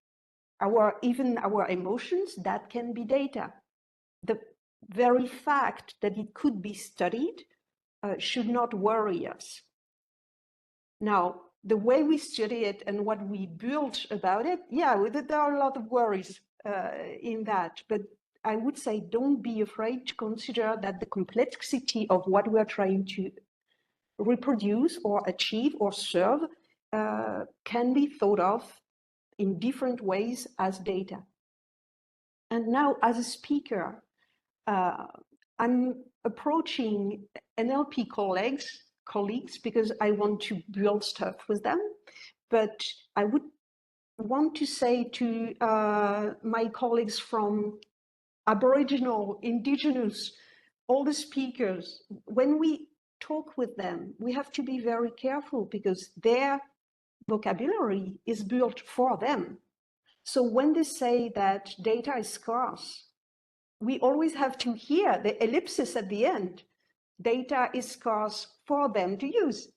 even our emotions, that can be data. The very fact that it could be studied should not worry us. Now, the way we study it and what we build about it, yeah, there are a lot of worries in that, but I would say don't be afraid to consider that the complexity of what we're trying to reproduce or achieve or serve can be thought of in different ways as data. And now, as a speaker, I'm approaching NLP colleagues because I want to build stuff with them. But I would want to say to my colleagues from Aboriginal, Indigenous, all the speakers, when we talk with them, we have to be very careful because their vocabulary is built for them. So when they say that data is scarce, we always have to hear the ellipsis at the end. Data is scarce for them to use.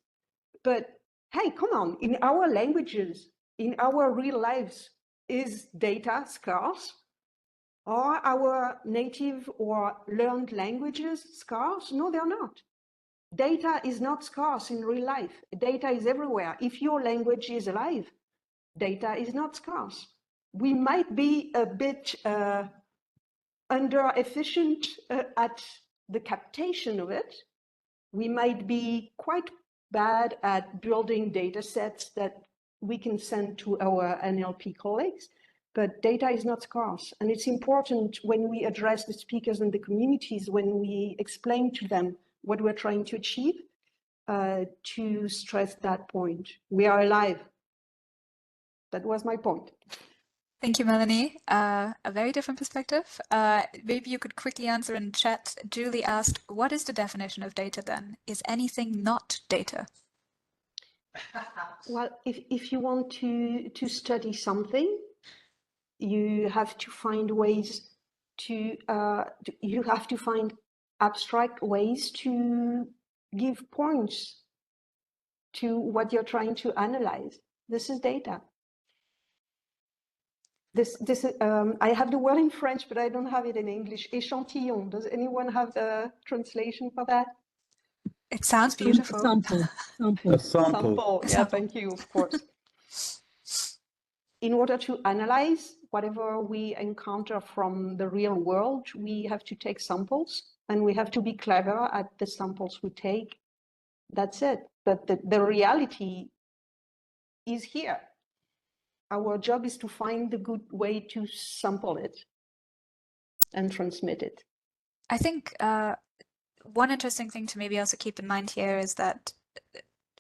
But hey, come on, in our languages, in our real lives, is data scarce? Are our native or learned languages scarce? No, they're not. Data is not scarce in real life. Data is everywhere. If your language is alive, data is not scarce. We might be a bit under efficient at the captation of it. We might be quite bad at building data sets that we can send to our NLP colleagues, but data is not scarce. And it's important when we address the speakers and the communities, when we explain to them what we're trying to achieve, to stress that point. We are alive. That was my point. Thank you, Melanie. A very different perspective. Maybe you could quickly answer in chat. Julie asked, what is the definition of data then? Is anything not data? Well, if you want to study something, you have to find ways to, you have to find abstract ways to give points to what you're trying to analyze. This is data. I have the word in French, but I don't have it in English. Échantillon. Does anyone have the translation for that? It sounds beautiful. Sample. A sample. Sample. Yeah, thank you, of course. In order to analyze whatever we encounter from the real world, we have to take samples and we have to be clever at the samples we take. That's it. But the reality is here. Our job is to find the good way to sample it and transmit it. I think one interesting thing to maybe also keep in mind here is that,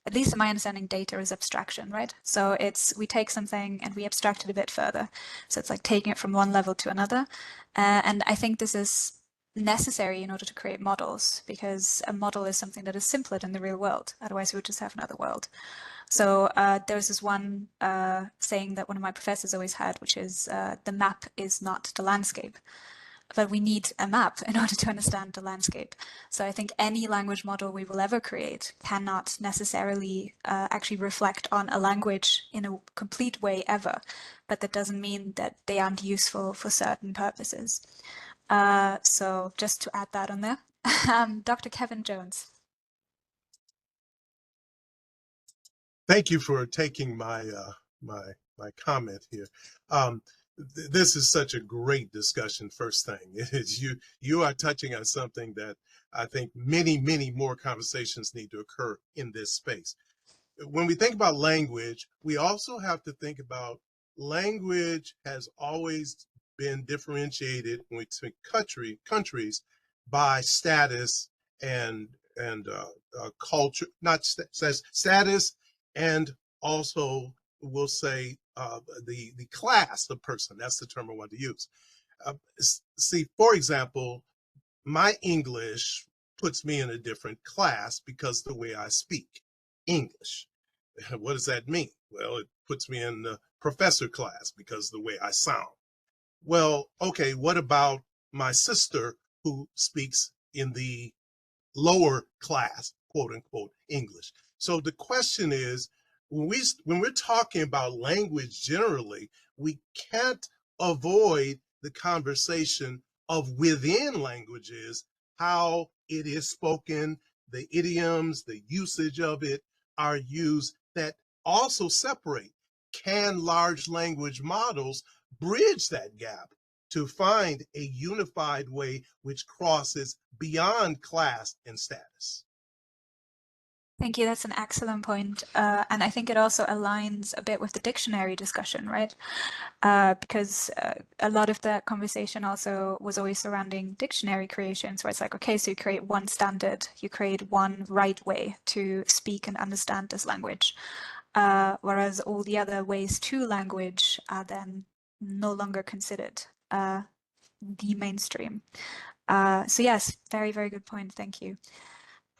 at least in my understanding, data is abstraction, right? So we take something and we abstract it a bit further. So it's like taking it from one level to another. And I think this is necessary in order to create models, because a model is something that is simpler than the real world. Otherwise, we would just have another world. So there's this one saying that one of my professors always had, which is the map is not the landscape. But we need a map in order to understand the landscape. So I think any language model we will ever create cannot necessarily actually reflect on a language in a complete way ever. But that doesn't mean that they aren't useful for certain purposes. So just to add that on there. Dr. Kevin Jones. Thank you for taking my my comment here. This is such a great discussion. First thing is you are touching on something that I think many more conversations need to occur in this space. When we think about language, we also have to think about language has always been differentiated when we think countries by status and culture, not status, and also we'll say the class of person. That's the term I want to use. See, for example, my English puts me in a different class because the way I speak English. What does that mean? Well, it puts me in the professor class because of the way I sound. Well, okay, what about my sister who speaks in the lower class, quote unquote, English? So the question is, when we're talking about language generally, we can't avoid the conversation of within languages, how it is spoken, the idioms, the usage of it are used that also separate. Can large language models bridge that gap to find a unified way which crosses beyond class and status? Thank you. That's an excellent point. And I think it also aligns a bit with the dictionary discussion, right? Because a lot of the conversation also was always surrounding dictionary creations, where it's like, okay, so you create one standard, you create one right way to speak and understand this language. Whereas all the other ways to language are then no longer considered the mainstream. So yes, very, very good point. Thank you.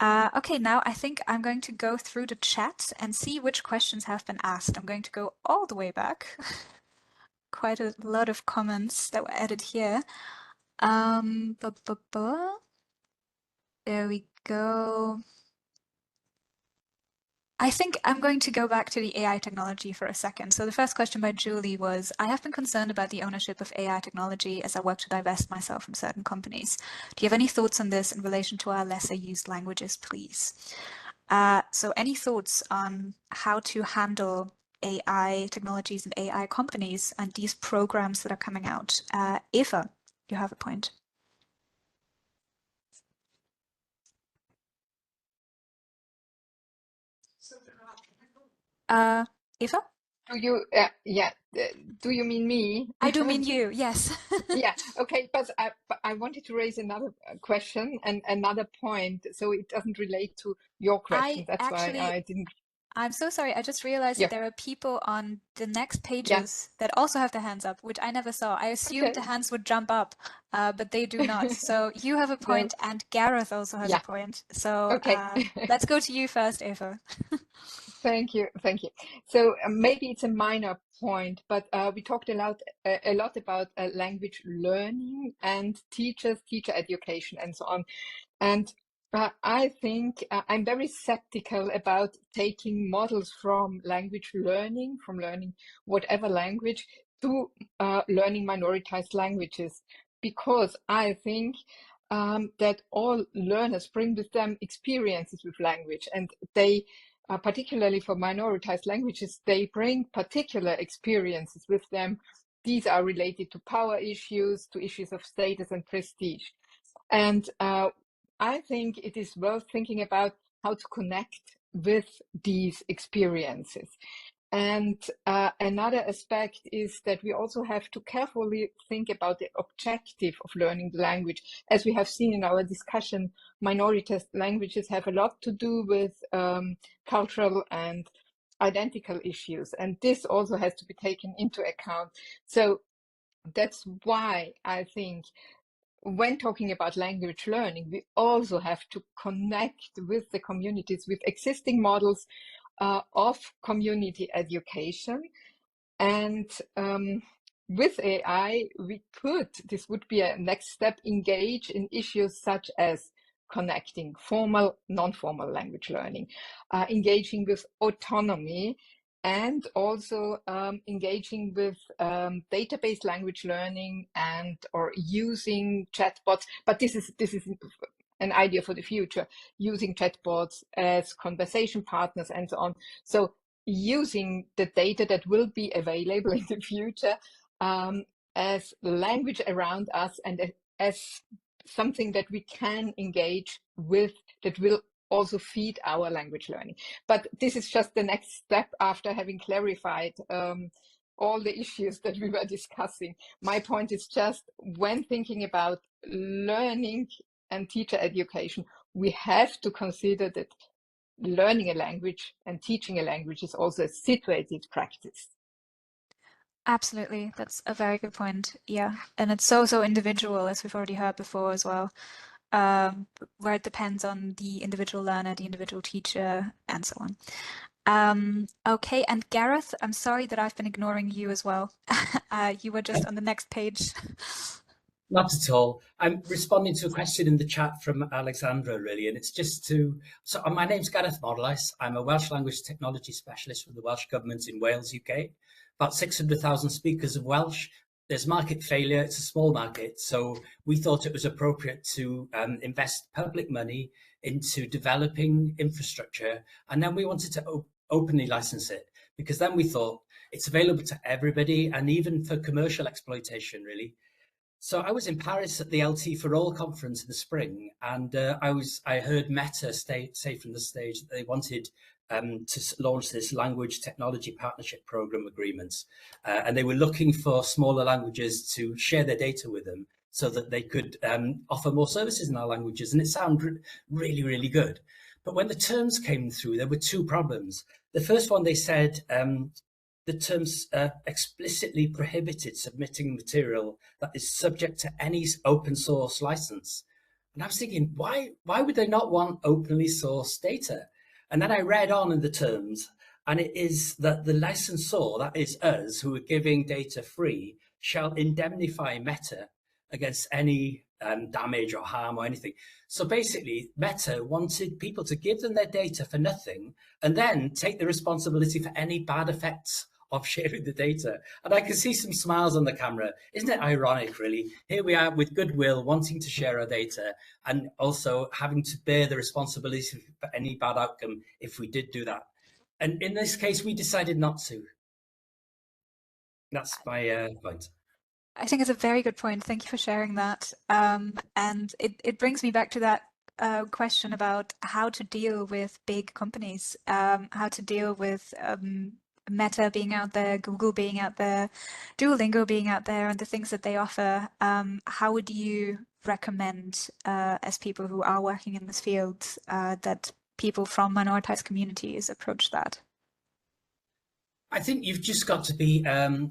Okay, now I think I'm going to go through the chat and see which questions have been asked. I'm going to go all the way back. Quite a lot of comments that were added here. There we go. I think I'm going to go back to the AI technology for a second. So the first question by Julie was, I have been concerned about the ownership of AI technology as I work to divest myself from certain companies. Do you have any thoughts on this in relation to our lesser used languages, please? So any thoughts on how to handle AI technologies and AI companies and these programs that are coming out? Eva, you have a point. Eva? Do you, do you mean me? I do mean you, yes. Yeah, okay, but I wanted to raise another question and another point, so it doesn't relate to your question. That's why I didn't. I'm so sorry. I just realized that there are people on the next pages that also have their hands up, which I never saw. I assumed the hands would jump up, but they do not. So you have a point, and Gareth also has a point. So let's go to you first, Eva. Thank you, thank you. So maybe it's a minor point, but we talked a lot about language learning and teacher education and so on. And I think I'm very skeptical about taking models from language learning, from learning whatever language, to learning minoritized languages, because I think that all learners bring with them experiences with language, and they, particularly for minoritized languages, they bring particular experiences with them. These are related to power issues, to issues of status and prestige. And I think it is worth thinking about how to connect with these experiences. And another aspect is that we also have to carefully think about the objective of learning the language. As we have seen in our discussion, minoritized languages have a lot to do with cultural and identical issues. And this also has to be taken into account. So that's why I think when talking about language learning, we also have to connect with the communities, with existing models of community education. And with AI, this would be a next step, engage in issues such as connecting formal, non-formal language learning, engaging with autonomy, and also engaging with database language learning and or using chatbots. But this is an idea for the future, using chatbots as conversation partners and so on. So using the data that will be available in the future as language around us and as something that we can engage with, that will also feed our language learning. But this is just the next step after having clarified all the issues that we were discussing. My point is just, when thinking about learning and teacher education, we have to consider that learning a language and teaching a language is also a situated practice. Absolutely. That's a very good point. Yeah. And it's so individual, as we've already heard before as well, where it depends on the individual learner, the individual teacher, and so on. Okay, and Gareth, I'm sorry that I've been ignoring you as well. You were just on the next page. Not at all. I'm responding to a question in the chat from Alexandra, really, and it's just to... So my name's Gareth Morlais. I'm a Welsh language technology specialist with the Welsh Government in Wales, UK. About 600,000 speakers of Welsh. There's market failure. It's a small market. So we thought it was appropriate to invest public money into developing infrastructure. And then we wanted to openly license it, because then we thought it's available to everybody and even for commercial exploitation, really. So I was in Paris at the LT for All conference in the spring, and I heard Meta say from the stage that they wanted to launch this language technology partnership program agreements, and they were looking for smaller languages to share their data with them so that they could offer more services in our languages, and it sounded really, really good. But when the terms came through, there were two problems. The first one, they said, the terms explicitly prohibited submitting material that is subject to any open source license. And I was thinking, why would they not want openly sourced data? And then I read on in the terms, and it is that the licensor, that is us, who are giving data free, shall indemnify Meta against any damage or harm or anything. So basically, Meta wanted people to give them their data for nothing and then take the responsibility for any bad effects of sharing the data. And I can see some smiles on the camera. Isn't it ironic, really? Here we are with goodwill, wanting to share our data and also having to bear the responsibility for any bad outcome if we did do that. And in this case, we decided not to. That's my point. I think it's a very good point. Thank you for sharing that. And it brings me back to that question about how to deal with big companies, how to deal with Meta being out there, Google being out there, Duolingo being out there, and the things that they offer. How would you recommend, as people who are working in this field, that people from minoritized communities approach that? I think you've just got to be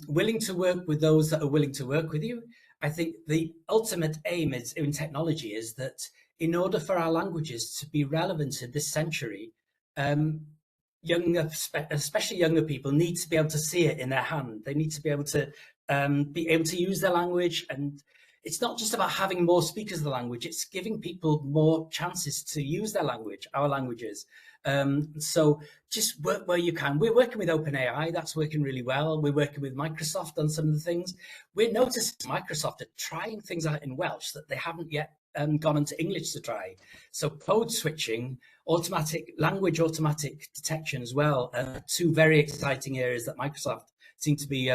willing to work with those that are willing to work with you. I think the ultimate aim in technology is that in order for our languages to be relevant in this century, especially younger people, need to be able to see it in their hand. They need to be able to use their language. And it's not just about having more speakers of the language, it's giving people more chances to use their language, our languages. So just work where you can. We're working with OpenAI, that's working really well. We're working with Microsoft on some of the things. We're noticing Microsoft are trying things out in Welsh that they haven't yet gone into English to try. So code switching, automatic detection as well, two very exciting areas that Microsoft seem to be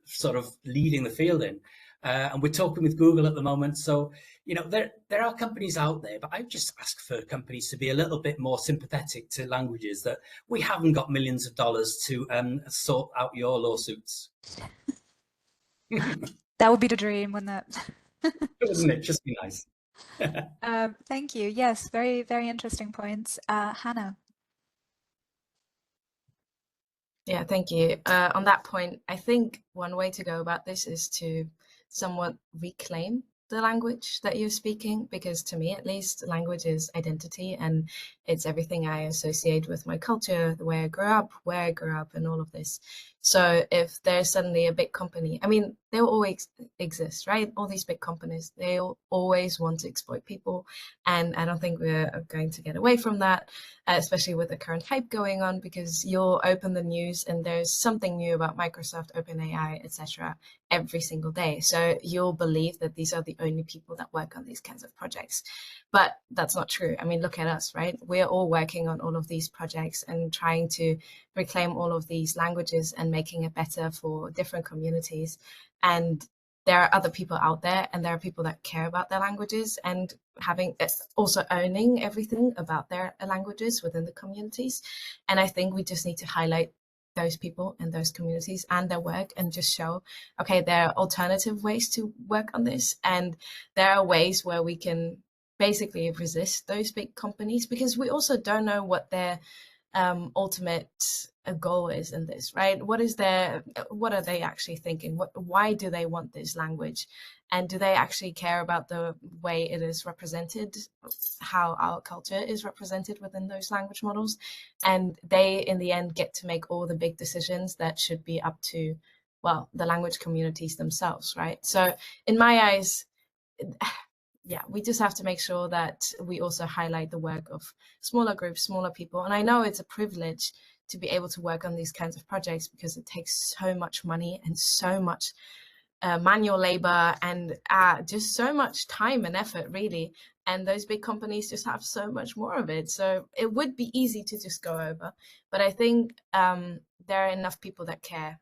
sort of leading the field in. And we're talking with Google at the moment. So, you know, there are companies out there, but I just ask for companies to be a little bit more sympathetic to languages, that we haven't got millions of dollars to sort out your lawsuits. That would be the dream, wouldn't it? Wouldn't it just be nice? Thank you. Yes, very, very interesting points. Hannah. Yeah, thank you. On that point, I think one way to go about this is to somewhat reclaim the language that you're speaking, because to me, at least, language is identity, and it's everything I associate with my culture, the way I grew up, where I grew up, and all of this. So if there's suddenly a big company, I mean, they will always exist, right? All these big companies, they'll always want to exploit people. And I don't think we're going to get away from that, especially with the current hype going on, because you'll open the news and there's something new about Microsoft, OpenAI, etc. every single day. So you'll believe that these are the only people that work on these kinds of projects. But that's not true. I mean, look at us, right? We're all working on all of these projects and trying to reclaim all of these languages and making it better for different communities. And there are other people out there, and there are people that care about their languages and also owning everything about their languages within the communities. And I think we just need to highlight those people and those communities and their work, and just show, okay, there are alternative ways to work on this, and there are ways where we can basically resist those big companies, because we also don't know what their ultimate goal is in this, right? What are they actually thinking? Why do they want this language? And do they actually care about the way it is represented, how our culture is represented within those language models? And they, in the end, get to make all the big decisions that should be up to, well, the language communities themselves, right? So in my eyes, yeah, we just have to make sure that we also highlight the work of smaller groups, smaller people. And I know it's a privilege to be able to work on these kinds of projects because it takes so much money and so much manual labor and just so much time and effort, really. And those big companies just have so much more of it. So it would be easy to just go over. But I think there are enough people that care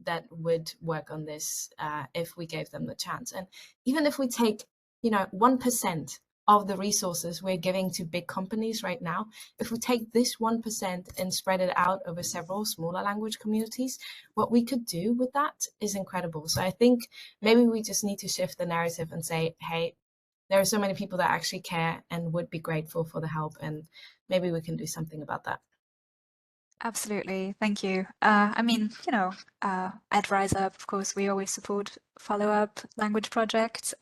that would work on this if we gave them the chance. And even if we take 1% of the resources we're giving to big companies right now, if we take this 1% and spread it out over several smaller language communities, what we could do with that is incredible. So I think maybe we just need to shift the narrative and say, hey, there are so many people that actually care and would be grateful for the help, and maybe we can do something about that. Absolutely, thank you. I mean, at Rise Up, of course, we always support follow-up language projects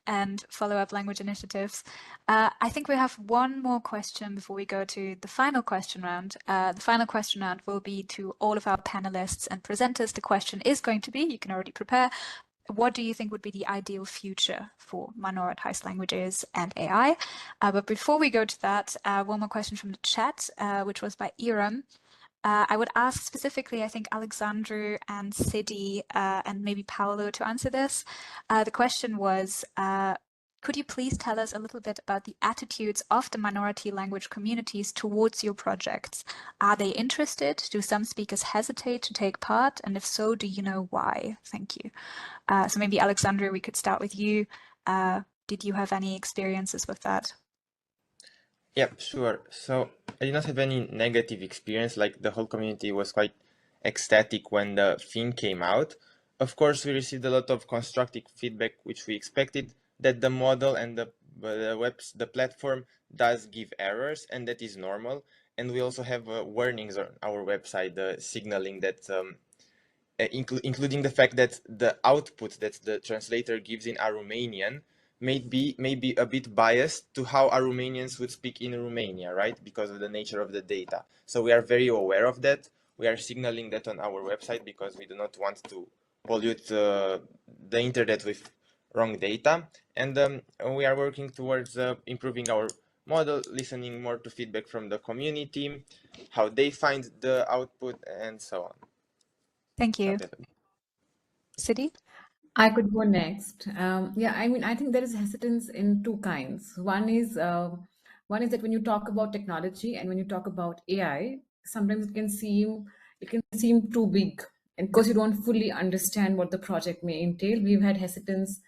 and follow-up language initiatives. I think we have one more question before we go to the final question round. The final question round will be to all of our panelists and presenters. The question is going to be, you can already prepare, what do you think would be the ideal future for minoritized languages and AI? But before we go to that, one more question from the chat, which was by Iram. I would ask specifically, I think, Alexandru and Sidi and maybe Paolo to answer this. The question was, could you please tell us a little bit about the attitudes of the minority language communities towards your projects? Are they interested? Do some speakers hesitate to take part? And if so, do you know why? Thank you. So maybe, Alexandru, we could start with you. Did you have any experiences with that? Yeah, sure. So I did not have any negative experience. Like, the whole community was quite ecstatic when the thing came out. Of course, we received a lot of constructive feedback, which we expected, that the model and the platform does give errors, and that is normal. And we also have warnings on our website signaling that, including the fact that the output that the translator gives in Romanian may be a bit biased to how Romanians would speak in Romania, right? Because of the nature of the data. So we are very aware of that. We are signaling that on our website because we do not want to pollute the internet with wrong data. And we are working towards improving our model, listening more to feedback from the community, how they find the output, and so on. Thank you. Sidi? I could go next. Yeah, I mean, I think there is hesitance in two kinds. One is that when you talk about technology and when you talk about AI, sometimes it can seem too big. And because you don't fully understand what the project may entail, we've had hesitance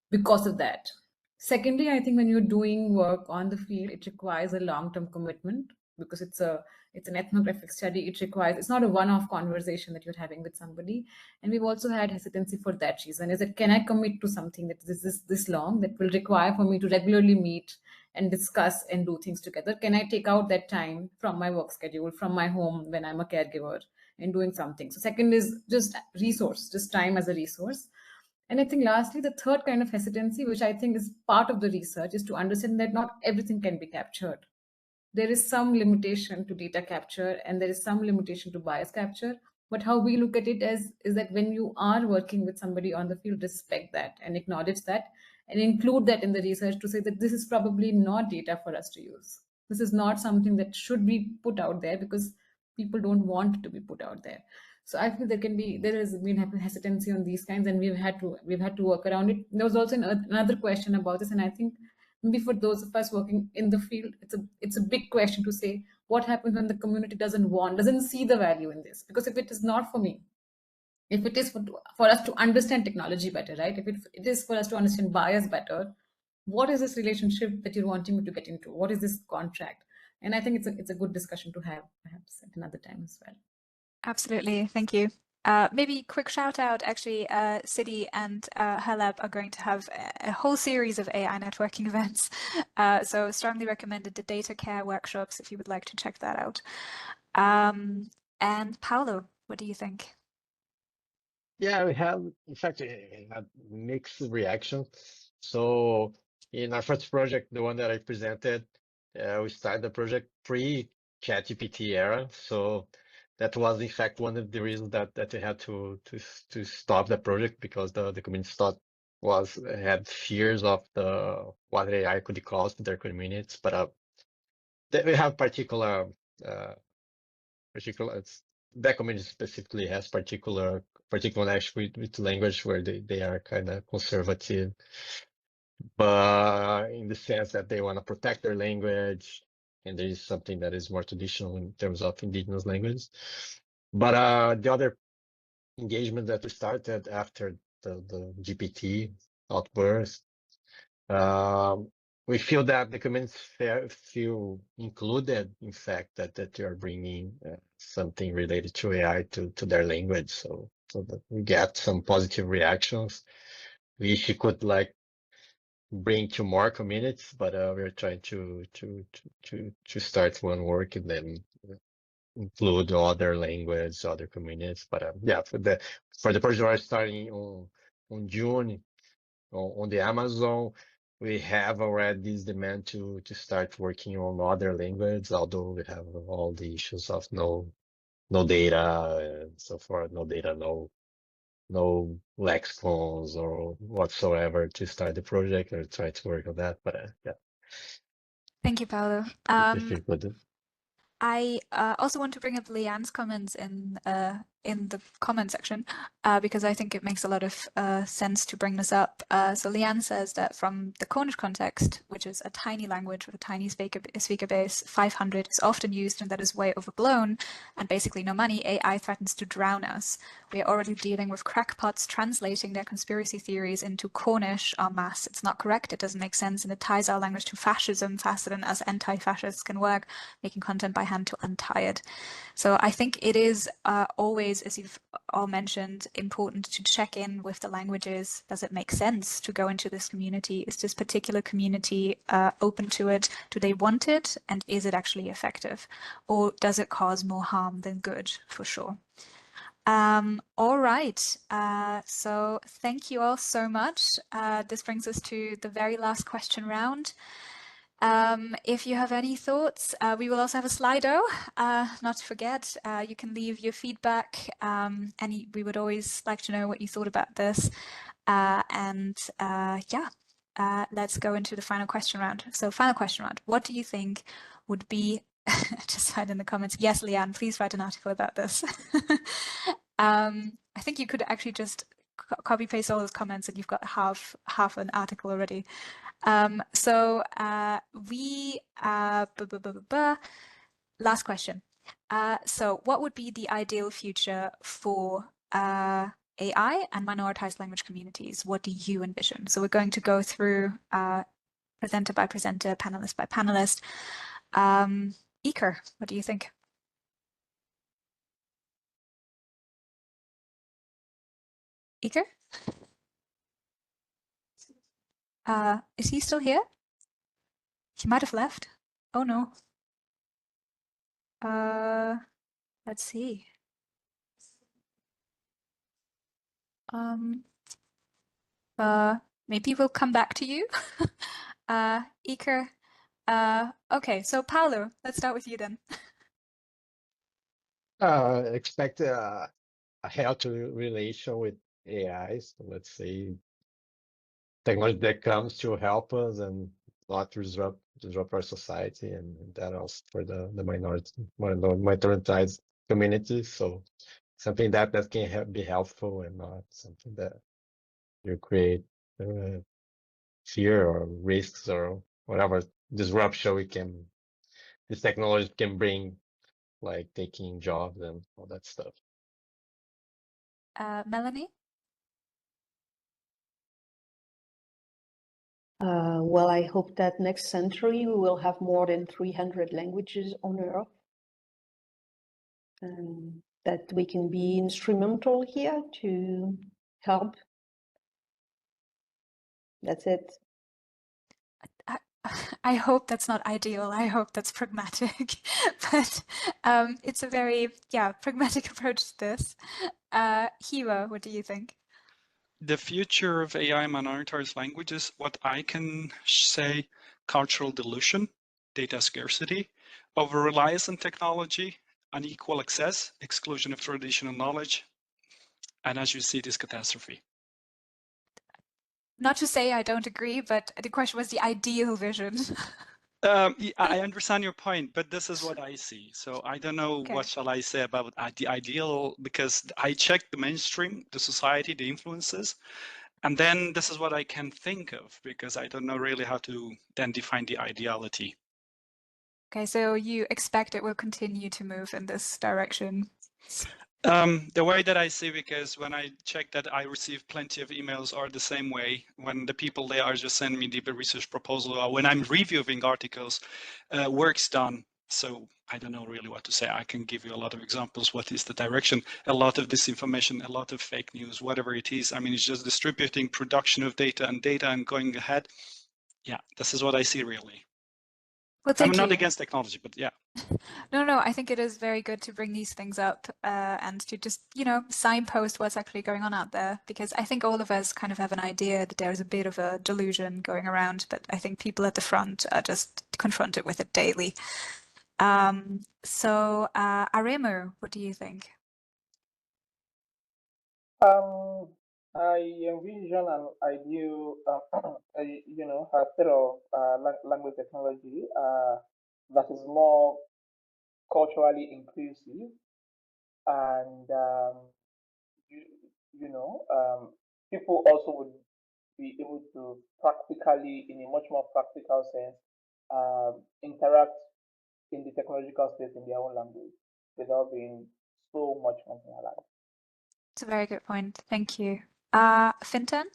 because of that. Secondly, I think when you're doing work on the field, it requires a long-term commitment because it's an ethnographic study. It's not a one-off conversation that you're having with somebody. And we've also had hesitancy for that reason, is that can I commit to something that is this long, that will require for me to regularly meet and discuss and do things together? Can I take out that time from my work schedule, from my home when I'm a caregiver and doing something? So second is just time as a resource. And I think lastly, the third kind of hesitancy, which I think is part of the research, is to understand that not everything can be captured. There is some limitation to data capture and there is some limitation to bias capture. But how we look at it is that when you are working with somebody on the field, respect that and acknowledge that and include that in the research to say that this is probably not data for us to use. This is not something that should be put out there because people don't want it to be put out there. So I feel there has been hesitancy on these kinds, and we've had to work around it. There was also another question about this, and I think maybe for those of us working in the field, it's a big question to say what happens when the community doesn't see the value in this. Because if it is not for me, if it is for us to understand technology better, right? If it is for us to understand bias better, what is this relationship that you're wanting me to get into? What is this contract? And I think it's a good discussion to have perhaps at another time as well. Absolutely, thank you. Maybe quick shout out, actually, Sidi and her lab are going to have a whole series of AI networking events. So strongly recommended the data care workshops if you would like to check that out. And Paulo, what do you think? Yeah, we have, in fact, had mixed reactions. So in our first project, the one that I presented, we started the project pre-ChatGPT era. So that was, in fact, one of the reasons that we had to stop the project, because the community had fears of what AI could cause to their communities. But we have particular that community specifically has particular with language where they are kind of conservative, but in the sense that they want to protect their language, and there is something that is more traditional in terms of indigenous languages. But the other engagement that we started after the GPT outburst, we feel that the communities feel included, in fact, that you are bringing something related to AI to their language, so that we get some positive reactions. We wish you could bring to more communities, but we're trying to start one work and then include other languages, other communities. But yeah, for the project we're starting on June on the Amazon, we have already this demand to start working on other languages, although we have all the issues of no data and so forth, no lexicons or whatsoever to start the project or try to work on that. But yeah. Thank you, Paulo. If you could. I also want to bring up Leanne's comments in the comment section because I think it makes a lot of sense to bring this up. So Leanne says that from the Cornish context, which is a tiny language with a tiny speaker base, 500 is often used and that is way overblown, and basically no money, AI threatens to drown us. We are already dealing with crackpots translating their conspiracy theories into Cornish en masse. It's not correct, it doesn't make sense, and it ties our language to fascism faster than us anti-fascists can work, making content by hand to untie it. So I think it is always, as you've all mentioned, important to check in with the languages. Does it make sense to go into this community? Is this particular community open to it? Do they want it? And is it actually effective? Or does it cause more harm than good, for sure? All right, so thank you all so much. This brings us to the very last question round. If you have any thoughts, we will also have a Slido, not to forget. You can leave your feedback, and we would always like to know what you thought about this. Let's go into the final question round. So final question round, what do you think would be, just write in the comments, yes, Leanne, please write an article about this. I think you could actually just copy paste all those comments and you've got half an article already. Last question. So what would be the ideal future for AI and minoritized language communities? What do you envision? So we're going to go through presenter by presenter, panelist by panelist. Iker, what do you think? Iker? Is he still here? He might have left. Oh no. Let's see. Maybe we'll come back to you. Iker. Okay, so Paulo, let's start with you then. Expect a healthy relation with AI. So let's say technology that comes to help us and not disrupt our society, and that also for the minoritized communities. So something that can be helpful and not something that you create fear or risks or whatever disruption this technology can bring, like taking jobs and all that stuff. Melanie? Well, I hope that next century we will have more than 300 languages on Earth, and that we can be instrumental here to help. That's it. I hope that's not ideal. I hope that's pragmatic. But it's a very, pragmatic approach to this. Hiro, what do you think? The future of AI minoritized languages, what I can say, cultural dilution, data scarcity, over-reliance on technology, unequal access, exclusion of traditional knowledge, and as you see, this catastrophe. Not to say I don't agree, but the question was the ideal vision. I understand your point, but this is what I see. So I don't know Okay. what shall I say about the ideal, because I checked the mainstream, the society, the influences, and then this is what I can think of, because I don't know really how to then define the ideality. Okay, so you expect it will continue to move in this direction? The way that I see, because when I check that I receive plenty of emails are the same way, when the people they are just sending me the research proposal, or when I'm reviewing articles, work's done. So I don't know really what to say. I can give you a lot of examples. What is the direction? A lot of disinformation, a lot of fake news, whatever it is. I mean, it's just distributing production of data and going ahead. Yeah, this is what I see really. Well, thank I'm not you. against technology, but yeah. No, I think it is very good to bring these things up and to just, signpost what's actually going on out there, because I think all of us kind of have an idea that there's a bit of a delusion going around, but I think people at the front are just confronted with it daily. So, Aremu, what do you think? I envision an ideal, a set of language technology that is more culturally inclusive, and you, people also would be able to practically, in a much more practical sense, interact in the technological space in their own language without being so much marginalized. It's a very good point. Thank you. Fintan?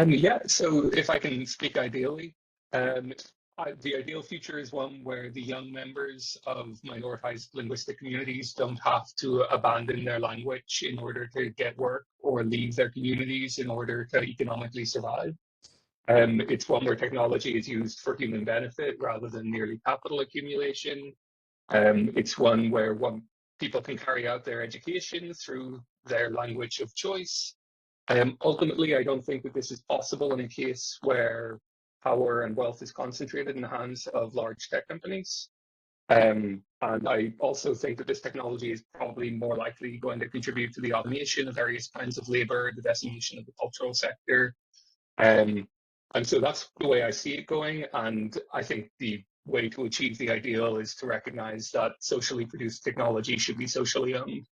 Yeah, so if I can speak ideally, the ideal future is one where the young members of minoritized linguistic communities don't have to abandon their language in order to get work or leave their communities in order to economically survive. It's one where technology is used for human benefit rather than merely capital accumulation. It's one where people can carry out their education through their language of choice. Ultimately, I don't think that this is possible in a case where power and wealth is concentrated in the hands of large tech companies. And I also think that this technology is probably more likely going to contribute to the automation of various kinds of labor, the decimation of the cultural sector. And so that's the way I see it going. And I think the way to achieve the ideal is to recognize that socially produced technology should be socially owned.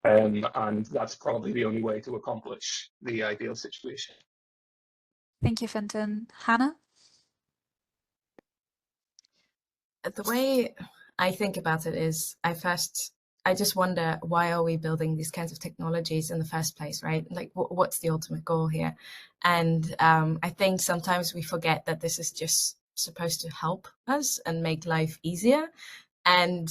And that's probably the only way to accomplish the ideal situation. Thank you, Fintan. Hannah? The way I think about it is I just wonder, why are we building these kinds of technologies in the first place, right? Like, what's the ultimate goal here? And I think sometimes we forget that this is just supposed to help us and make life easier. And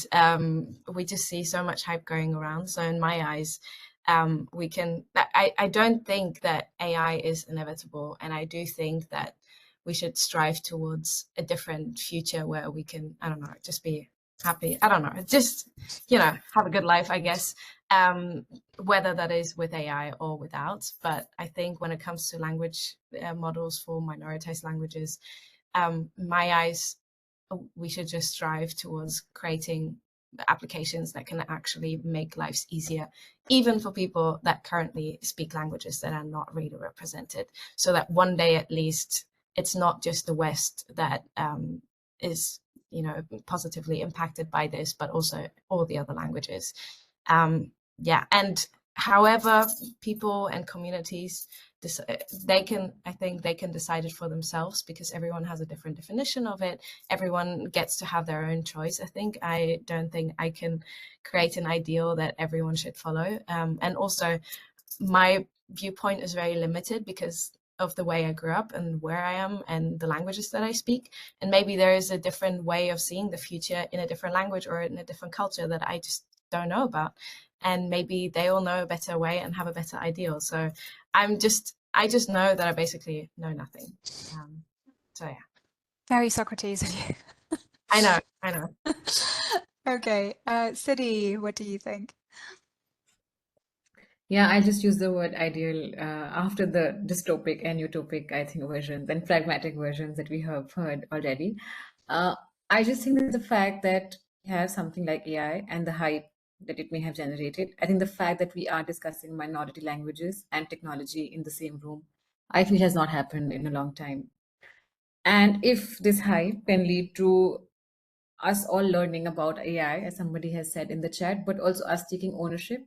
we just see so much hype going around. So in my eyes, I don't think that AI is inevitable. And I do think that we should strive towards a different future where we can, I don't know, just be happy. I don't know, just, have a good life, I guess, whether that is with AI or without. But I think when it comes to language models for minoritized languages, my eyes, we should just strive towards creating applications that can actually make lives easier, even for people that currently speak languages that are not really represented, so that one day at least it's not just the West that is, positively impacted by this, but also all the other languages. And however people and communities, I think they can decide it for themselves, because everyone has a different definition of it. Everyone gets to have their own choice. I don't think I can create an ideal that everyone should follow. And also, my viewpoint is very limited because of the way I grew up and where I am and the languages that I speak. And maybe there is a different way of seeing the future in a different language or in a different culture that I just don't know about. And maybe they all know a better way and have a better ideal. So I just know that I basically know nothing. So yeah. Very Socrates of you. I know. Okay, Sidi, what do you think? Yeah, I'll just use the word ideal after the dystopic and utopic, I think, versions and pragmatic versions that we have heard already. I just think that the fact that we have something like AI and the hype that it may have generated, I think the fact that we are discussing minority languages and technology in the same room, I feel has not happened in a long time. And if this hype can lead to us all learning about AI, as somebody has said in the chat, but also us taking ownership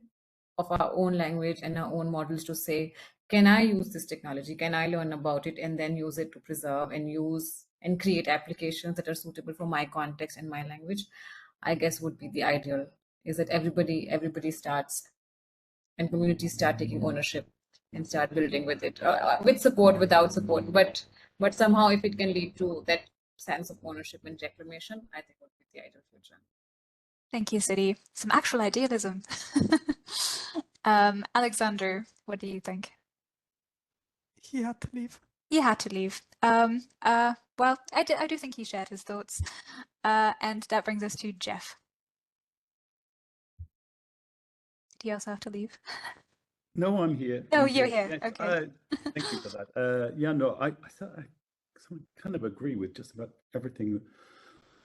of our own language and our own models to say, can I use this technology? Can I learn about it and then use it to preserve and use and create applications that are suitable for my context and my language? I guess would be the ideal, is that everybody starts and communities start taking ownership and start building with it, with support, without support, but somehow if it can lead to that sense of ownership and reclamation, I think would be the ideal future. Thank you, Sidi. Some actual idealism. Alexander, what do you think? He had to leave. He had to leave. Well, I do think he shared his thoughts. And that brings us to Jeff. Did he also have to leave? No, I'm here. No, I'm you're here. Yes, Okay. thank you for that. Yeah, no, I kind of agree with just about everything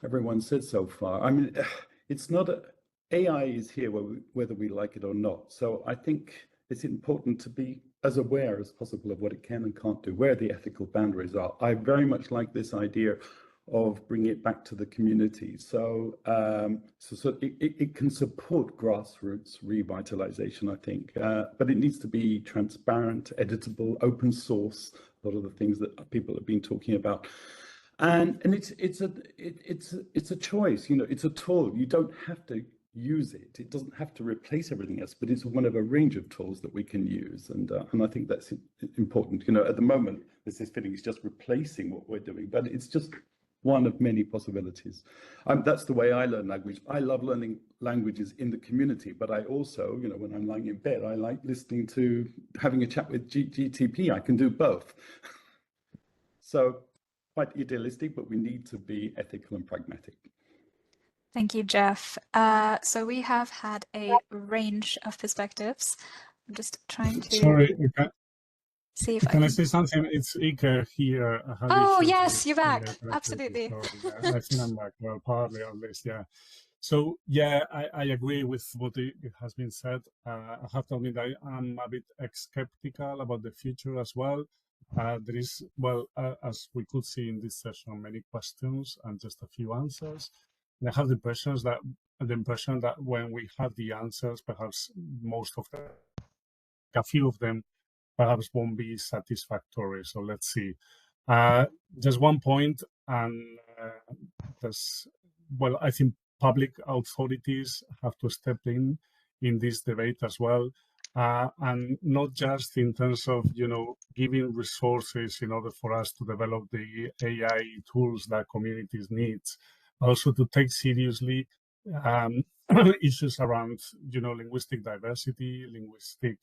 everyone said so far. I mean, it's not AI is here whether we like it or not. So I think it's important to be as aware as possible of what it can and can't do, where the ethical boundaries are. I very much like this idea of bringing it back to the community. So, so it can support grassroots revitalization, I think, but it needs to be transparent, editable, open source, a lot of the things that people have been talking about. And it's a choice, you know, it's a tool. You don't have to use it. It doesn't have to replace everything else, but it's one of a range of tools that we can use. And I think that's important. You know, at the moment, this feeling is just replacing what we're doing, but it's just one of many possibilities. That's the way I learn language. I love learning languages in the community, but I also, you know, when I'm lying in bed, I like listening to, having a chat with GTP. I can do both. So quite idealistic, but we need to be ethical and pragmatic. Thank you, Jeff. So we have had a range of perspectives. I'm just trying to Sorry, see if can I can say something? It's Ike here. I had Oh, issues yes, with you're back. connectivity, Absolutely. so I think I'm back. Well, partly at least, yeah. So yeah, I agree with what it has been said. I have to admit I'm a bit skeptical about the future as well. There is, well, as we could see in this session, many questions and just a few answers. And I have the impression that when we have the answers, perhaps most of them, a few of them, perhaps won't be satisfactory. So let's see. Just one point, and well, I think public authorities have to step in this debate as well, and not just in terms of, you know, giving resources in order for us to develop the AI tools that communities need, also to take seriously issues around, you know, linguistic diversity, linguistic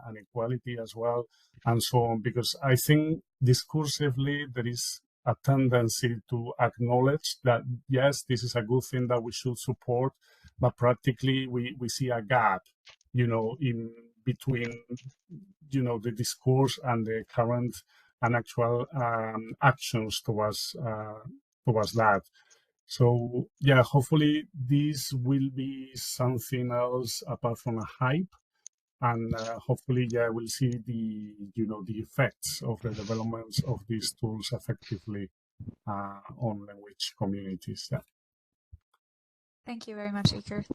inequality as well, and so on. Because I think discursively there is a tendency to acknowledge that, yes, this is a good thing that we should support, but practically we see a gap, you know, in between, you know, the discourse and the current and actual actions towards that. So yeah, hopefully this will be something else apart from a hype, and hopefully, yeah, we'll see the, you know, the effects of the developments of these tools effectively on language communities. Yeah. Thank you very much, Iker.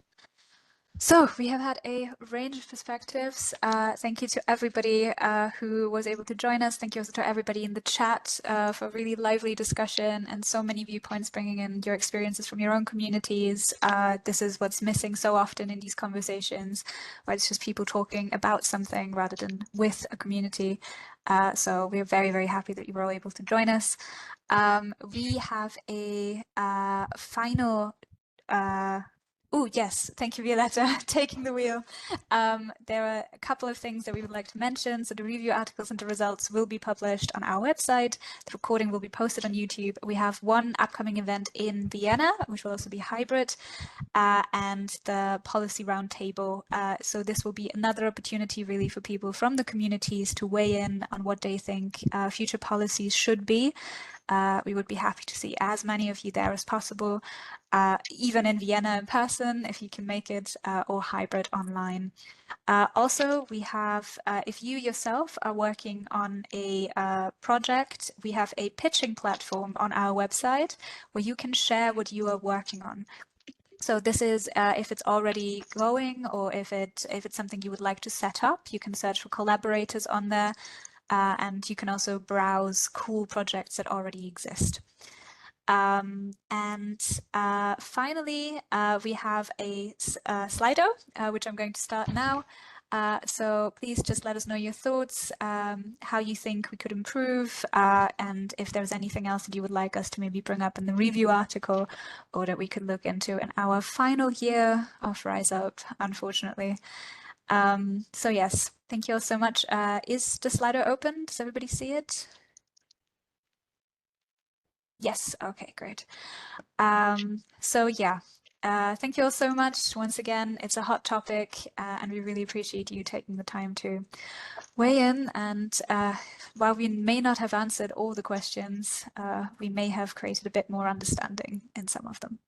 So we have had a range of perspectives. Thank you to everybody who was able to join us. Thank you also to everybody in the chat for a really lively discussion and so many viewpoints, bringing in your experiences from your own communities. This is what's missing so often in these conversations, where it's just people talking about something rather than with a community. So we're very, very happy that you were all able to join us. We have a final Oh, yes. Thank you, Violetta, taking the wheel. There are a couple of things that we would like to mention. So the review articles and the results will be published on our website. The recording will be posted on YouTube. We have one upcoming event in Vienna, which will also be hybrid, and the policy roundtable. So this will be another opportunity really for people from the communities to weigh in on what they think future policies should be. We would be happy to see as many of you there as possible, even in Vienna in person, if you can make it, or hybrid online. Also, we have, if you yourself are working on a project, we have a pitching platform on our website where you can share what you are working on. So this is if it's already going, or if it's something you would like to set up, you can search for collaborators on there. And you can also browse cool projects that already exist. And finally, we have a Slido, which I'm going to start now. So please just let us know your thoughts, how you think we could improve, and if there's anything else that you would like us to maybe bring up in the review article, or that we could look into in our final year of Rise Up, unfortunately. So yes, thank you all so much. Is the Slido open? Does everybody see it? Yes, okay, great. So yeah, thank you all so much. Once again, it's a hot topic, and we really appreciate you taking the time to weigh in. And while we may not have answered all the questions, we may have created a bit more understanding in some of them.